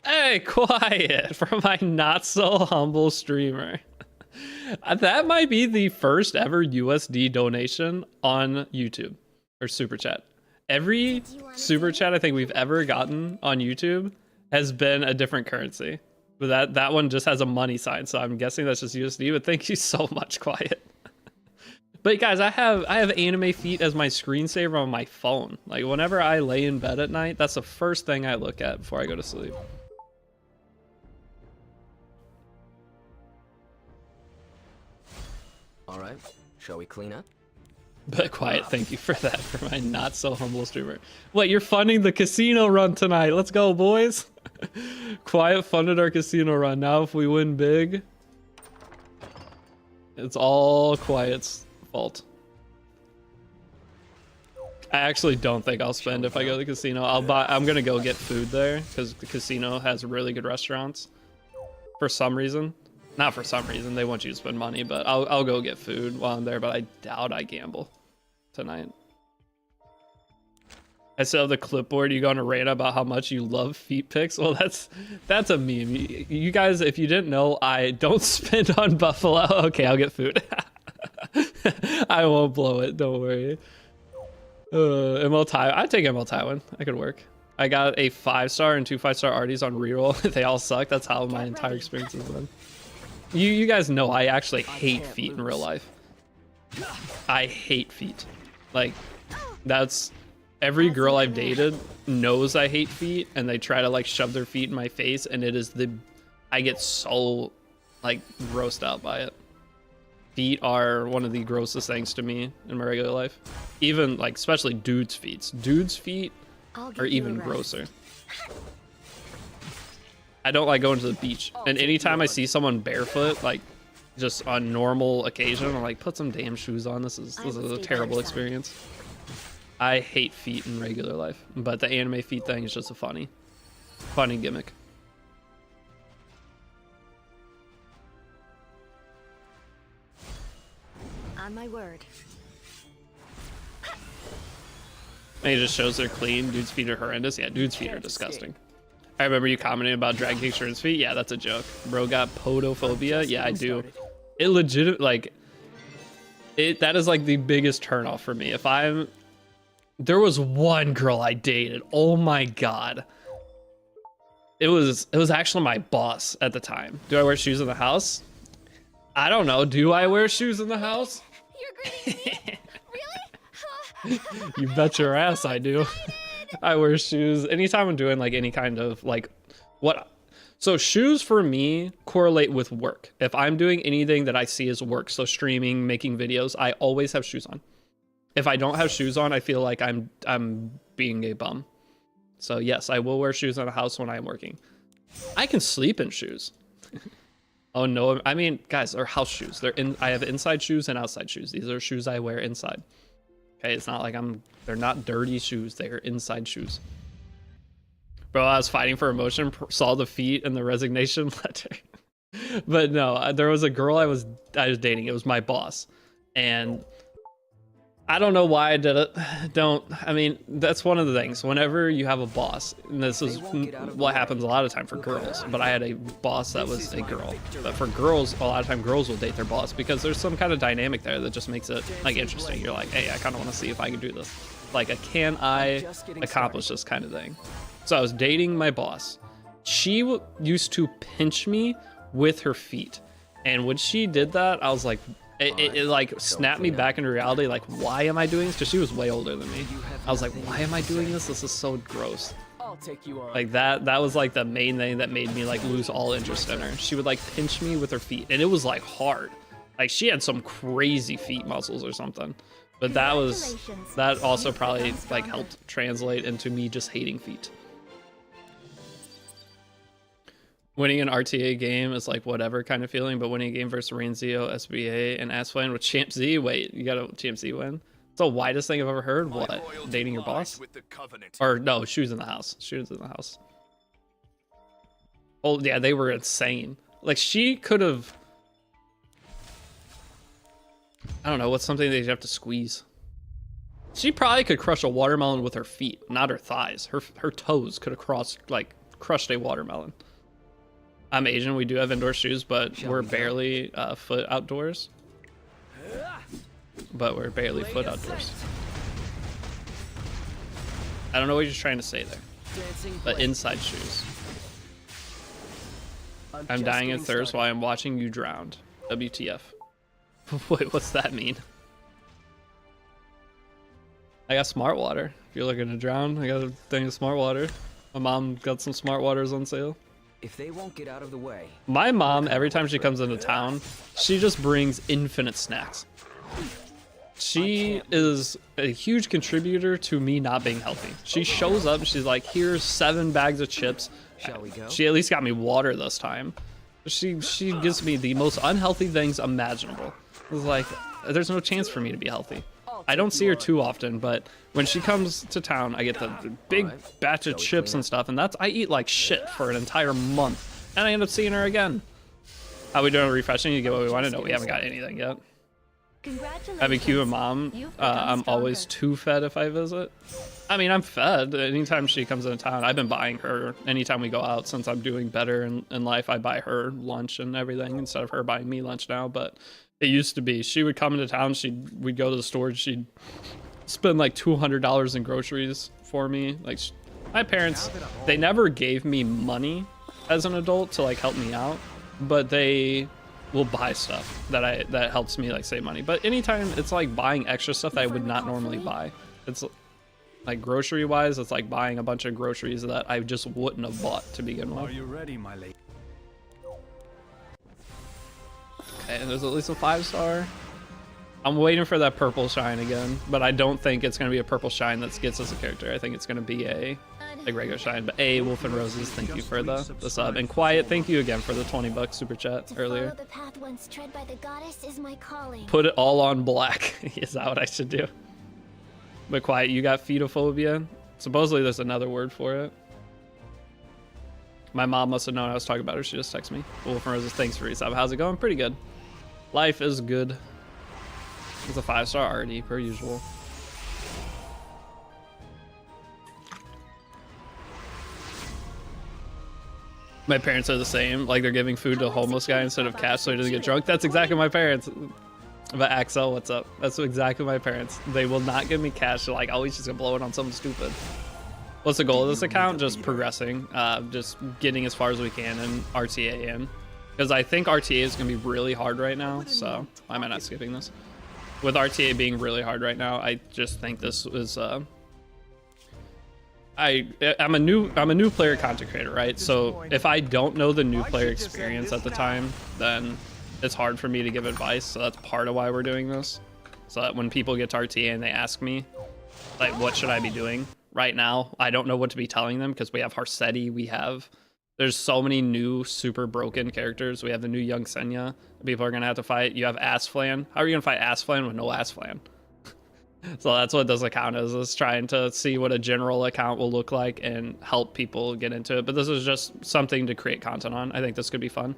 Hey, quiet for my not so humble streamer. That might be the first ever USD donation on YouTube or super chat. Every super chat I think we've ever gotten on YouTube has been a different currency. But that one just has a money sign, so I'm guessing that's just USD, but thank you so much, Quiet. But guys, I have anime feet as my screensaver on my phone. Like whenever I lay in bed at night, that's the first thing I look at before I go to sleep. All right, shall we clean up? But Quiet, thank you for that, for my not so humble streamer. Wait, you're funding the casino run tonight. Let's go, boys. Quiet funded our casino run. Now if we win big, it's all Quiet's fault. I actually don't think I'll spend if I go to the casino. I'm gonna go get food there because the casino has really good restaurants for some reason. Not for some reason, they want you to spend money, but I'll go get food while I'm there, but I doubt I gamble tonight. I still have the clipboard. You go on a rant about how much you love feet pics. Well, that's a meme. You guys, if you didn't know, I don't spend on Buffalo. Okay, I'll get food. I won't blow it. Don't worry. ML Taiwan. I'd take ML Taiwan. I could work. I got a 5-star and 2 5-star arties on reroll. They all suck. That's how my entire experience has been. You guys know I actually hate feet in real life. I hate feet. Like, that's... Every girl I've dated knows I hate feet, and they try to like shove their feet in my face, and it is I get so like grossed out by it. Feet are one of the grossest things to me in my regular life. Even like, especially dudes' feet. Dudes' feet are even grosser. I don't like going to the beach, and anytime I see someone barefoot, like just on normal occasion, I'm like, put some damn shoes on. This is a terrible experience. I hate feet in regular life, but the anime feet thing is just a funny gimmick. On my word. And it just shows they're clean. Dude's feet are horrendous. Yeah, dude's feet are disgusting. I remember you commenting about drag king shirts feet. Yeah, that's a joke. Bro got podophobia. Yeah, I do. It legit, like, that is like the biggest turnoff for me. There was one girl I dated. Oh my god. It was actually my boss at the time. Do I wear shoes in the house? I don't know. Do I wear shoes in the house? You're greeting me? Really? You bet your ass I do. I wear shoes anytime I'm doing like any kind of like what. So shoes for me correlate with work. If I'm doing anything that I see as work, so streaming, making videos, I always have shoes on. If I don't have shoes on, I feel like I'm being a bum. So yes, I will wear shoes in the house when I'm working. I can sleep in shoes. Oh no, I mean, guys, they're house shoes. They're in. I have inside shoes and outside shoes. These are shoes I wear inside. Okay, it's not like they're not dirty shoes. They are inside shoes. Bro, I was fighting for emotion, saw the feet and the resignation letter. But no, there was a girl I was dating. It was my boss. And I don't know why I did it. I mean, that's one of the things. Whenever you have a boss, and this is what happens a lot of time for girls, but I had a boss that was a girl. But for girls, a lot of time girls will date their boss because there's some kind of dynamic there that just makes it like interesting. You're like, hey, I kind of want to see if I can do this. Like a can I accomplish this kind of thing. So I was dating my boss. She used to pinch me with her feet. And when she did that, I was like, it like snapped me back into reality. Like, why am I doing this? Because she was way older than me. I was like, why am I doing this? This is so gross. I'll take you on. Like that was like the main thing that made me like lose all interest in her. She would like pinch me with her feet and it was like hard. Like she had some crazy feet muscles or something. But that also probably like helped translate into me just hating feet. Winning an RTA game is like whatever kind of feeling, but winning a game versus Rain Zeo, SBA, and Asflame with Champ Z, wait, you got a Champ Z win? It's the widest thing I've ever heard. What? Dating your boss? Or no, shoes in the house. Shoes in the house. Oh yeah, they were insane. Like she could have, I don't know, what's something that you have to squeeze? She probably could crush a watermelon with her feet, not her thighs. Her toes could have crushed a watermelon. I'm Asian, we do have indoor shoes, but we're barely foot outdoors. But we're barely foot outdoors. I don't know what you're trying to say there. But inside shoes. I'm dying of thirst while I'm watching you drowned. WTF. Wait, what's that mean? I got smart water. If you're looking to drown, I got a thing of smart water. My mom got some smart waters on sale. If they won't get out of the way. My mom, every time she comes into town, she just brings infinite snacks. She is a huge contributor to me not being healthy. She shows up, she's like, here's 7 bags of chips. Shall we go? She at least got me water this time. She gives me the most unhealthy things imaginable. It's like, there's no chance for me to be healthy. I don't see her too often, but when she comes to town, I get the big batch of chips and stuff, and I eat like shit for an entire month, and I end up seeing her again. How we doing refreshing? You get what we want to know. We haven't got anything yet. Having Q and mom, I'm always too fed if I visit. I mean, I'm fed anytime she comes into town. I've been buying her anytime we go out since I'm doing better in life. I buy her lunch and everything instead of her buying me lunch now, but it used to be she would come into town, we'd go to the store, she'd spend like $200 in groceries for me. Like my parents, they never gave me money as an adult to like help me out, but they will buy stuff that helps me like save money. But anytime it's like buying extra stuff that I would not normally buy. It's like grocery wise, it's like buying a bunch of groceries that I just wouldn't have bought to begin with. Are you ready, my lady? And there's at least a 5-star. I'm waiting for that purple shine again, but I don't think it's going to be a purple shine that gets us a character. I think it's going to be a regular shine. But Wolf and Roses, thank you for the sub. And Quiet, thank you again for the $20 super chat earlier. The path once tread by the goddess is my calling. Put it all on black. Is that what I should do? But Quiet, you got feetophobia? Supposedly there's another word for it. My mom must have known I was talking about her. She just texted me. Wolf and Roses, thanks for resub. How's it going? Pretty good. Life is good. It's a 5-star already, per usual. My parents are the same. Like they're giving food to a homeless guy instead of cash so he doesn't get drunk. That's exactly my parents. But Axel, what's up? That's exactly my parents. They will not give me cash. They're like, oh, he's just gonna blow it on something stupid. What's the goal of this account? Just progressing, just getting as far as we can and RTA in. Because I think RTA is going to be really hard right now, so why am I not skipping this? With RTA being really hard right now, I just think this is I'm a new player content creator, right? So if I don't know the new player experience at the time, then it's hard for me to give advice. So that's part of why we're doing this. So that when people get to RTA and they ask me, like, what should I be doing right now? I don't know what to be telling them because we have Harsetti, we have There's so many new super broken characters. We have the new young Senya people are gonna have to fight. You have Assflan. How are you gonna fight Assflan with no Assflan? So that's what this account is trying to see what a general account will look like and help people get into it. But this is just something to create content on. I think this could be fun.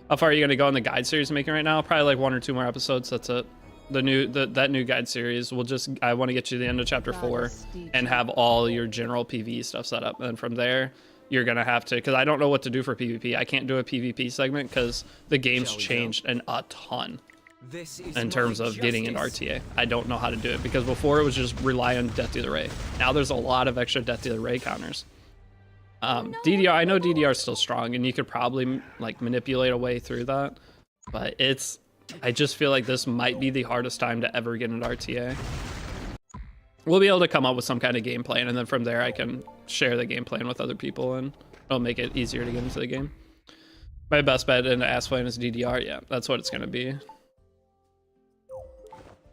How far are you gonna go in the guide series I'm making right now? Probably like 1 or 2 more episodes. That's it. That new guide series will just, I want to get you to the end of chapter 4 and have all your general PvE stuff set up, and from there you're gonna have to, because I don't know what to do for PvP. I can't do a PvP segment because the game's changed a ton in terms of getting into RTA. I don't know how to do it because before it was just rely on Death Dealer Ray. Now there's a lot of extra Death Dealer Ray counters. DDR, I know DDR is still strong and you could probably like manipulate a way through that, but I just feel like this might be the hardest time to ever get into RTA. We'll be able to come up with some kind of game plan, and then from there I can share the game plan with other people and it'll make it easier to get into the game. My best bet into Assflan is DDR. Yeah, that's what it's gonna be.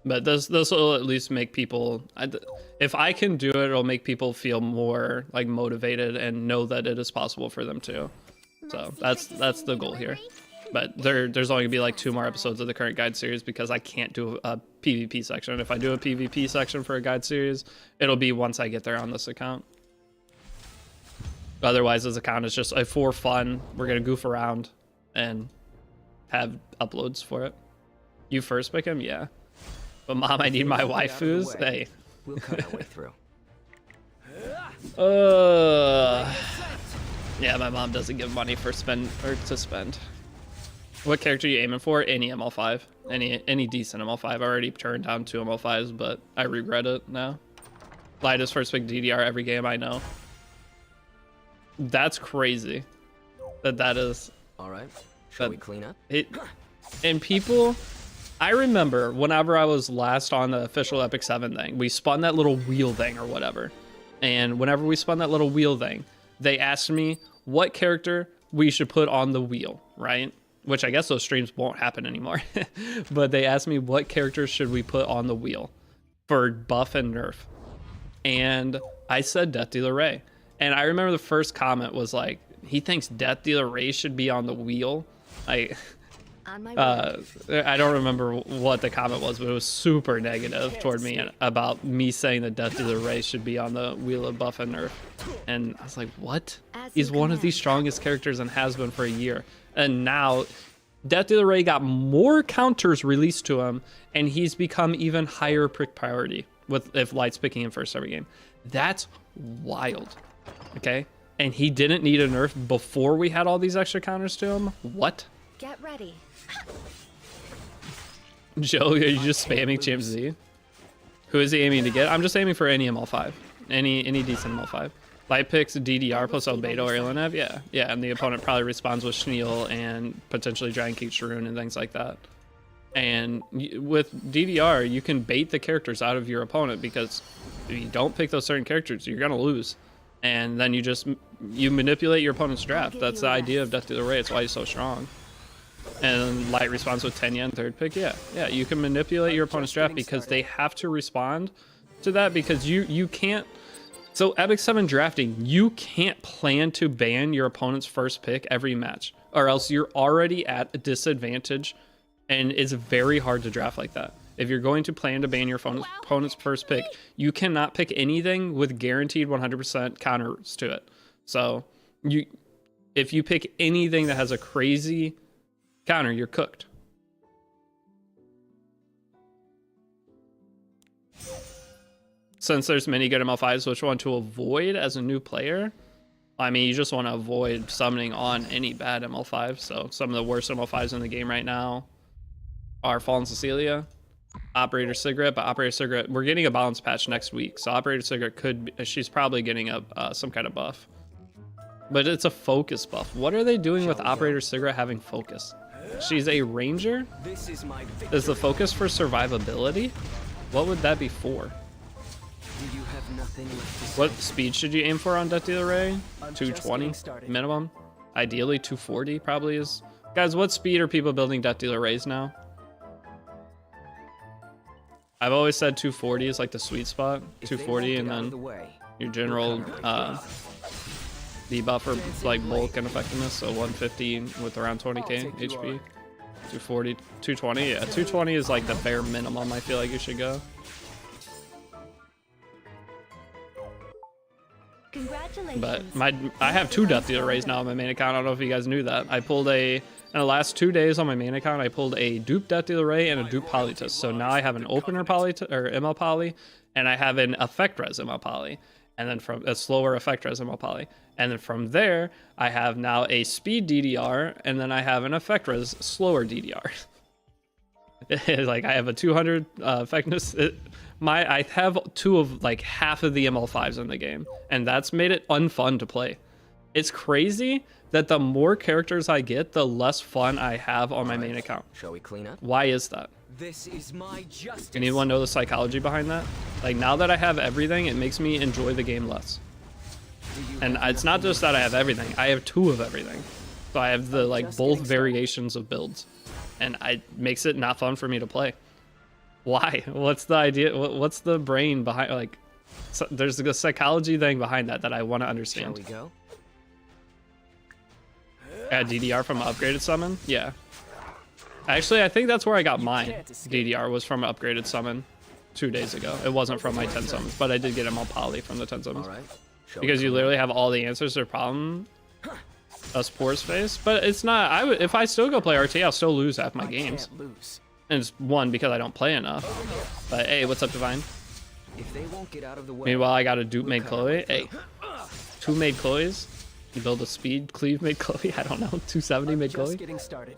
But this will at least make people, if I can do it, it'll make people feel more like motivated and know that it is possible for them too. So that's the goal here. But there's only gonna be like 2 more episodes of the current guide series because I can't do a PvP section. If I do a PvP section for a guide series, it'll be once I get there on this account. Otherwise, this account is just for fun. We're gonna goof around and have uploads for it. You first pick him, yeah. But mom, I need my waifus. Hey. We'll cut our way through. Yeah, my mom doesn't give money for to spend. What character are you aiming for? Any ML5. Any decent ML5. I already turned down 2 ML5s, but I regret it now. Lightest first pick DDR every game, I know. That's crazy. That is. All right. Shall we clean up? And people, I remember whenever I was last on the official Epic 7 thing, we spun that little wheel thing or whatever. And whenever we spun that little wheel thing, they asked me what character we should put on the wheel, right? Which I guess those streams won't happen anymore. But they asked me what characters should we put on the wheel for buff and nerf. And I said Death Dealer Ray. And I remember the first comment was like, he thinks Death Dealer Ray should be on the wheel. I don't remember what the comment was, but it was super negative toward me about me saying that Death Dealer Ray should be on the wheel of buff and nerf. And I was like, what? He's one of the strongest characters and has been for a year. And now Death Dealer Ray got more counters released to him, and he's become even higher pick priority if Light's picking him first every game. That's wild. Okay? And he didn't need a nerf before we had all these extra counters to him? What? Get ready. Joe, are you just spamming Champ Z? Who is he aiming to get? I'm just aiming for any ML5. Any decent ML5. Light picks DDR plus Albedo or Ilenev? Yeah, and the opponent probably responds with Schneel and potentially Giant Cake Sharoon and things like that. And with DDR, you can bait the characters out of your opponent because if you don't pick those certain characters, you're going to lose. And then you manipulate your opponent's draft. That's the idea of Death Dealer Ray. It's why he's so strong. And Light responds with 10 yen third pick. Yeah, you can manipulate your opponent's draft because they have to respond to that because you can't. So Epic 7 drafting, you can't plan to ban your opponent's first pick every match, or else you're already at a disadvantage, and it's very hard to draft like that. If you're going to plan to ban your opponent's first pick, you cannot pick anything with guaranteed 100% counters to it. So if you pick anything that has a crazy counter, you're cooked. Since there's many good ML5s, which one to avoid as a new player? I mean, you just want to avoid summoning on any bad ML5. So some of the worst ML5s in the game right now are Fallen Cecilia, Operator Cigarette, but Operator Cigarette, we're getting a balance patch next week. So Operator Cigarette she's probably getting some kind of buff. But it's a focus buff. What are they doing with Operator Cigarette having focus? She's a ranger? Is the focus for survivability? What would that be for? You have nothing left to say. What speed should you aim for on Death Dealer Ray? 220 minimum? Ideally 240 probably is. Guys, what speed are people building Death Dealer Rays now? I've always said 240 is like the sweet spot. 240 and then your general debuff for like bulk and effectiveness, so 150 with around 20k HP. 240, 220, yeah, 220 is like the bare minimum I feel like you should go. Congratulations. But I have 2 Death Dealer Rays now on my main account. I don't know if you guys knew that. I pulled in the last 2 days on my main account, I pulled a dupe Death Dealer Ray and a dupe Polytus. So now I have an opener ML Poly, and I have an effect res ML Poly, and then from a slower effect res ML Poly. And then from there, I have now a speed DDR, and then I have an effect res slower DDR. Like I have a 200 effectiveness. I have 2 of like half of the ML5s in the game, and that's made it unfun to play. It's crazy that the more characters I get, the less fun I have on my main account. Shall we clean up? Why is that? This is my justice. Anyone know the psychology behind that? Like now that I have everything, it makes me enjoy the game less. And it's not just that I have everything, I have 2 of everything. So I have the like both variations of builds, and it makes it not fun for me to play. Why? What's the idea? What's the brain behind, like, so there's a psychology thing behind that I want to understand. Shall we go? Add DDR from an upgraded summon? Yeah. Actually, I think that's where I got mine. DDR was from an upgraded summon 2 days ago. It wasn't from my 10 summons, but I did get him all poly from the 10 summons. Because you literally have all the answers to the problem us pores face. But it's not, if I still go play RT, I'll still lose half my games. And it's 1 because I don't play enough. But hey, what's up, Divine? If they won't get out of the way, Meanwhile, I got a dupe made Chloe. Hey, 2 made Chloes. You build a speed cleave made Chloe. I don't know, 270 made Chloe. Just getting started.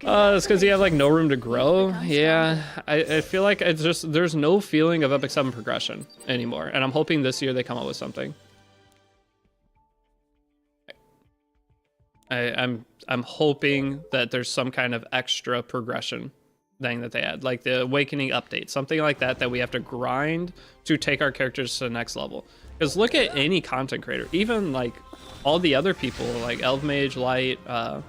It's because you have like no room to grow. Yeah, I feel like it's just there's no feeling of Epic 7 progression anymore, and I'm hoping this year they come up with something. I'm hoping that there's some kind of extra progression thing that they add, like the Awakening update, something like that we have to grind to take our characters to the next level. Because look at any content creator, even like all the other people, like Elvmage, Light, I'm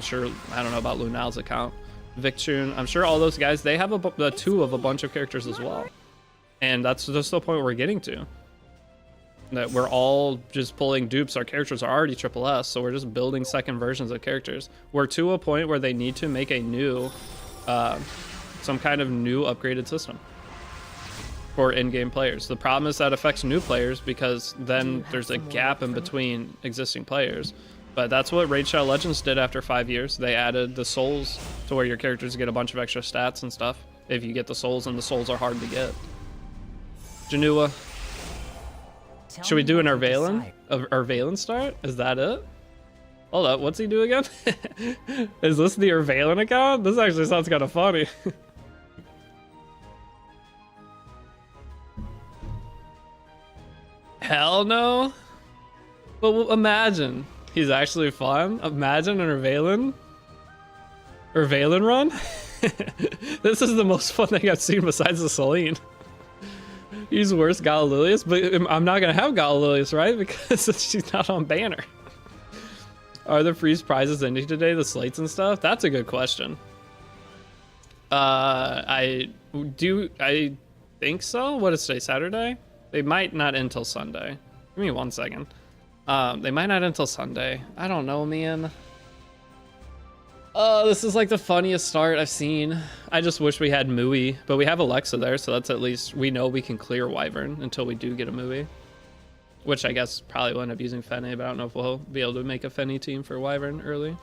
sure, I don't know about Lunal's account, Victune, I'm sure all those guys, they have a 2 of a bunch of characters as well. And that's just the point we're getting to. That we're all just pulling dupes. Our characters are already triple S, so we're just building second versions of characters. We're to a point where they need to make a new, some kind of new upgraded system for in-game players. The problem is that affects new players because then there's a gap in between existing players. But that's what Raid Shadow Legends did after 5 years. They added the souls to where your characters get a bunch of extra stats and stuff if you get the souls, and the souls are hard to get. Janua. Should we do an Urvalen start? Is that it? Hold up, what's he do again? Is this the Urvalen account? This actually sounds kind of funny. Hell no. But imagine. He's actually fun. Imagine an Urvalen run. This is the most fun thing I've seen besides the Selene. He's worse Galililius, but I'm not gonna have Galililius, right? Because she's not on banner. Are the freeze prizes ending today? The slates and stuff? That's a good question. I think so. What is today? Saturday? They might not end till Sunday. Give me 1 second. They might not until Sunday. I don't know, man. This is like the funniest start I've seen. I just wish we had Mui, but we have Alexa there, so that's at least we know we can clear Wyvern until we do get a Mui. Which I guess probably will end up using Fene, but I don't know if we'll be able to make a Fene team for Wyvern early.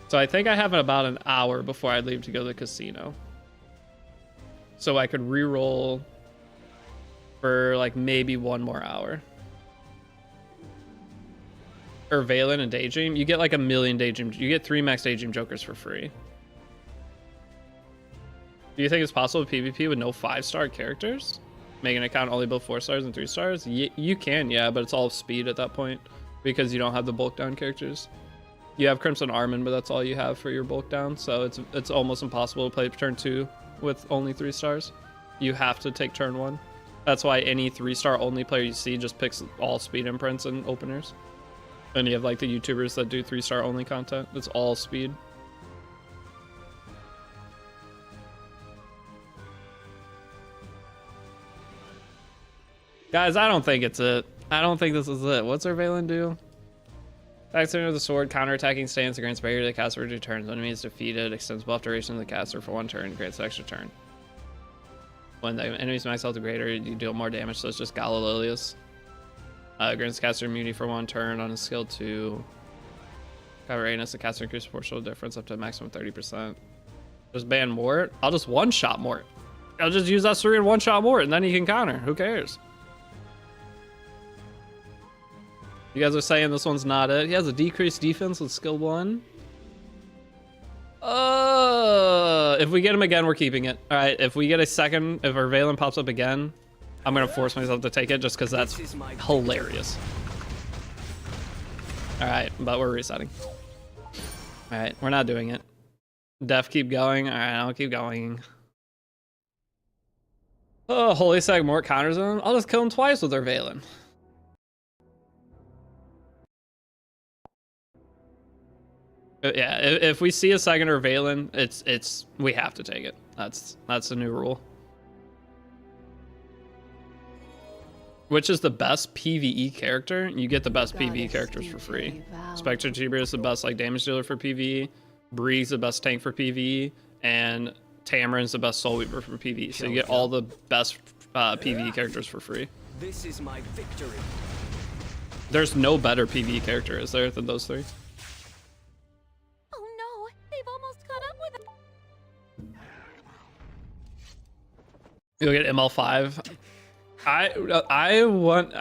So I think I have about an hour before I leave to go to the casino. So I could reroll for like maybe 1 more hour. Or Valen and Daydream. You get like 1,000,000 Daydream. You get 3 max Daydream Jokers for free. Do you think it's possible PvP with no 5-star characters? Make an account only build 4 stars and 3 stars? You can, yeah, but it's all speed at that point because you don't have the bulk down characters. You have Crimson Armin, but that's all you have for your bulk down, so it's almost impossible to play turn 2 with only 3 stars. You have to take turn 1. That's why any 3-star only player you see just picks all speed imprints and openers. And you have like the YouTubers that do 3-star only content. It's all speed. Guys, I don't think it's it. I don't think this is it. What's our Valen do? Attacks under the sword, counterattacking stance, grants barrier to the caster for 2 turns. Enemy is defeated, extends buff duration of the caster for 1 turn, grants extra turn. When the enemy's max health greater, you deal more damage, so it's just Galililius. Grants caster immunity for 1 turn on his skill 2. Cover radius, the caster increases proportional difference up to a maximum 30%. Just ban Mort. I'll just one-shot Mort. I'll just use S3 and one-shot Mort, and then he can counter. Who cares? You guys are saying this one's not it. He has a decreased defense with skill 1. If we get him again, we're keeping it. All right, if we get a second, if our Valen pops up again, I'm gonna force myself to take it just because that's hilarious. All right, but we're resetting. All right, we're not doing it. Def, keep going. All right, I'll keep going. Oh, Holy Sag Mort counters him. I'll just kill him twice with our Valen. Yeah, if we see a second or Valen, it's we have to take it. That's the new rule. Which is the best PvE character? You get the best PvE characters for free. Spectre Cheeber is the best like damage dealer for PvE. Bree's the best tank for PvE, and Tamarin's the best Soul Weaver for PvE. So you get all the best PvE characters for free. This is my victory. There's no better PvE character, is there, than those 3? Oh no, they've almost caught up with us. You'll get ML5. I want...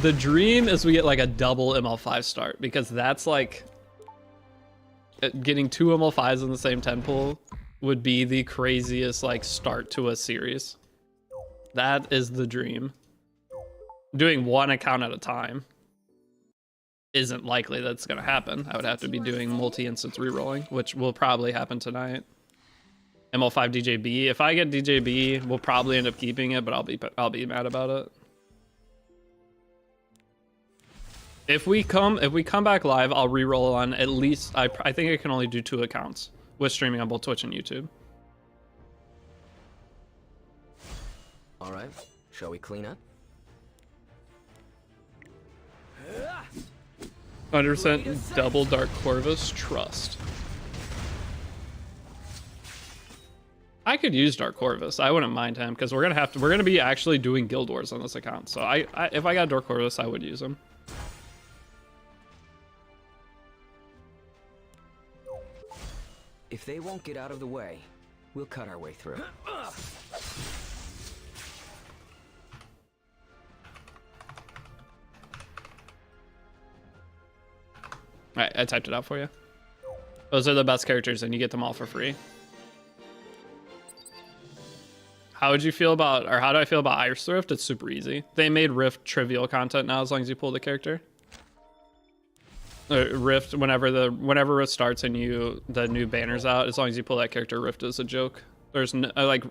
The dream is we get like a double ML5 start, because that's like... Getting 2 ML5s in the same 10 pool would be the craziest like start to a series. That is the dream. Doing 1 account at a time isn't likely that's gonna happen. I would have to be doing multi-instance rerolling, which will probably happen tonight. ML5 DJB. If I get DJB, we'll probably end up keeping it, but I'll be mad about it. If we come back live, I'll reroll on at least I think I can only do 2 accounts with streaming on both Twitch and YouTube. All right, shall we clean up? 100% double Dark Corvus trust. I could use Dark Corvus. I wouldn't mind him because we're gonna be actually doing Guild Wars on this account. So if I got Dark Corvus, I would use him. If they won't get out of the way, we'll cut our way through. Alright, I typed it out for you. Those are the best characters and you get them all for free. How would you feel about, or how do I feel about Iris Rift? It's super easy. They made Rift trivial content now as long as you pull the character. Rift, whenever Rift starts and the new banner's out, as long as you pull that character, Rift is a joke. There's no, like,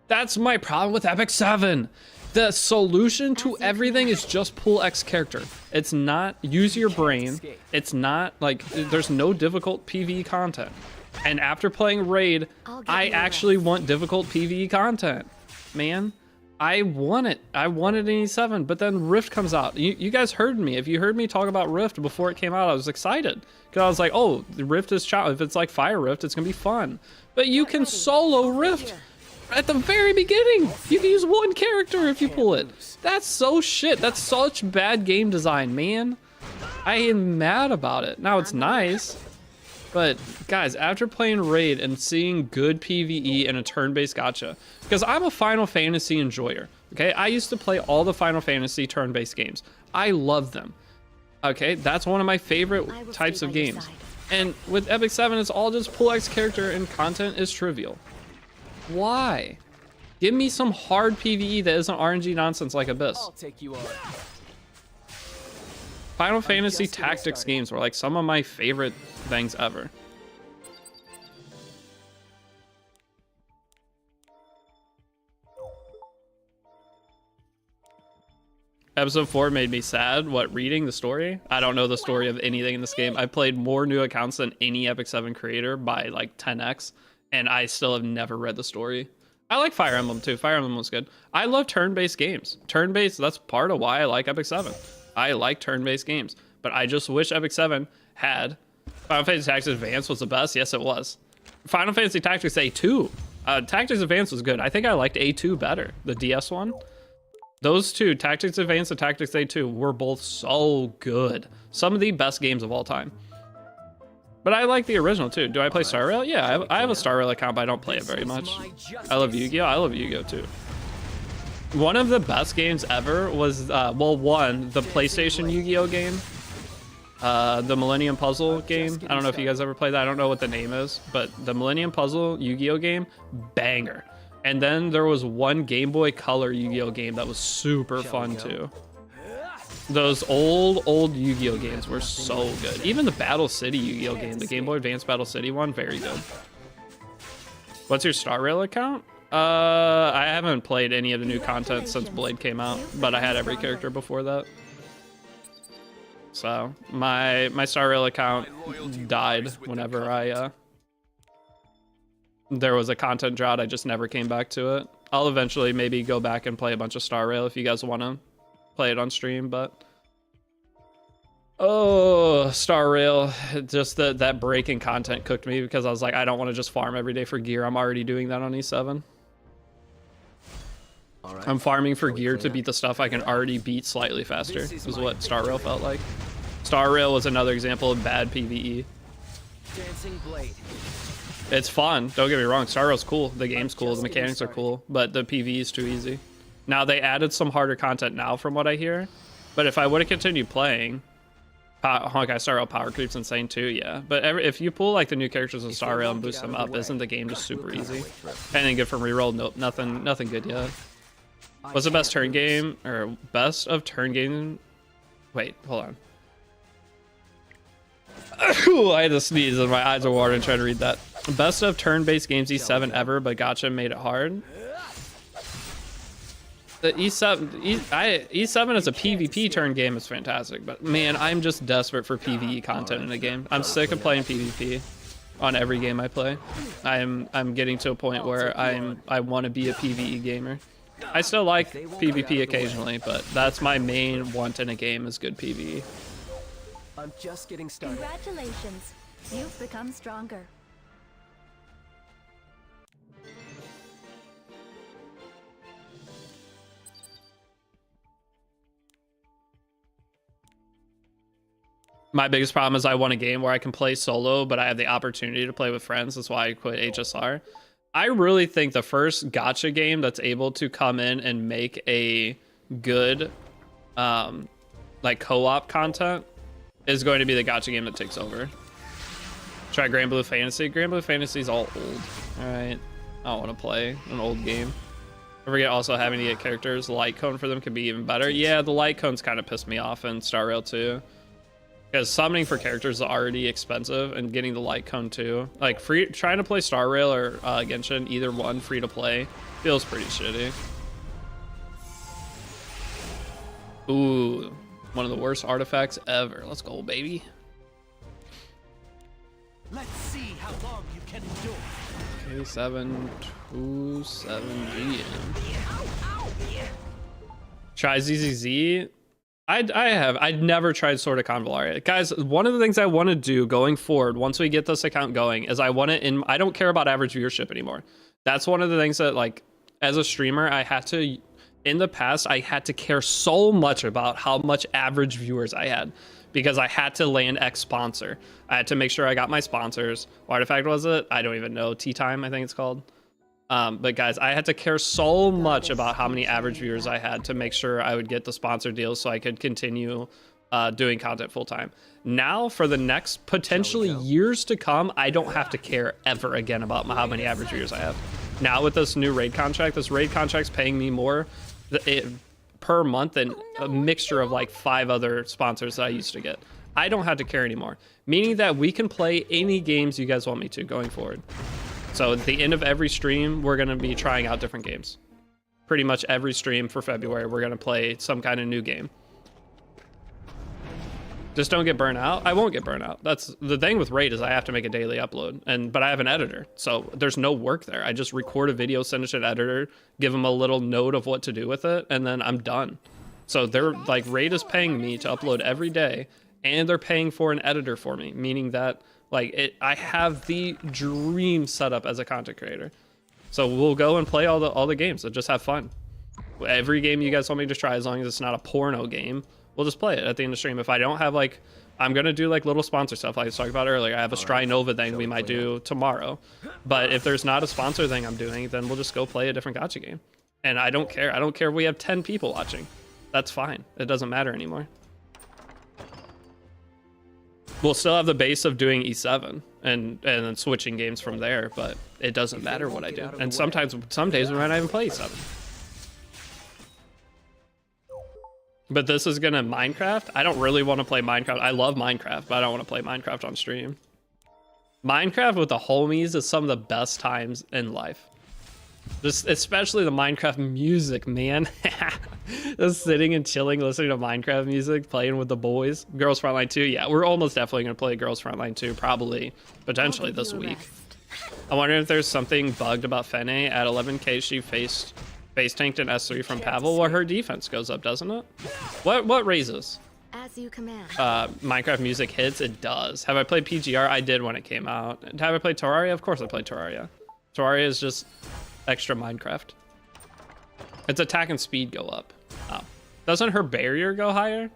that's my problem with Epic 7. The solution to everything is just pull X character. It's not use your brain. It's not like there's no difficult PvE content. And after playing Raid, I actually want difficult PvE content, man. I want it. I wanted an E7, but then Rift comes out. You guys heard me. If you heard me talk about Rift before it came out, I was excited. Because I was like, oh, the Rift is if it's like Fire Rift, it's going to be fun. But you can solo Rift at the very beginning. You can use 1 character if you pull it. That's so shit. That's such bad game design, man. I am mad about it. Now it's nice. But guys, after playing Raid and seeing good PvE and a turn-based gacha, because I'm a Final Fantasy enjoyer, okay? I used to play all the Final Fantasy turn-based games. I love them, okay? That's one of my favorite types of games. And with Epic 7, it's all just pull X character and content is trivial. Why? Give me some hard PvE that isn't RNG nonsense like Abyss. I'll take you on. Final Fantasy Tactics games were like some of my favorite things ever. Episode 4 made me sad. What, reading the story? I don't know the story of anything in this game. I played more new accounts than any Epic 7 creator by like 10x, and I still have never read the story. I like Fire Emblem too. Fire Emblem was good. I love turn-based games. Turn-based, that's part of why I like Epic 7. I like turn-based games, but I just wish Epic 7 had Final Fantasy Tactics Advance was the best. Yes, it was. Final Fantasy Tactics A2. Tactics Advance was good. I think I liked A2 better, the DS one. Those two, Tactics Advance and Tactics A2, were both so good. Some of the best games of all time. But I like the original too. Do I play Star Rail? Yeah, I have a Star Rail account, but I don't play it very much. I love Yu-Gi-Oh! I love Yu-Gi-Oh! Too. One of the best games ever was, well, one, the PlayStation Yu-Gi-Oh! Game. The Millennium Puzzle game. I don't know if you guys ever played that. I don't know what the name is, but the Millennium Puzzle Yu-Gi-Oh! Game, banger. And then there was one Game Boy Color Yu-Gi-Oh! Game that was super fun too. Those old Yu-Gi-Oh! Games were so good. Even the Battle City Yu-Gi-Oh! Game, the Game Boy Advance Battle City one, very good. What's your Star Rail account? I haven't played any of the new content since Blade came out, but I had every character before that. So my Star Rail account died whenever there was a content drought. I just never came back to it. I'll eventually maybe go back and play a bunch of Star Rail if you guys want to play it on stream, but oh, Star Rail, just that break in content cooked me, because I was like, I don't want to just farm every day for gear. I'm already doing that on E7. I'm farming for gear to beat the stuff I can already beat slightly faster, is what Star Rail felt like. Star Rail was another example of bad PvE. It's fun, don't get me wrong. Star Rail's cool, the game's cool, the mechanics are cool, but the PvE is too easy. Now they added some harder content now from what I hear, but if I would have continued playing, Honkai Star Rail power creep's insane too, yeah. But if you pull like the new characters in Star Rail and boost them up, isn't the game just super easy? Anything good from reroll? Nope, nothing good yet. What's the best turn game, or best of turn game? Wait, hold on. I had to sneeze and my eyes are watering trying to read that. Best of turn-based games E7 ever, but Gacha made it hard. The E7 as a PvP turn game is fantastic, but man, I'm just desperate for PvE content in a game. I'm sick of playing PvP on every game I play. I'm getting to a point where I want to be a PvE gamer. I still like PvP occasionally, but that's my main want in a game, is good PvE. I'm just getting started. Congratulations. You've become stronger. My biggest problem is I want a game where I can play solo, but I have the opportunity to play with friends. That's why I quit HSR. I really think the first gacha game that's able to come in and make a good like co-op content is going to be the gacha game that takes over. Try Grand Blue Fantasy. Grand Blue Fantasy is all old. All right, I don't want to play an old game. I forget also having to get characters. Light cone for them could be even better. Yeah, the light cones kind of pissed me off in Star Rail too, because summoning for characters is already expensive, and getting the light cone too. Like trying to play Star Rail or Genshin, either one free to play, feels pretty shitty. Ooh, one of the worst artifacts ever. Let's go, baby. Let's see how long you can endure. K727GM. Try ZZZ. I'd never tried Sword of Convallaria. Guys, one of the things I want to do going forward, once we get this account going, is I don't care about average viewership anymore. That's one of the things that, like, as a streamer, in the past, I had to care so much about how much average viewers I had, because I had to land X sponsor. I had to make sure I got my sponsors. What artifact was it? I don't even know. Tea Time, I think it's called. But guys, I had to care so much about how many average viewers I had to make sure I would get the sponsor deals so I could continue doing content full time. Now, for the next potentially years to come, I don't have to care ever again about how many average viewers I have. Now with this new raid contract's paying me more per month than a mixture of like 5 other sponsors that I used to get. I don't have to care anymore, meaning that we can play any games you guys want me to going forward. So at the end of every stream, we're going to be trying out different games. Pretty much every stream for February, we're going to play some kind of new game. Just don't get burnt out. I won't get burnt out. That's the thing with Raid is I have to make a daily upload, but I have an editor, so there's no work there. I just record a video, send it to an editor, give them a little note of what to do with it, and then I'm done. So they're like, Raid is paying me to upload every day, and they're paying for an editor for me, meaning that like I have the dream setup as a content creator. So we'll go and play all the games and just have fun. Every game you guys want me to try, as long as it's not a porno game, we'll just play it at the end of the stream. If I don't have like, I'm gonna do like little sponsor stuff like I was talking about earlier. I have a Stry Nova thing we might do tomorrow. But if there's not a sponsor thing I'm doing, then we'll just go play a different gacha game. And I don't care. I don't care if we have 10 people watching. That's fine. It doesn't matter anymore. We'll still have the base of doing E7 and then switching games from there, but it doesn't matter what I do. And sometimes, some days we might not even play E7. But this is gonna Minecraft. I don't really want to play Minecraft. I love Minecraft, but I don't want to play Minecraft on stream. Minecraft with the homies is some of the best times in life. Just especially the Minecraft music, man. Just sitting and chilling, listening to Minecraft music, playing with the boys. Girls Frontline 2, yeah, we're almost definitely gonna play Girls Frontline 2, probably, potentially this week. I wonder if there's something bugged about Fene. At 11k, she face tanked an S3 from Pavel. Well, her defense goes up, doesn't it? What raises? As you command. Minecraft music hits. It does. Have I played PGR? I did when it came out. Have I played Terraria? Of course I played Terraria. Terraria is just extra Minecraft. Its attack and speed go up. Oh. Doesn't her barrier go higher?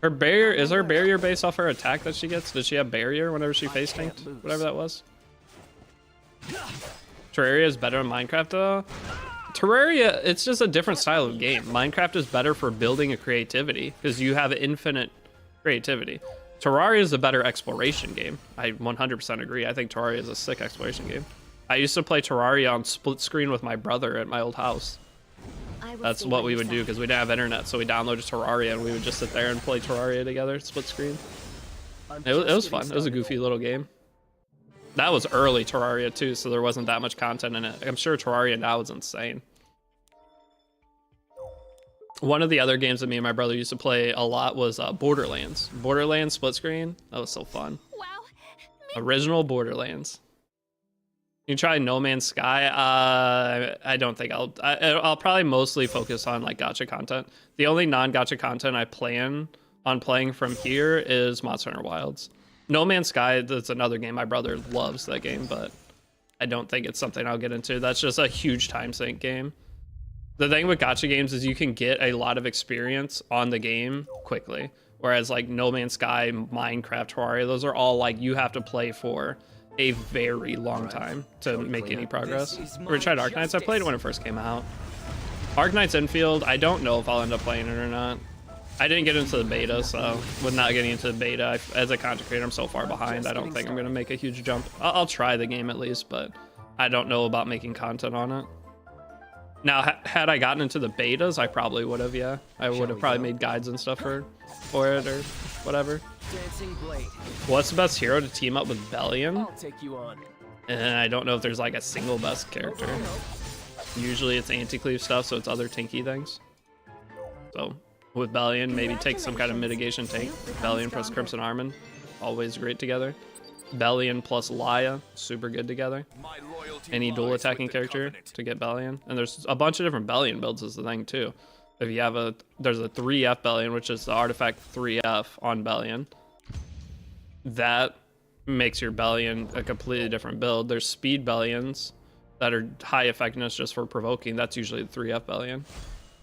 Her barrier, is her barrier based off her attack that she gets? Did she have barrier whenever she face tanked? Whatever that was. Terraria is better in Minecraft though. Terraria, it's just a different style of game. Minecraft is better for building a creativity because you have infinite creativity. Terraria is a better exploration game. I 100% agree. I think Terraria is a sick exploration game. I used to play Terraria on split screen with my brother at my old house. That's what we would do because we didn't have internet, so we downloaded Terraria and we would just sit there and play Terraria together, split screen. It was fun. It was a goofy little game. That was early Terraria too, so there wasn't that much content in it. I'm sure Terraria now is insane. One of the other games that me and my brother used to play a lot was Borderlands. Borderlands split screen. That was so fun. Wow. Original Borderlands. You try No Man's Sky. I don't think I'll probably mostly focus on like gacha content. The only non-gacha content I plan on playing from here is Monster Hunter Wilds. No Man's Sky, that's another game. My brother loves that game, but I don't think it's something I'll get into. That's just a huge time sink game. The thing with gacha games is you can get a lot of experience on the game quickly. Whereas like No Man's Sky, Minecraft, Terraria, those are all like you have to play for a very long time to make any progress. We tried Arknights. I played it when it first came out. Arknights Infield, I don't know if I'll end up playing it or not. I didn't get into the beta, so with not getting into the beta, as a content creator, I'm so far behind. I don't think I'm going to make a huge jump. I'll try the game at least, but I don't know about making content on it. Now, had I gotten into the betas, I probably would have, yeah. I would have probably made guides and stuff for it or whatever. What's the best hero to team up with Bellion? I'll take you on. And I don't know if there's like a single best character. Usually it's anti-cleave stuff, so it's other tanky things. So with Bellion, maybe take some kind of mitigation tank. Bellion plus Crimson Armin, always great together. Bellion plus Laya, super good together. Any dual attacking character to get Bellion. And there's a bunch of different Bellion builds is the thing too. If you have there's a 3F Bellion, which is the artifact 3F on Bellion. That makes your Bellion a completely different build. There's speed Bellions that are high effectiveness just for provoking. That's usually the 3F Bellion.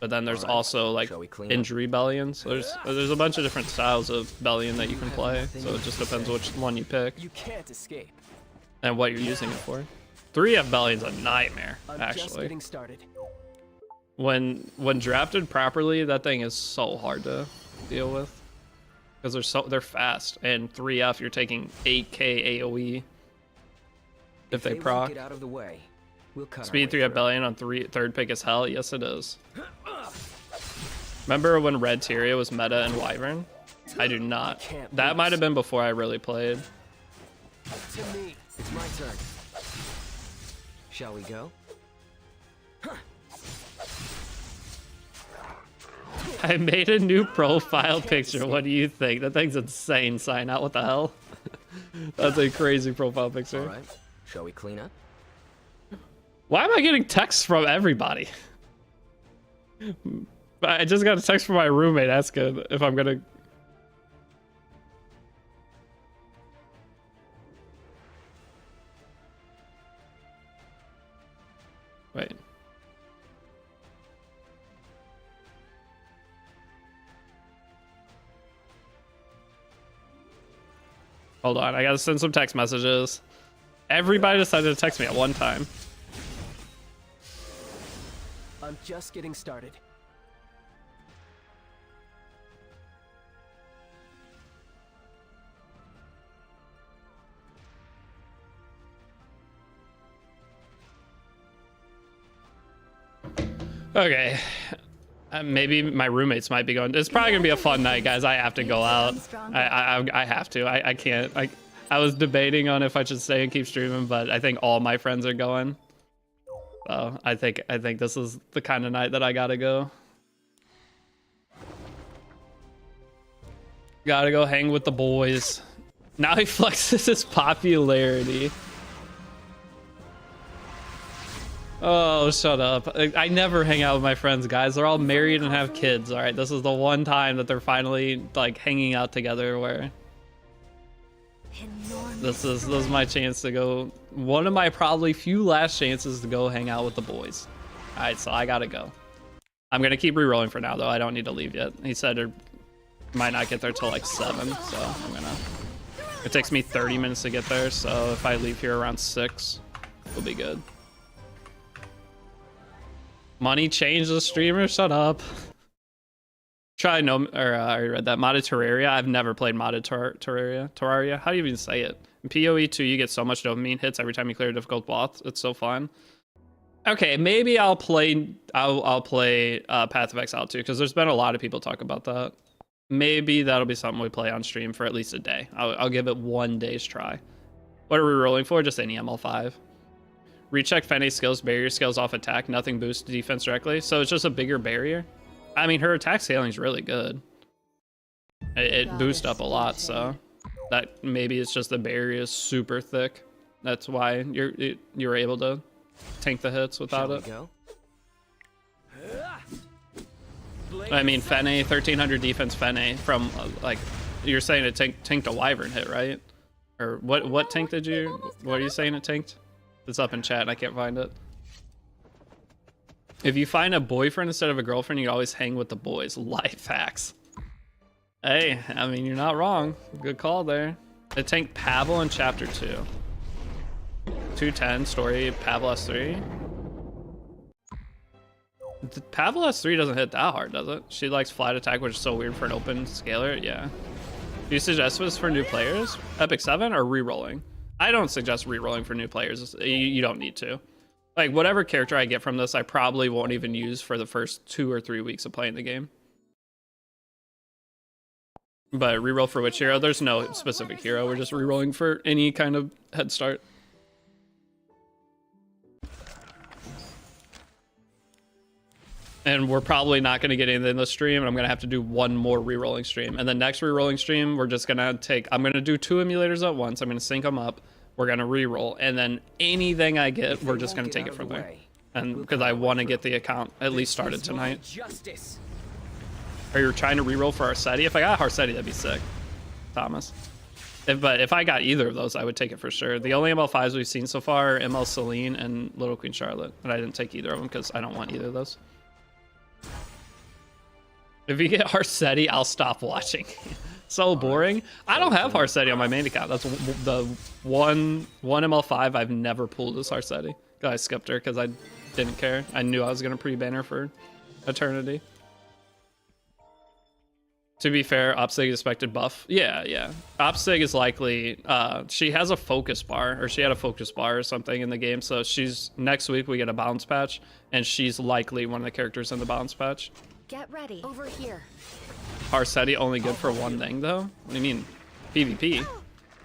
But then there's also like injury Bellions. So there's a bunch of different styles of Bellion that you can play. So it just depends which one you pick. You can't escape. And what you're using it for. 3F Bellion's a nightmare, actually. Just getting started. When drafted properly, that thing is so hard to deal with. Because they're fast. And 3F, you're taking 8k AoE if they proc. Get out of the way. We'll cut Speed 3F Bellion on third pick is hell. Yes, it is. Remember when Red Tyria was meta and Wyvern? I do not. That might have been before I really played. To me, It's my turn. Shall we go? I made a new profile picture. What do you think? That thing's insane. Sign out. What the hell? That's a crazy profile picture. All right. Shall we clean up? Why am I getting texts from everybody? I just got a text from my roommate asking if I'm gonna. Wait. Hold on, I gotta send some text messages. Everybody decided to text me at one time. I'm just getting started. Okay. Maybe my roommates might be going. It's probably gonna be a fun night, guys. I have to go out. I have to. I can't. I was debating on if I should stay and keep streaming, but I think all my friends are going. So I think this is the kind of night that I gotta go. Gotta go hang with the boys. Now he flexes his popularity. Oh, shut up. I never hang out with my friends, guys. They're all married and have kids, all right? This is the one time that they're finally, like, hanging out together where... This is my chance to go... One of my probably few last chances to go hang out with the boys. All right, so I gotta go. I'm going to keep rerolling for now, though. I don't need to leave yet. He said it might not get there till, like, 7, so I'm going to... It takes me 30 minutes to get there, so if I leave here around 6, it'll be good. Money changed the streamer? Shut up. Try no, or I already read that. Modded Terraria. I've never played modded Terraria. How do you even say it? In PoE 2, you get so much dopamine hits every time you clear a difficult boss. It's so fun. Okay, maybe I'll play. I'll play Path of Exile 2 because there's been a lot of people talk about that. Maybe that'll be something we play on stream for at least a day. I'll give it 1 day's try. What are we rolling for? Just any ML5. Recheck Fenne's skills, barrier scales off attack, nothing boosts defense directly. So it's just a bigger barrier. I mean, her attack scaling is really good. It boosts up a lot, so that maybe it's just the barrier is super thick. That's why you're able to tank the hits without it. Go? I mean, Fenne, 1300 defense Fenne from like you're saying it tanked a wyvern hit, right? Or what tank did you? What are you saying it tanked? It's up in chat and I can't find it. If you find a boyfriend instead of a girlfriend, you always hang with the boys. Life hacks. Hey, I mean, you're not wrong. Good call there. It tanked Pavel in chapter 2. 210 story Pavel S3. Pavel S3 doesn't hit that hard, does it? She likes flight attack, which is so weird for an open scaler. Yeah. Do you suggest this for new players? Epic 7 or rerolling? I don't suggest rerolling for new players. You don't need to. Like, whatever character I get from this, I probably won't even use for the first 2 or 3 weeks of playing the game. But reroll for which hero? There's no specific hero. We're just rerolling for any kind of head start. And we're probably not going to get anything in the stream, and I'm going to have to do 1 more rerolling stream. And the next rerolling stream, we're just going to take... I'm going to do 2 emulators at once. I'm going to sync them up. We're going to reroll. And then anything I get, we're just going to take it from there. And because I want to get the account at least started tonight. Are you trying to reroll for Arcetti? If I got Arcetti, that'd be sick. Thomas. But if I got either of those, I would take it for sure. The only ML5s we've seen so far are ML Celine and Little Queen Charlotte. And I didn't take either of them because I don't want either of those. If you get Arcetti, I'll stop watching. So boring. I don't have Arcetti on my main account. That's the one ML5 I've never pulled is Arcetti. I skipped her because I didn't care. I knew I was going to pre-ban her for eternity. To be fair, Opsig expected buff. Yeah. Opsig is likely... she has a focus bar, or she had a focus bar or something in the game, so she's... Next week we get a balance patch, and she's likely one of the characters in the balance patch. Get ready. Over here. Arcetti only good for one thing, though? What do you mean? PvP?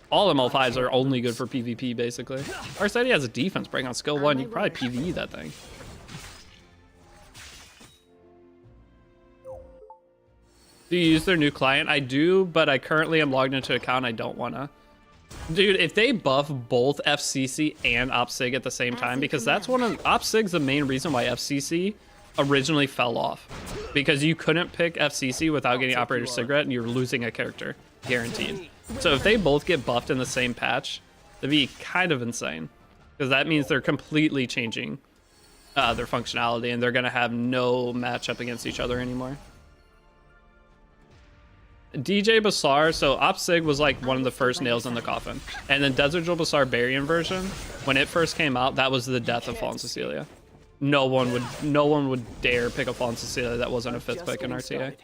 All ML5s are only good for PvP, basically. Arcetti has a defense break on skill 1. You can probably PvE that thing. Do you use their new client? I do, but I currently am logged into an account. I don't wanna. Dude, if they buff both FCC and OpSig at the same time, because that's one of OpSig's the main reason why FCC originally fell off, because you couldn't pick FCC without getting Operator Cigarette, and you were losing a character, guaranteed. So if they both get buffed in the same patch, that'd be kind of insane, because that means they're completely changing their functionality, and they're gonna have no matchup against each other anymore. DJ Basar, so OpSig was like one of the first nails in the coffin, and then Desert Jewel Basar Barian version, when it first came out, that was the death of Fallen Cecilia. No one would dare pick a Fallen Cecilia that wasn't a 5th pick in RTA.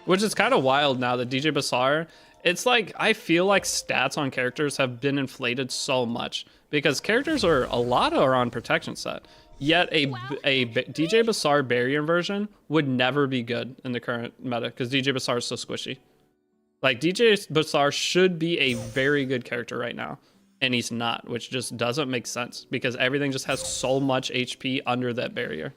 Which is kind of wild now that DJ Basar, it's like, I feel like stats on characters have been inflated so much, because characters are, a lot are on protection set. Yet a DJ Basar Barian version would never be good in the current meta, because DJ Basar is so squishy. Like, DJ Basar should be a very good character right now, and he's not, which just doesn't make sense, because everything just has so much HP under that barrier.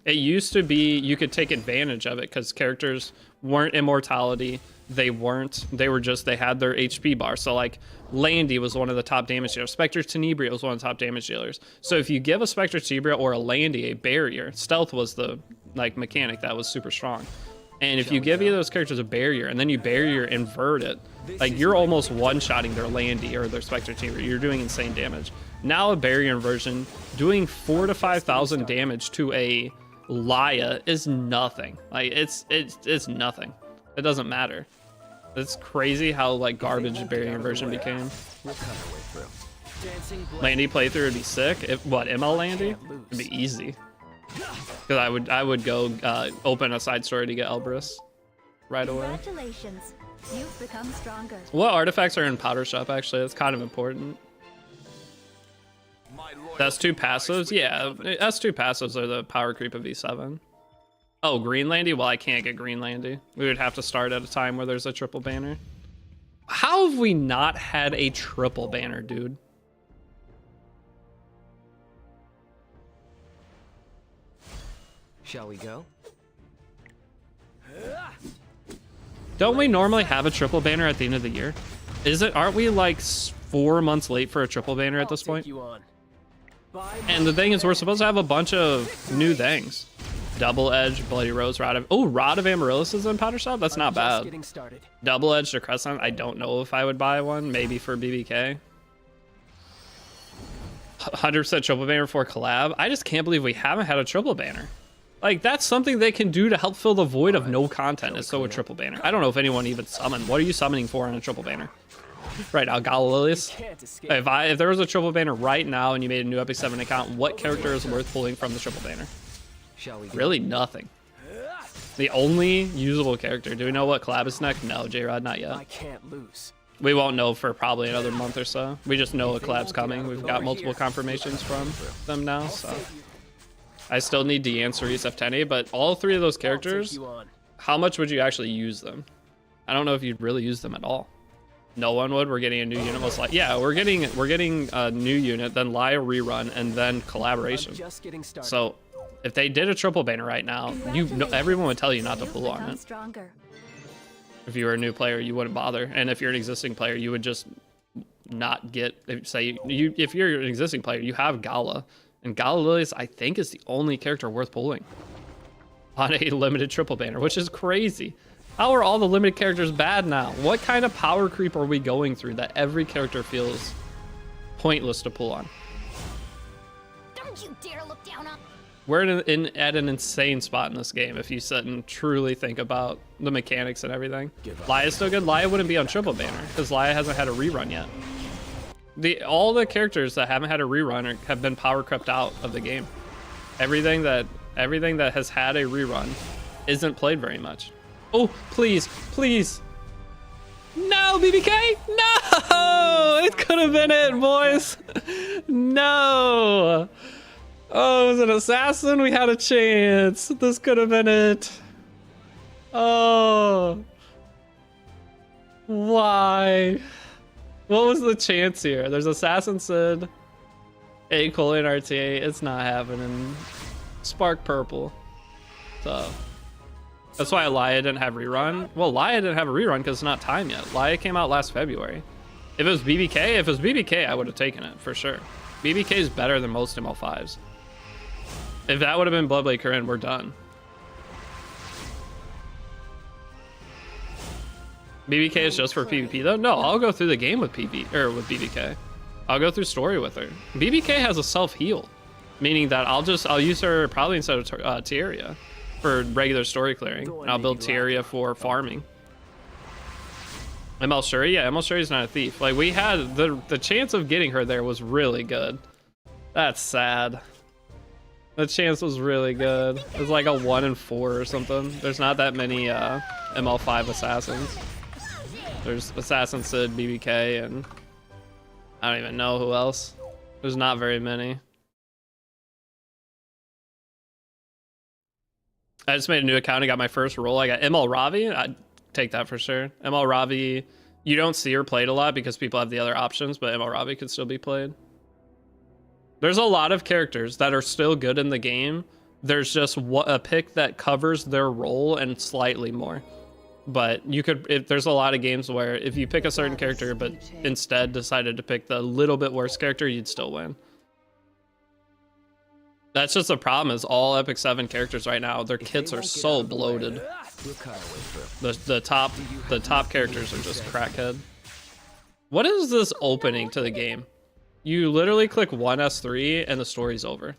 It used to be you could take advantage of it, because characters weren't immortality. They had their HP bar. So like Landy was one of the top damage dealers. Spectre Tenebria was one of the top damage dealers. So if you give a Spectre Tenebria or a Landy a barrier, stealth was the like mechanic that was super strong. And if you give either of those characters a barrier and then you barrier invert it, like you're almost one-shotting their Landy or their Spectre Tenebria. You're doing insane damage. Now a barrier inversion doing 4,000 to 5,000 damage to a Laya is nothing. Like it's nothing. It doesn't matter. It's crazy how like garbage barrier inversion became. Landy playthrough would be sick. What, ML Landy? It'd be easy. Because I would go open a side story to get Elbrus right away. Congratulations. You've become stronger. What artifacts are in Powder Shop actually? That's kind of important. S2 passives? Yeah, S2 passives are the power creep of E7. Oh, Green Landy? Well, I can't get Green Landy. We would have to start at a time where there's a triple banner. How have we not had a triple banner, dude? Shall we go? Don't we normally have a triple banner at the end of the year? Aren't we like 4 months late for a triple banner at this point? And the thing is, we're supposed to have a bunch of new things. Double Edge, Bloody Rose, Rod of Amaryllis is in Powder Shop? That's not bad. Double Edge to Crescent, I don't know if I would buy one. Maybe for BBK. 100% triple banner for collab. I just can't believe we haven't had a triple banner. Like, that's something they can do to help fill the void of no content, is so a triple banner. I don't know if anyone even summoned. What are you summoning for on a triple banner? Right now, Galilius. If there was a triple banner right now and you made a new Epic 7 account, what character is worth pulling from the triple banner? Really nothing. The only usable character. Do we know what collab is next? No, J-Rod, not yet. I can't lose. We won't know for probably another month or so. We just know a collab's coming. We've got multiple confirmations from them now, so. I still need Deanne, Cerise, F10A, but all 3 of those characters, how much would you actually use them? I don't know if you'd really use them at all. No one would. We're getting a new unit. Most likely. Yeah, we're getting a new unit, then Laya rerun, and then collaboration. So if they did a triple banner right now, everyone would tell you not to pull on it. If you were a new player, you wouldn't bother, and if you're an existing player, you would just not get. Say if you're an existing player, you have Gala, and Gala Lilies, I think, is the only character worth pulling on a limited triple banner, which is crazy. How are all the limited characters bad now? What kind of power creep are we going through that every character feels pointless to pull on? Don't you dare look down on. We're at an insane spot in this game if you sit and truly think about the mechanics and everything. Laya's still good. Laya wouldn't be on triple banner because Laya hasn't had a rerun yet. All the characters that haven't had a rerun have been power crept out of the game. Everything that has had a rerun isn't played very much. Oh, please, please. No, BBK! No! It could have been it, boys. No. Oh, it was an assassin? We had a chance. This could have been it. Oh. Why? What was the chance here? There's Assassin Sid, A colon RTA. It's not happening. Spark Purple. So that's why Elia didn't have rerun. Well, Elia didn't have a rerun because it's not time yet. Elia came out last February. If it was BBK, I would have taken it for sure. BBK is better than most ML5s. If that would have been Bloodblade Corinne, we're done. BBK is just for PvP though? No, I'll go through the game with with BBK. I'll go through story with her. BBK has a self-heal, meaning that I'll use her probably instead of Tierria for regular story clearing, and I'll build Tierria for farming. ML Shuri? Yeah, ML Shuri's not a thief. Like, we had the chance of getting her there was really good. That's sad. The chance was really good. It was like a 1 in 4 or something. There's not that many ML5 assassins. There's Assassin Sid, BBK, and I don't even know who else. There's not very many. I just made a new account and got my first role. I got ML Ravi. I'd take that for sure. ML Ravi, you don't see her played a lot because people have the other options, but ML Ravi could still be played. There's a lot of characters that are still good in the game. There's just a pick that covers their role and slightly more. But you could, there's a lot of games where if you pick a certain character but instead decided to pick the little bit worse character, you'd still win. That's just the problem, is all Epic 7 characters right now, their kits are so bloated. The top characters are just crackhead. What is this opening to the game? You literally click 1S3 and the story's over.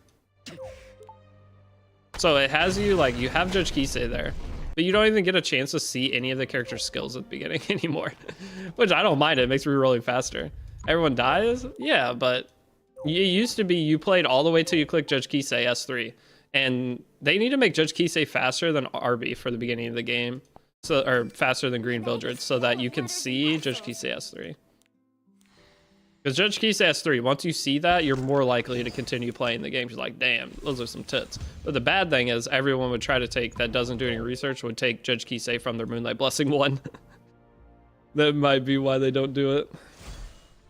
So it has you, like, you have Judge Kisei there, but you don't even get a chance to see any of the character's skills at the beginning anymore. Which I don't mind, it makes rerolling faster. Everyone dies? Yeah, but it used to be you played all the way till you click Judge Kisei S3. And they need to make Judge Kisei faster than RB for the beginning of the game. So, or faster than Green Vildred, so that you can see Judge Kisei S3. Because Judge Kisei S3, once you see that, you're more likely to continue playing the game. You're like, damn, those are some tits. But the bad thing is everyone would try to take, that doesn't do any research, would take Judge Kisei from their Moonlight Blessing 1. That might be why they don't do it.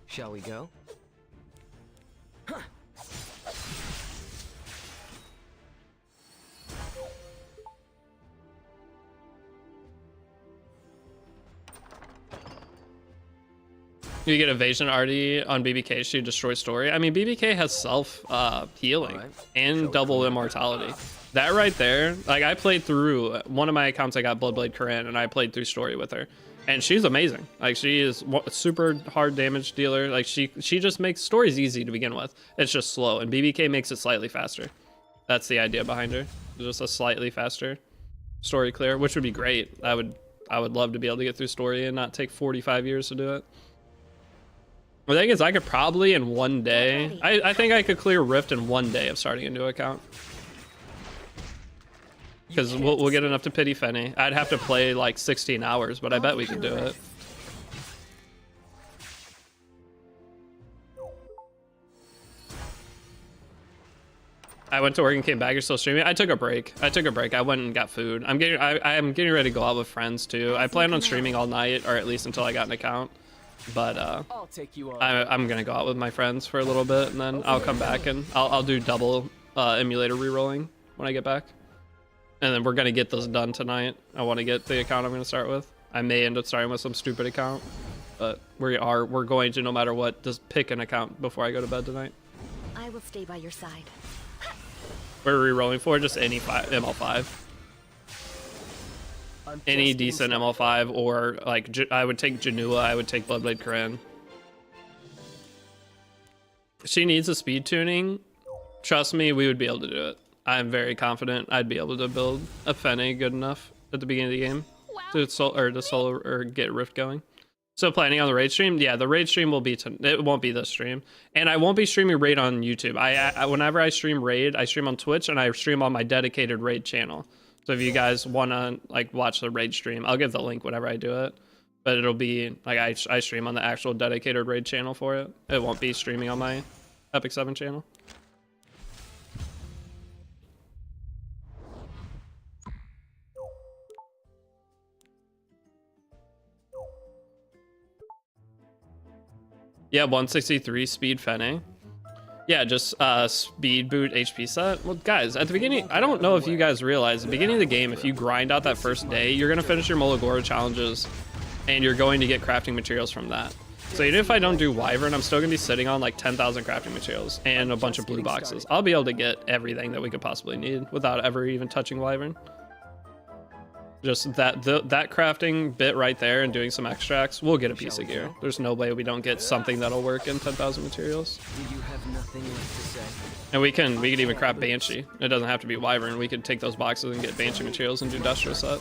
Shall we go? You get evasion RD on BBK, so you destroy story. I mean, BBK has self healing and double immortality. That right there, like, I played through one of my accounts, I got Bloodblade Corinne, and I played through story with her. And she's amazing. Like, she is a super hard damage dealer. Like, she just makes stories easy to begin with. It's just slow, and BBK makes it slightly faster. That's the idea behind her. Just a slightly faster story clear, which would be great. I would love to be able to get through story and not take 45 years to do it. The thing is, I could probably in one day, I think I could clear Rift in one day of starting a new account. Because we'll get enough to pity Fenny. I'd have to play like 16 hours, but I bet we could do it. I went to work and came back. You're still streaming? I took a break. I went and got food. I'm getting ready to go out with friends too. I plan on streaming all night, or at least until I got an account. But I'll take you on. I'm gonna go out with my friends for a little bit, and then I'll come back and I'll do double emulator rerolling when I get back. And then we're gonna get this done tonight. I want to get the account I'm gonna start with. I may end up starting with some stupid account, but we're going to, no matter what, just pick an account before I go to bed tonight. I will stay by your side. We're rerolling for just any ML5. Any decent ML5, or like I would take Janua, I would take Bloodblade Corinne. She needs a speed tuning. Trust me, we would be able to do it. I'm very confident I'd be able to build a Fene good enough at the beginning of the game to solo or get Rift going. So planning on the raid stream? Yeah, the raid stream will be it won't be this stream, and I won't be streaming raid on YouTube. Whenever I stream raid, I stream on Twitch and I stream on my dedicated raid channel. So if you guys want to like watch the raid stream, I'll give the link whenever I do it. But it'll be like I stream on the actual dedicated raid channel for it. It won't be streaming on my Epic 7 channel. Yeah, 163 speed Fene. Yeah, just speed boot HP set. Well, guys, at the beginning, I don't know if you guys realize, at the beginning of the game, if you grind out that first day, you're going to finish your Molagora challenges, and you're going to get crafting materials from that. So even if I don't do Wyvern, I'm still going to be sitting on like 10,000 crafting materials and a bunch of blue boxes. I'll be able to get everything that we could possibly need without ever even touching Wyvern. Just that crafting bit right there and doing some extracts, we'll get a piece of gear. There's no way we don't get something that'll work in 10,000 materials. Do you have nothing left to say? And we could even craft Banshee. It doesn't have to be Wyvern. We could take those boxes and get Banshee materials and do Industrial set.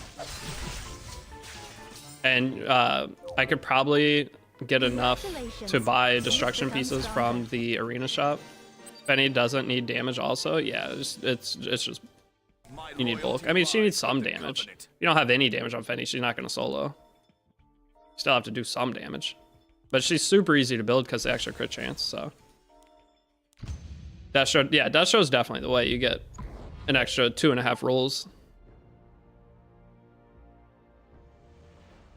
And I could probably get enough to buy destruction pieces from the arena shop. Fenny doesn't need damage also. Yeah, it's just you need bulk. I mean, she needs some damage. If you don't have any damage on Fenny, she's not going to solo. You still have to do some damage. But she's super easy to build because of the extra crit chance, so. Death Show, yeah, Death Show is definitely the way. You get an extra 2.5 rolls.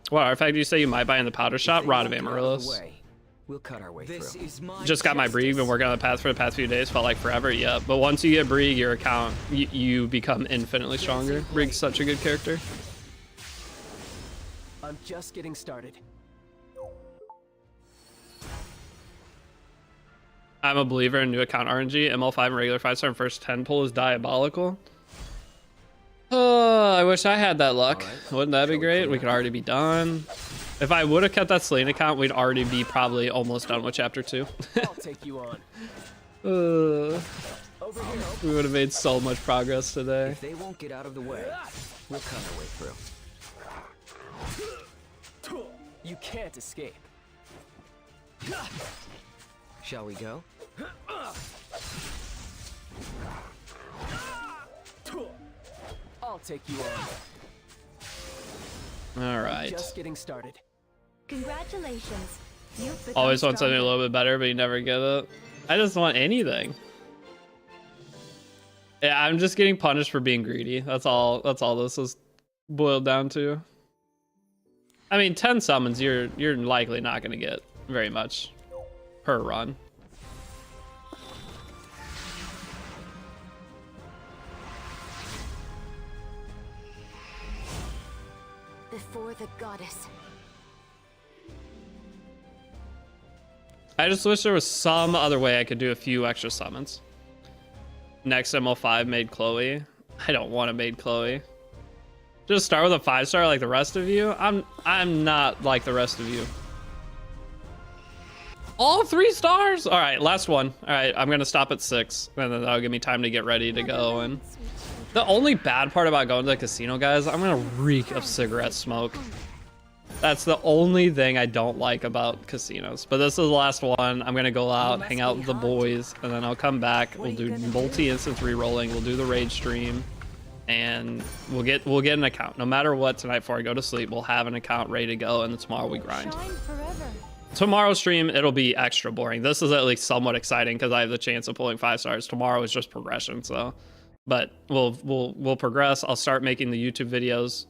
What artifact do you say you might buy in the powder shop? Rod of Amaryllis. We'll cut our way through. Just got my Brig, been working on the path for the past few days, felt like forever, yeah. But once you get Brig, your account, you become infinitely stronger. Brig's such a good character. I'm just getting started. I'm a believer in new account RNG. ML5 and regular 5-star and first 10 pull is diabolical. Oh, I wish I had that luck. Wouldn't that be great? We could already be done. If I would have kept that Selene account, we'd already be probably almost done with chapter 2. I'll take you on. We would have made so much progress today. If they won't get out of the way, we'll cut our way through. You can't escape. Shall we go? I'll take you on. All right. Just getting started. Congratulations. You've become Always want something a stronger. little bit better, but you never get it. I just want anything. Yeah, I'm just getting punished for being greedy. That's all this is boiled down to. I mean, 10 summons, you're likely not going to get very much per run. Before the goddess. I just wish there was some other way I could do a few extra summons. Next ML5 made Chloe. I don't want to made Chloe. Just start with a 5-star like the rest of you. I'm not like the rest of you. All 3 stars? All right, last one. All right, I'm gonna stop at 6, and then that'll give me time to get ready to go. And the only bad part about going to the casino, guys, I'm gonna reek of cigarette smoke. That's the only thing I don't like about casinos. But this is the last one. I'm gonna go out, hang out with the boys, and then I'll come back. We'll do multi-instance rerolling. We'll do the raid stream, and we'll get an account. No matter what, tonight before I go to sleep, we'll have an account ready to go, and then tomorrow we grind. Shine forever. Tomorrow's stream, it'll be extra boring. This is at least somewhat exciting because I have the chance of pulling 5 stars. Tomorrow is just progression, so. But we'll progress. I'll start making the YouTube videos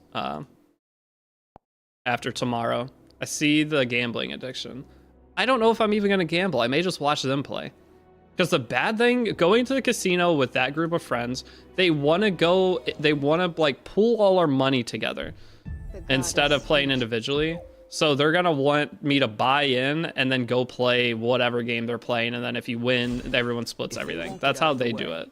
after tomorrow. I see the gambling addiction. I don't know if I'm even gonna gamble. I may just watch them play. Because the bad thing, going to the casino with that group of friends, they wanna like pool all our money together instead of playing individually. So they're gonna want me to buy in and then go play whatever game they're playing, and then if you win, everyone splits everything. That's how they do it.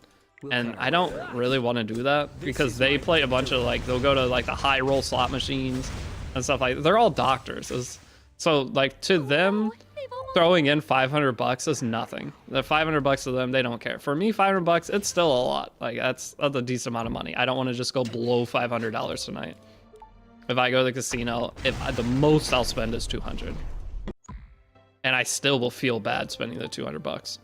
And I don't really want to do that because they play a bunch of they'll go to like the high roll slot machines and stuff like that. They're all doctors. So like to them, throwing in $500 is nothing. The $500 to them, they don't care. For me, $500, it's still a lot. Like that's a decent amount of money. I don't want to just go blow $500 tonight. If I go to the casino, the most I'll spend is $200, and I still will feel bad spending the $200.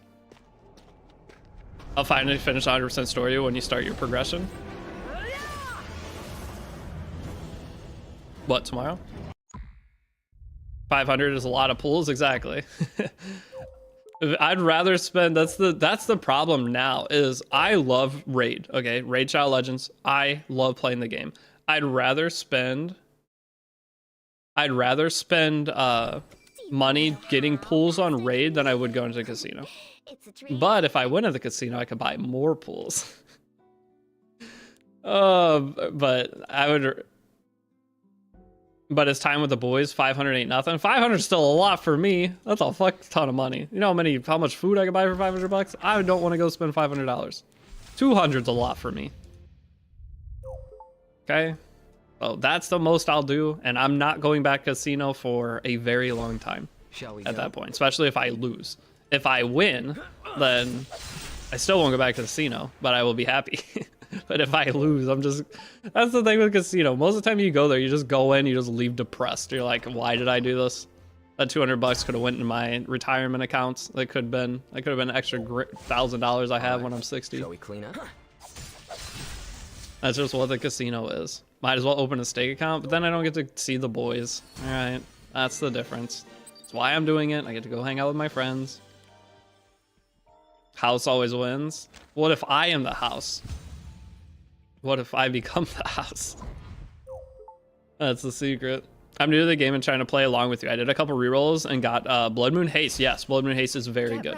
I'll finally finish 100% story when you start your progression. What, tomorrow? 500 is a lot of pulls, exactly. I'd rather spend, that's the problem now, is I love Raid, okay? Raid Shadow Legends, I love playing the game. I'd rather spend money getting pulls on Raid than I would go into the casino. It's a treat. But if I win at the casino, I could buy more pools. But I would. But it's time with the boys. 500 ain't nothing. 500 is still a lot for me. That's a fuck ton of money. You know how much food I could buy for 500 bucks? I don't want to go spend $500. 200's a lot for me. Okay. So that's the most I'll do, and I'm not going back to casino for a very long time. Shall we at go? that point, especially if I lose. If I win, then I still won't go back to casino, but I will be happy. But if I lose, that's the thing with casino. Most of the time you go there, you just go in, you just leave depressed. You're like, why did I do this? That 200 bucks could have went in my retirement accounts. That could have been an extra $1,000 I have when I'm 60. Shall we clean up? That's just what the casino is. Might as well open a stake account, but then I don't get to see the boys. All right, that's the difference. That's why I'm doing it. I get to go hang out with my friends. House always wins. What if I am the house? What if I become the house? That's the secret. I'm new to the game and trying to play along with you. I did a couple rerolls and got Blood Moon Haste. Yes, Blood Moon Haste is very good.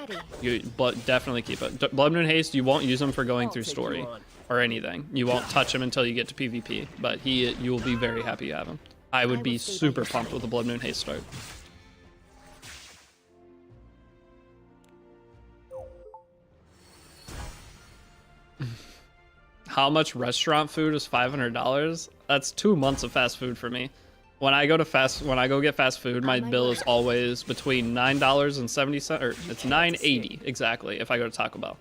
But definitely keep it. Blood Moon Haste, you won't use them for going through story or anything. You won't touch him until you get to PvP, but you will be very happy you have him. I would be super pumped with the Blood Moon Haste start. How much restaurant food is $500? That's 2 months of fast food for me. When I go get fast food, my bill is always between $9.70 or it's $9.80 exactly if I go to Taco Bell.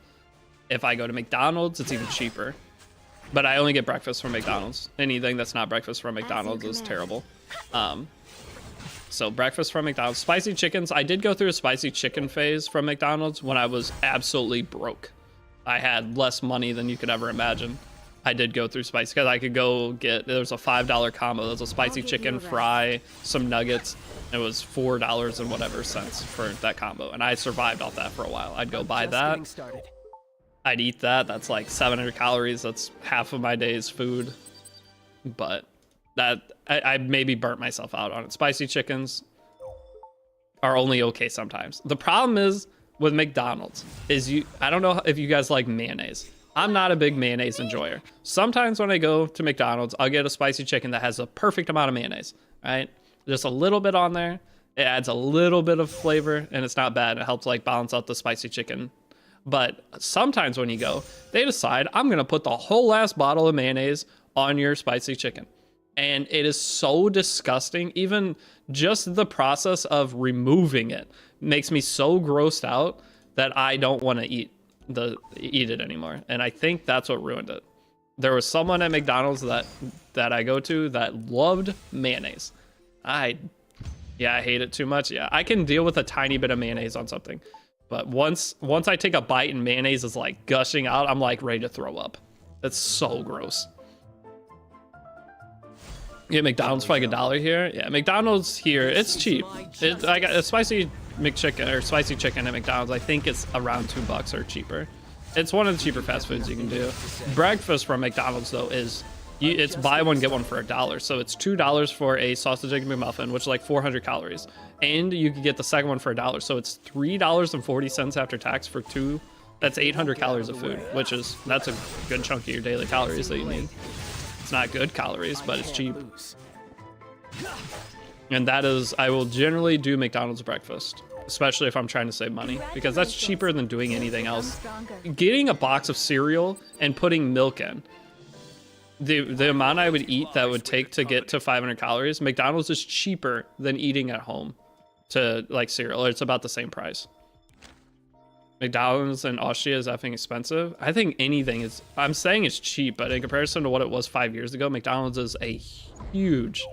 If I go to McDonald's, it's even cheaper. But I only get breakfast from McDonald's. Anything that's not breakfast from McDonald's is terrible. So breakfast from McDonald's. Spicy chickens. I did go through a spicy chicken phase from McDonald's when I was absolutely broke. I had less money than you could ever imagine. I did go through spicy because I could go get, there was a $5 combo. There was a spicy chicken fry, some nuggets. It was $4 and whatever cents for that combo. And I survived off that for a while. I'd go buy that. I'd eat that. That's like 700 calories. That's half of my day's food. But that, I maybe burnt myself out on it. Spicy chickens are only okay sometimes. The problem is with McDonald's is I don't know if you guys like mayonnaise. I'm not a big mayonnaise enjoyer. Sometimes when I go to McDonald's, I'll get a spicy chicken that has a perfect amount of mayonnaise, right? Just a little bit on there. It adds a little bit of flavor and it's not bad. It helps like balance out the spicy chicken. But sometimes when you go, they decide I'm going to put the whole last bottle of mayonnaise on your spicy chicken. And it is so disgusting. Even just the process of removing it makes me so grossed out that I don't want to eat it anymore. And I think that's what ruined it. There was someone at McDonald's that I go to that loved mayonnaise. I hate it too much. Yeah, I can deal with a tiny bit of mayonnaise on something. But once I take a bite and mayonnaise is like gushing out, I'm like ready to throw up. That's so gross. Yeah, McDonald's for like $1 here. Yeah, McDonald's here, it's cheap. I got a spicy McChicken or spicy chicken at McDonald's. I think it's around $2 or cheaper. It's one of the cheaper fast foods you can do. Breakfast from McDonald's though is it's buy one get one for $1. So it's $2 for a sausage egg McMuffin, which is like 400 calories, and you can get the second one for $1. So it's $3.40 after tax for two. That's 800 calories of food, that's a good chunk of your daily calories that you need. It's not good calories, but it's cheap. And that is, I will generally do McDonald's breakfast, especially if I'm trying to save money, because that's cheaper than doing anything else. Getting a box of cereal and putting milk in, the amount I would eat that would take to get to 500 calories, McDonald's is cheaper than eating at home to like cereal. It's about the same price. McDonald's in Austria is effing expensive. I think anything is, I'm saying it's cheap, but in comparison to what it was 5 years ago, McDonald's is a huge,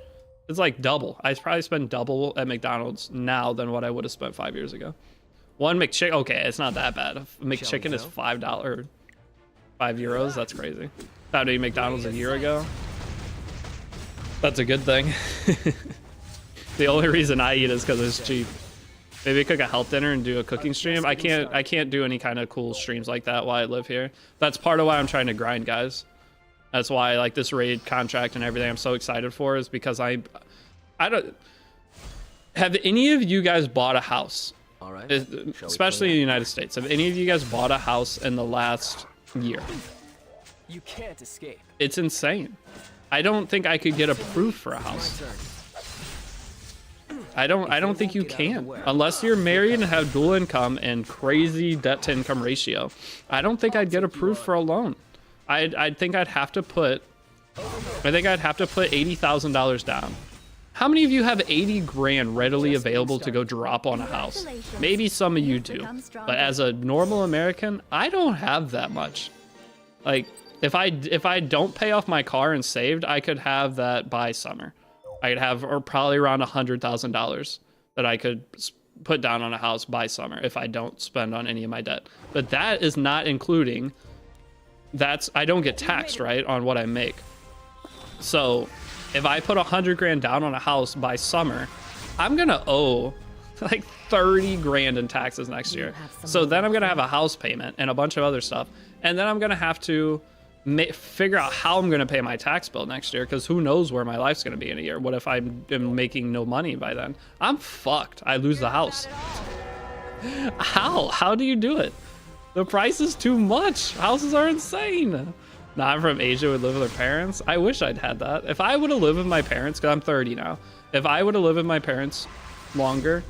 it's like double. I probably spend double at McDonald's now than what I would have spent 5 years ago. One McChicken, okay, it's not that bad. McChicken is $5, €5. That's crazy. How to eat McDonald's a year ago. That's a good thing. The only reason I eat is because it's cheap. Maybe cook a health dinner and do a cooking stream. I can't do any kind of cool streams like that while I live here. That's part of why I'm trying to grind, guys. That's why like this raid contract and everything I'm so excited for is because I don't have any of you guys bought a house All right. especially in the United States. Have any of you guys bought a house in the last year? You can't escape. It's insane. I don't think I could get approved for a house. I don't think you can, unless you're married and have dual income and crazy debt to income ratio. I don't think I'd get approved for a loan. I think I'd have to put $80,000 down. How many of you have 80 grand readily available to go drop on a house? Maybe some of you do, but as a normal American, I don't have that much. Like, if I don't pay off my car and saved, I could have that by summer. I could have, or probably around $100,000 that I could put down on a house by summer if I don't spend on any of my debt. But that is not including, I don't get taxed, right, on what I make. So if I put 100 grand down on a house by summer, I'm gonna owe like 30 grand in taxes next year. So then I'm gonna have a house payment and a bunch of other stuff. And then I'm gonna have to figure out how I'm gonna pay my tax bill next year, because who knows where my life's gonna be in a year. What if I am making no money by then? I'm fucked. I lose the house. How do you do it? The price is too much. Houses are insane. Not from Asia would live with their parents. I wish I'd had that. If I would have lived with my parents, because I'm 30 now, if I would have lived with my parents longer,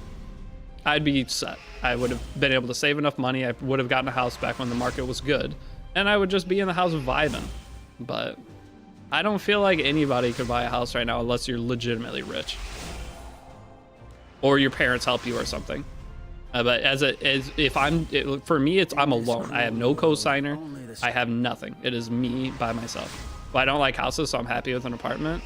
I'd be set. I would have been able to save enough money. I would have gotten a house back when the market was good, and I would just be in the house vibing. But I don't feel like anybody could buy a house right now unless you're legitimately rich, or your parents help you or something. But for me, I'm alone. I have no co-signer. I have nothing. It is me by myself. But I don't like houses, so I'm happy with an apartment.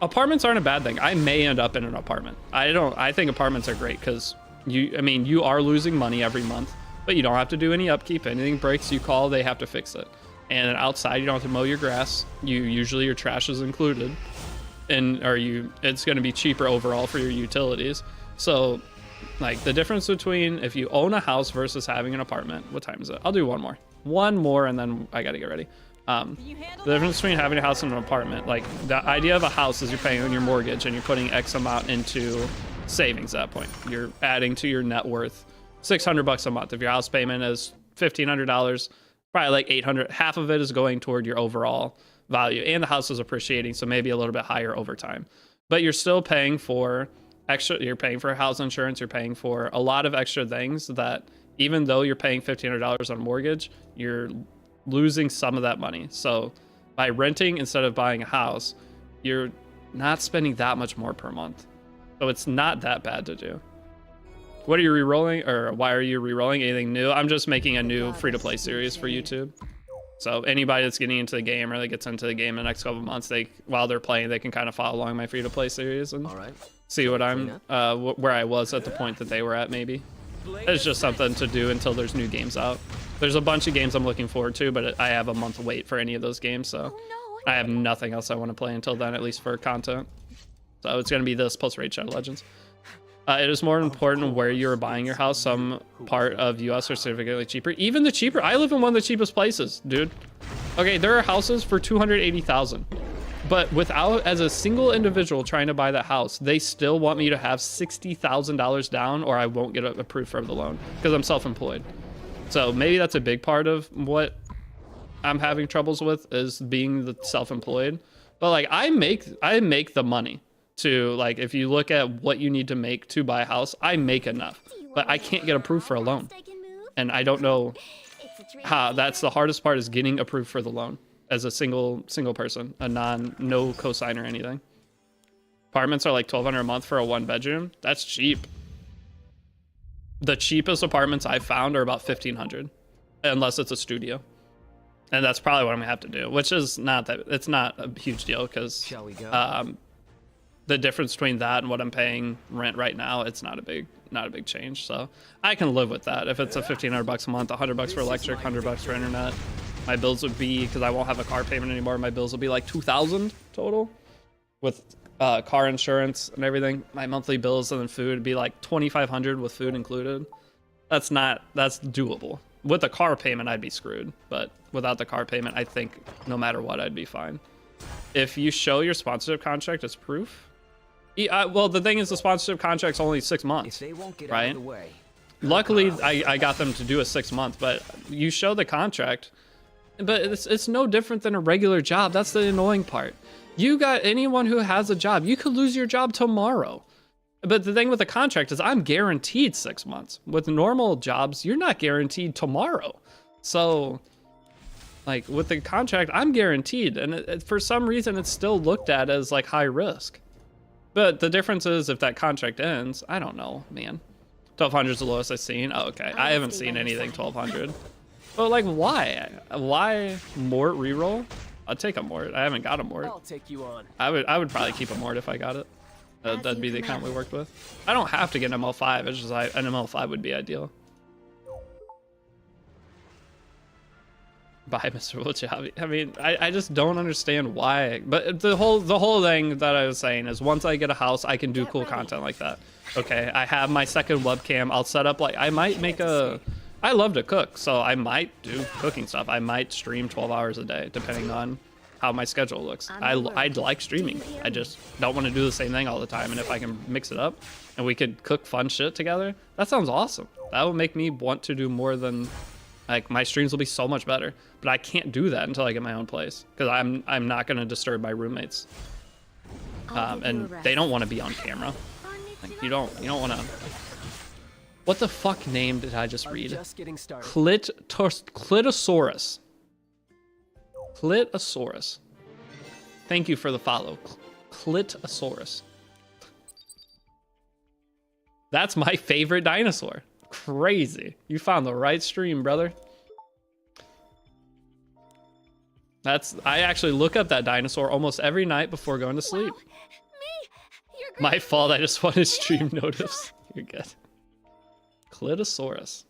Apartments aren't a bad thing. I may end up in an apartment. I think apartments are great because you are losing money every month, but you don't have to do any upkeep. Anything breaks, you call, they have to fix it. And outside, you don't have to mow your grass. Usually your trash is included, it's going to be cheaper overall for your utilities. So, like, the difference between if you own a house versus having an apartment. What time is it? I'll do one more, and then I got to get ready. The difference between having a house and an apartment, like, the idea of a house is you're paying on your mortgage and you're putting X amount into savings at that point. You're adding to your net worth $600 a month. If your house payment is $1,500, probably like $800, half of it is going toward your overall value, and the house is appreciating, so maybe a little bit higher over time. But you're still paying for you're paying for house insurance, you're paying for a lot of extra things that, even though you're paying $1,500 on a mortgage, you're losing some of that money. So by renting instead of buying a house, you're not spending that much more per month. So it's not that bad to do. What are you re-rolling, or why are you re-rolling? Anything new? I'm just making a new free-to-play series for YouTube. So anybody that's getting into the game or that gets into the game in the next couple of months, while they're playing, they can kind of follow along my free-to-play series and see what where I was at the point that they were at. Maybe it's just something to do until there's new games out. There's a bunch of games I'm looking forward to, but I have a month wait for any of those games, so I have nothing else I want to play until then, at least for content. So it's going to be this plus Raid Shadow Legends. It is more important where you're buying your house. Some part of US are significantly cheaper. Even the cheaper, I live in one of the cheapest places, dude. Okay, there are houses for $280,000, but without, as a single individual trying to buy that house, they still want me to have $60,000 down, or I won't get approved for the loan because I'm self-employed. So maybe that's a big part of what I'm having troubles with, is being the self-employed. But like, I make the money to, like, if you look at what you need to make to buy a house, I make enough, but I can't get approved for a loan. And I don't know how. That's the hardest part, is getting approved for the loan as a single person, no cosign or anything. Apartments are like $1,200 a month for a 1-bedroom. That's cheap. The cheapest apartments I've found are about $1,500, unless it's a studio. And that's probably what I'm gonna have to do, which is it's not a huge deal, because the difference between that and what I'm paying rent right now, it's not a big change. So I can live with that. If it's a $1,500 a month, $100 for electric, $100 for internet, my bills would be, because I won't have a car payment anymore, my bills will be like $2,000 total with car insurance and everything. My monthly bills and then food would be like $2,500 with food included. That's doable. With a car payment, I'd be screwed, but without the car payment, I think no matter what, I'd be fine. If you show your sponsorship contract as proof, Yeah, well, the thing is, the sponsorship contract's only 6 months, If they won't get out right? of the way, Luckily, I got them to do a 6 month, but you show the contract, but it's no different than a regular job. That's the annoying part. You got anyone who has a job, you could lose your job tomorrow. But the thing with the contract is I'm guaranteed 6 months. With normal jobs, you're not guaranteed tomorrow. So, like, with the contract, I'm guaranteed. And for some reason, it's still looked at as, like, high risk. But the difference is if that contract ends, I don't know, man. 1200 is the lowest I've seen. Oh, okay. I haven't seen anything 1200. But, like, why? Why Mort reroll? I'll take a Mort. I haven't got a Mort. I'll take you on. I would probably keep a Mort if I got it. That'd be the account we worked with. I don't have to get an ML5. It's just an ML5 would be ideal. Bye, Mr. Wilchavi. I mean, I just don't understand why. But the whole thing that I was saying is once I get a house, I can do cool content like that. Okay, I have my second webcam. I'll set up, like, I might make a... I love to cook, so I might do cooking stuff. I might stream 12 hours a day, depending on how my schedule looks. I'd like streaming. I just don't want to do the same thing all the time. And if I can mix it up and we could cook fun shit together, that sounds awesome. That would make me want to do more than... Like, my streams will be so much better, but I can't do that until I get my own place because I'm not going to disturb my roommates, and they don't want to be on camera. Like, you don't want to. What the fuck name did I just read? Just getting started. Clitosaurus. Clitosaurus. Thank you for the follow, Clitosaurus. That's my favorite dinosaur. Crazy. You found the right stream, brother. I actually look up that dinosaur almost every night before going to sleep. Wow. Me? You're great. My fault, I just wanted stream notice. You're good. Clitosaurus.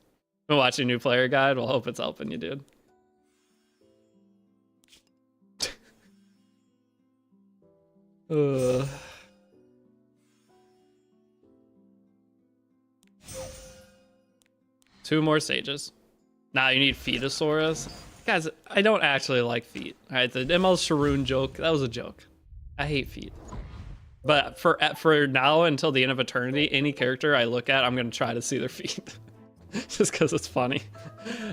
Been watching New Player Guide? Well, hope it's helping you, dude. Two more stages. Now you need Feetosaurus. Guys, I don't actually like feet. Alright, the ML Sharoon joke, that was a joke. I hate feet. But for now until the end of eternity, any character I look at, I'm gonna try to see their feet. Just because it's funny.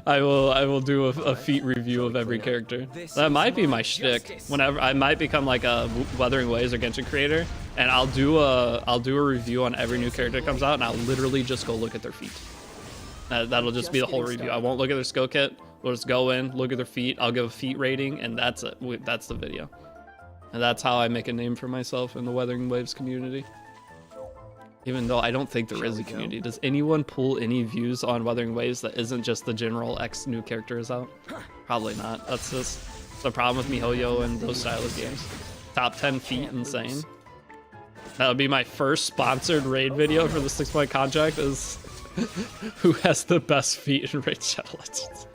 I will do a feet review of every character. That might be my shtick. Whenever I might become like a Wuthering Waves or Genshin creator, and I'll do a review on every new character that comes out, and I'll literally just go look at their feet. That'll just be the whole review. I won't look at their skill kit. We'll just go in, look at their feet. I'll give a feet rating, and that's it. That's the video. And that's how I make a name for myself in the Wuthering Waves community. Even though I don't think there is a community. Does anyone pull any views on Wuthering Waves that isn't just the general X new character is out? Probably not. That's just the problem with MiHoYo and those style of games. Top 10 feet, insane. That would be my first sponsored raid video for the 6-point contract is who has the best feet in Raid Shadow Legends.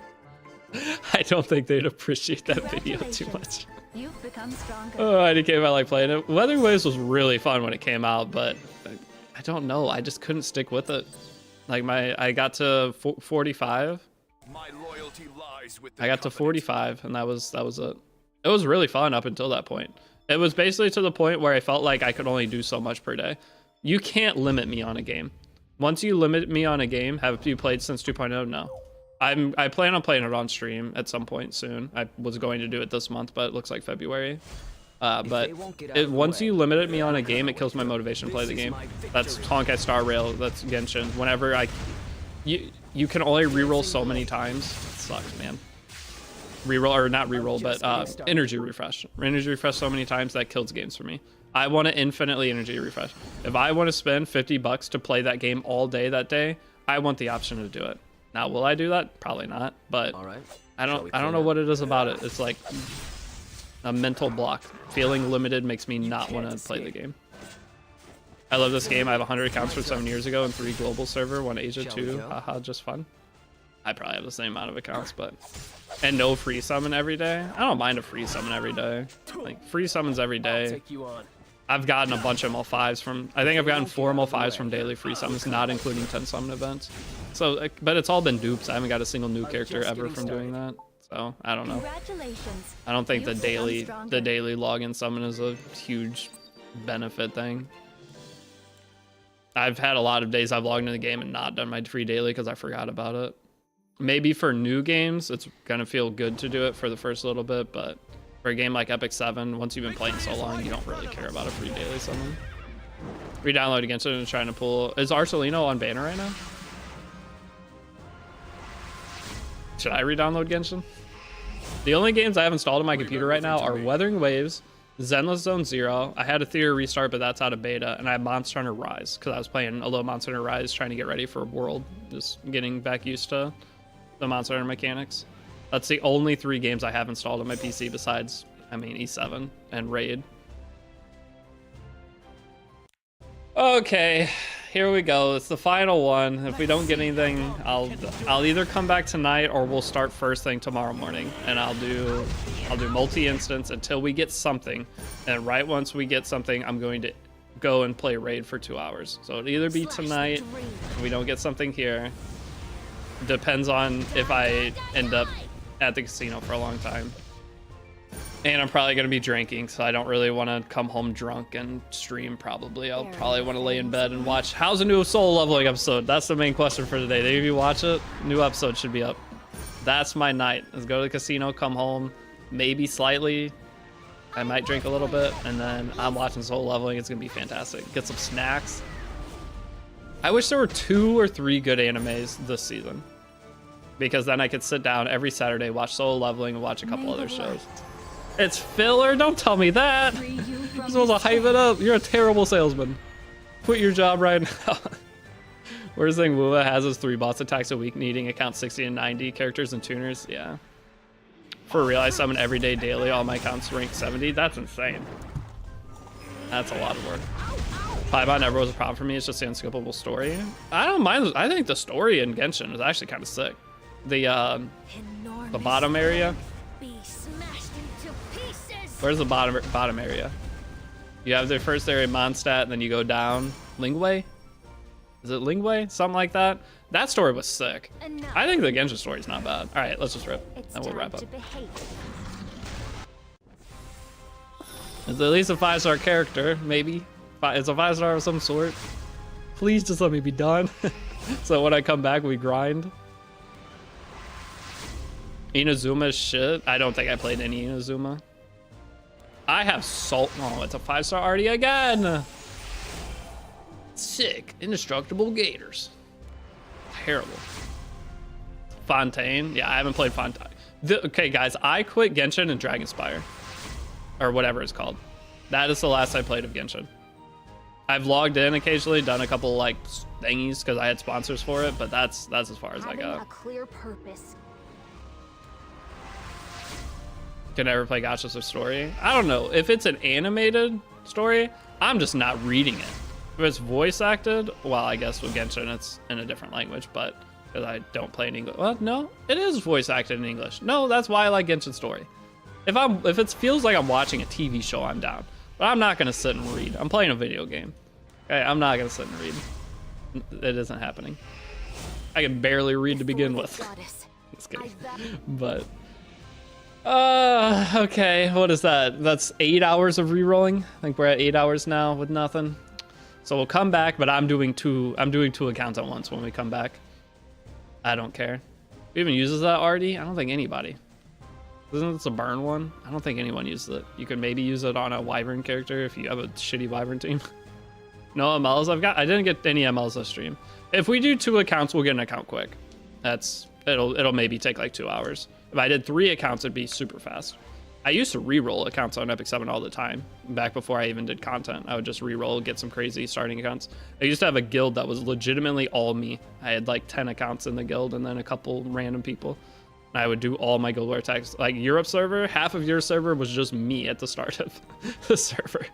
I don't think they'd appreciate that video too much. You've become stronger. Oh, IDK, I like playing it. Wuthering Waves was really fun when it came out, but I don't know. I just couldn't stick with it. Like I got to 45. My loyalty lies with the I got to covenant. 45, and that was it. It was really fun up until that point. It was basically to the point where I felt like I could only do so much per day. You can't limit me on a game. Once you limit me on a game, have you played since 2.0? No. I plan on playing it on stream at some point soon. I was going to do it this month, but it looks like February. But once you limit me on a game, it kills my motivation to play the game. That's Honkai Star Rail. That's Genshin. Whenever you can only reroll so many times. It sucks, man. Reroll or not reroll, but energy refresh. Energy refresh so many times that kills games for me. I want to infinitely energy refresh. If I want to spend $50 to play that game all day that day, I want the option to do it. Now, will I do that? Probably not. But I don't know what it is about it. It's like a mental block. Feeling limited makes me not want to play the game. I love this game. I have 100 accounts from 7 years ago and 3 global server, 1 Asia, 2. Haha, just fun. I probably have the same amount of accounts, but... And no free summon every day. I don't mind a free summon every day. Like, free summons every day. I've gotten a bunch of ML5s from... I think I've gotten 4 ML5s from daily free summons, not including 10 summon events. So, but it's all been dupes. I haven't got a single new character ever from doing that. So, I don't know. Congratulations. I don't think the daily login summon is a huge benefit thing. I've had a lot of days I've logged into the game and not done my free daily because I forgot about it. Maybe for new games, it's gonna feel good to do it for the first little bit, but for a game like Epic 7, once you've been playing so long, you don't really care about a free daily summon. Re-download against it and trying to pull. Is Arcelino on banner right now? Should I re-download Genshin? The only games I have installed on my computer right now are Weathering Waves, Zenless Zone Zero. I had a Theory restart, but that's out of beta, and I have Monster Hunter Rise because I was playing a little Monster Hunter Rise, trying to get ready for World, just getting back used to the Monster Hunter mechanics. That's the only 3 games I have installed on my PC besides, I mean, E7 and Raid. Okay, here we go. It's the final one. If we don't get anything, I'll either come back tonight or we'll start first thing tomorrow morning, and I'll do multi-instance until we get something. And right once we get something, I'm going to go and play Raid for 2 hours. So it'll either be tonight if we don't get something here. Depends on if I end up at the casino for a long time. And I'm probably going to be drinking, so I don't really want to come home drunk and stream probably. I'll probably want to lay in bed and watch. How's the new solo leveling episode? That's the main question for today. Did you watch it? New episode should be up. That's my night. Let's go to the casino, come home, maybe slightly. I might drink a little bit, and then I'm watching solo leveling. It's going to be fantastic. Get some snacks. I wish there were 2 or 3 good animes this season, because then I could sit down every Saturday, watch solo leveling, and watch a couple other shows. It's filler? Don't tell me that. You're supposed to hype it up. You're a terrible salesman. Quit your job right now. We're saying Wua has his 3 boss attacks a week, needing account 60 and 90 characters and tuners. Yeah. For real, I summon every day daily. All my accounts rank 70. That's insane. That's a lot of work. Paimon never was a problem for me. It's just the unskippable story. I don't mind. I think the story in Genshin is actually kind of sick. The bottom area. Where's the bottom area? You have the first area Mondstadt, and then you go down. Lingwei? Is it Lingwei? Something like that. That story was sick. I think the Genshin story is not bad. All right, let's just rip, and we'll wrap up. It's at least a 5-star character, maybe. It's a 5-star of some sort. Please just let me be done. So when I come back, we grind. Inazuma's shit. I don't think I played any Inazuma. I have Salt. Oh, it's a 5-star already again. Sick. Indestructible Gators. Terrible. Fontaine. Yeah, I haven't played Fontaine. Okay, guys, I quit Genshin and Dragonspire. Or whatever it's called. That is the last I played of Genshin. I've logged in occasionally, done a couple like thingies because I had sponsors for it, but that's as far as I got. A clear purpose. Can I ever play Gotcha's story? I don't know. If it's an animated story, I'm just not reading it. If it's voice acted, well, I guess with Genshin it's in a different language, but because I don't play in English. Well, no, it is voice acted in English. No, that's why I like Genshin Story. If it feels like I'm watching a TV show, I'm down. But I'm not gonna sit and read. I'm playing a video game. Okay, I'm not gonna sit and read. It isn't happening. I can barely read to begin with. Just kidding. But okay, what is that? That's 8 hours of rerolling. I think we're at 8 hours now with nothing. So we'll come back, but I'm doing two accounts at once when we come back. I don't care. Who even uses that already? I don't think anybody. Isn't this a burn one? I don't think anyone uses it. You could maybe use it on a Wyvern character if you have a shitty Wyvern team. No MLs I didn't get any MLs this stream. If we do 2 accounts, we'll get an account quick. It'll maybe take like 2 hours. If I did 3 accounts, it'd be super fast. I used to reroll accounts on Epic 7 all the time. Back before I even did content, I would just reroll, get some crazy starting accounts. I used to have a guild that was legitimately all me. I had like 10 accounts in the guild and then a couple random people. And I would do all my guild war attacks. Like Europe server, half of your server was just me at the start of the server.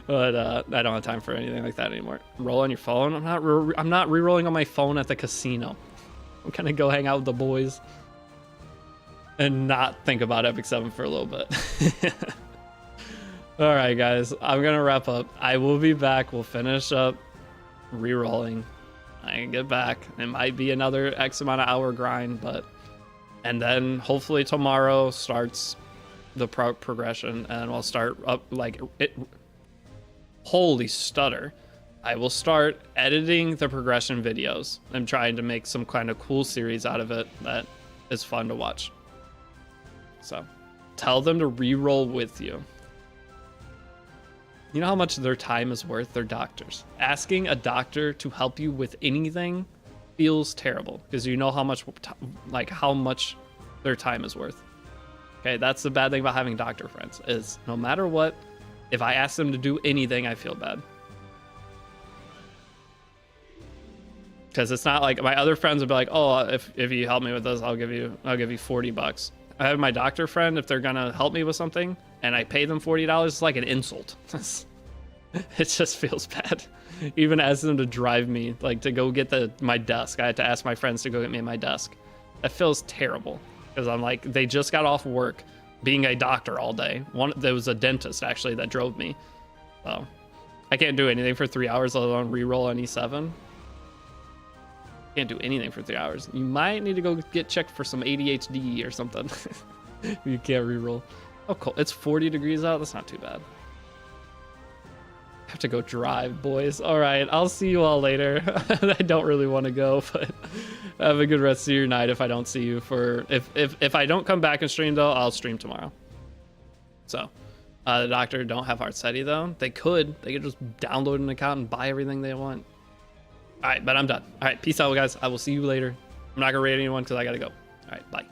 But I don't have time for anything like that anymore. Roll on your phone? I'm not rerolling on my phone at the casino. I'm gonna go hang out with the boys and not think about Epic 7 for a little bit. All right, guys, I'm gonna wrap up. I will be back. We'll finish up rerolling. I can get back. It might be another X amount of hour grind, and then hopefully tomorrow starts the progression, and we'll start up like it. Holy stutter. I will start editing the progression videos. I'm trying to make some kind of cool series out of it that is fun to watch. So tell them to reroll with you. You know how much their time is worth? They're doctors. Asking a doctor to help you with anything feels terrible because you know how much their time is worth. Okay, that's the bad thing about having doctor friends is no matter what, if I ask them to do anything, I feel bad. Because it's not like my other friends would be like, oh, if you help me with this, I'll give you $40. I have my doctor friend, if they're gonna help me with something and I pay them $40, it's like an insult. It just feels bad. Even asking them to drive me, like to go get my desk. I had to ask my friends to go get me my desk. That feels terrible because I'm like, they just got off work being a doctor all day. There was a dentist actually that drove me. So I can't do anything for 3 hours, let alone reroll on E7. Can't do anything for 3 hours. You might need to go get checked for some ADHD or something. You can't reroll. Oh, cool. It's 40 degrees out. That's not too bad. I have to go drive, boys. All right. I'll see you all later. I don't really want to go, but have a good rest of your night. If I don't see you if I don't come back and stream though, I'll stream tomorrow. So the doctor don't have Heartsteady though. They could just download an account and buy everything they want. All right, but I'm done. All right, peace out, guys. I will see you later. I'm not gonna rate anyone because I gotta go. All right, bye.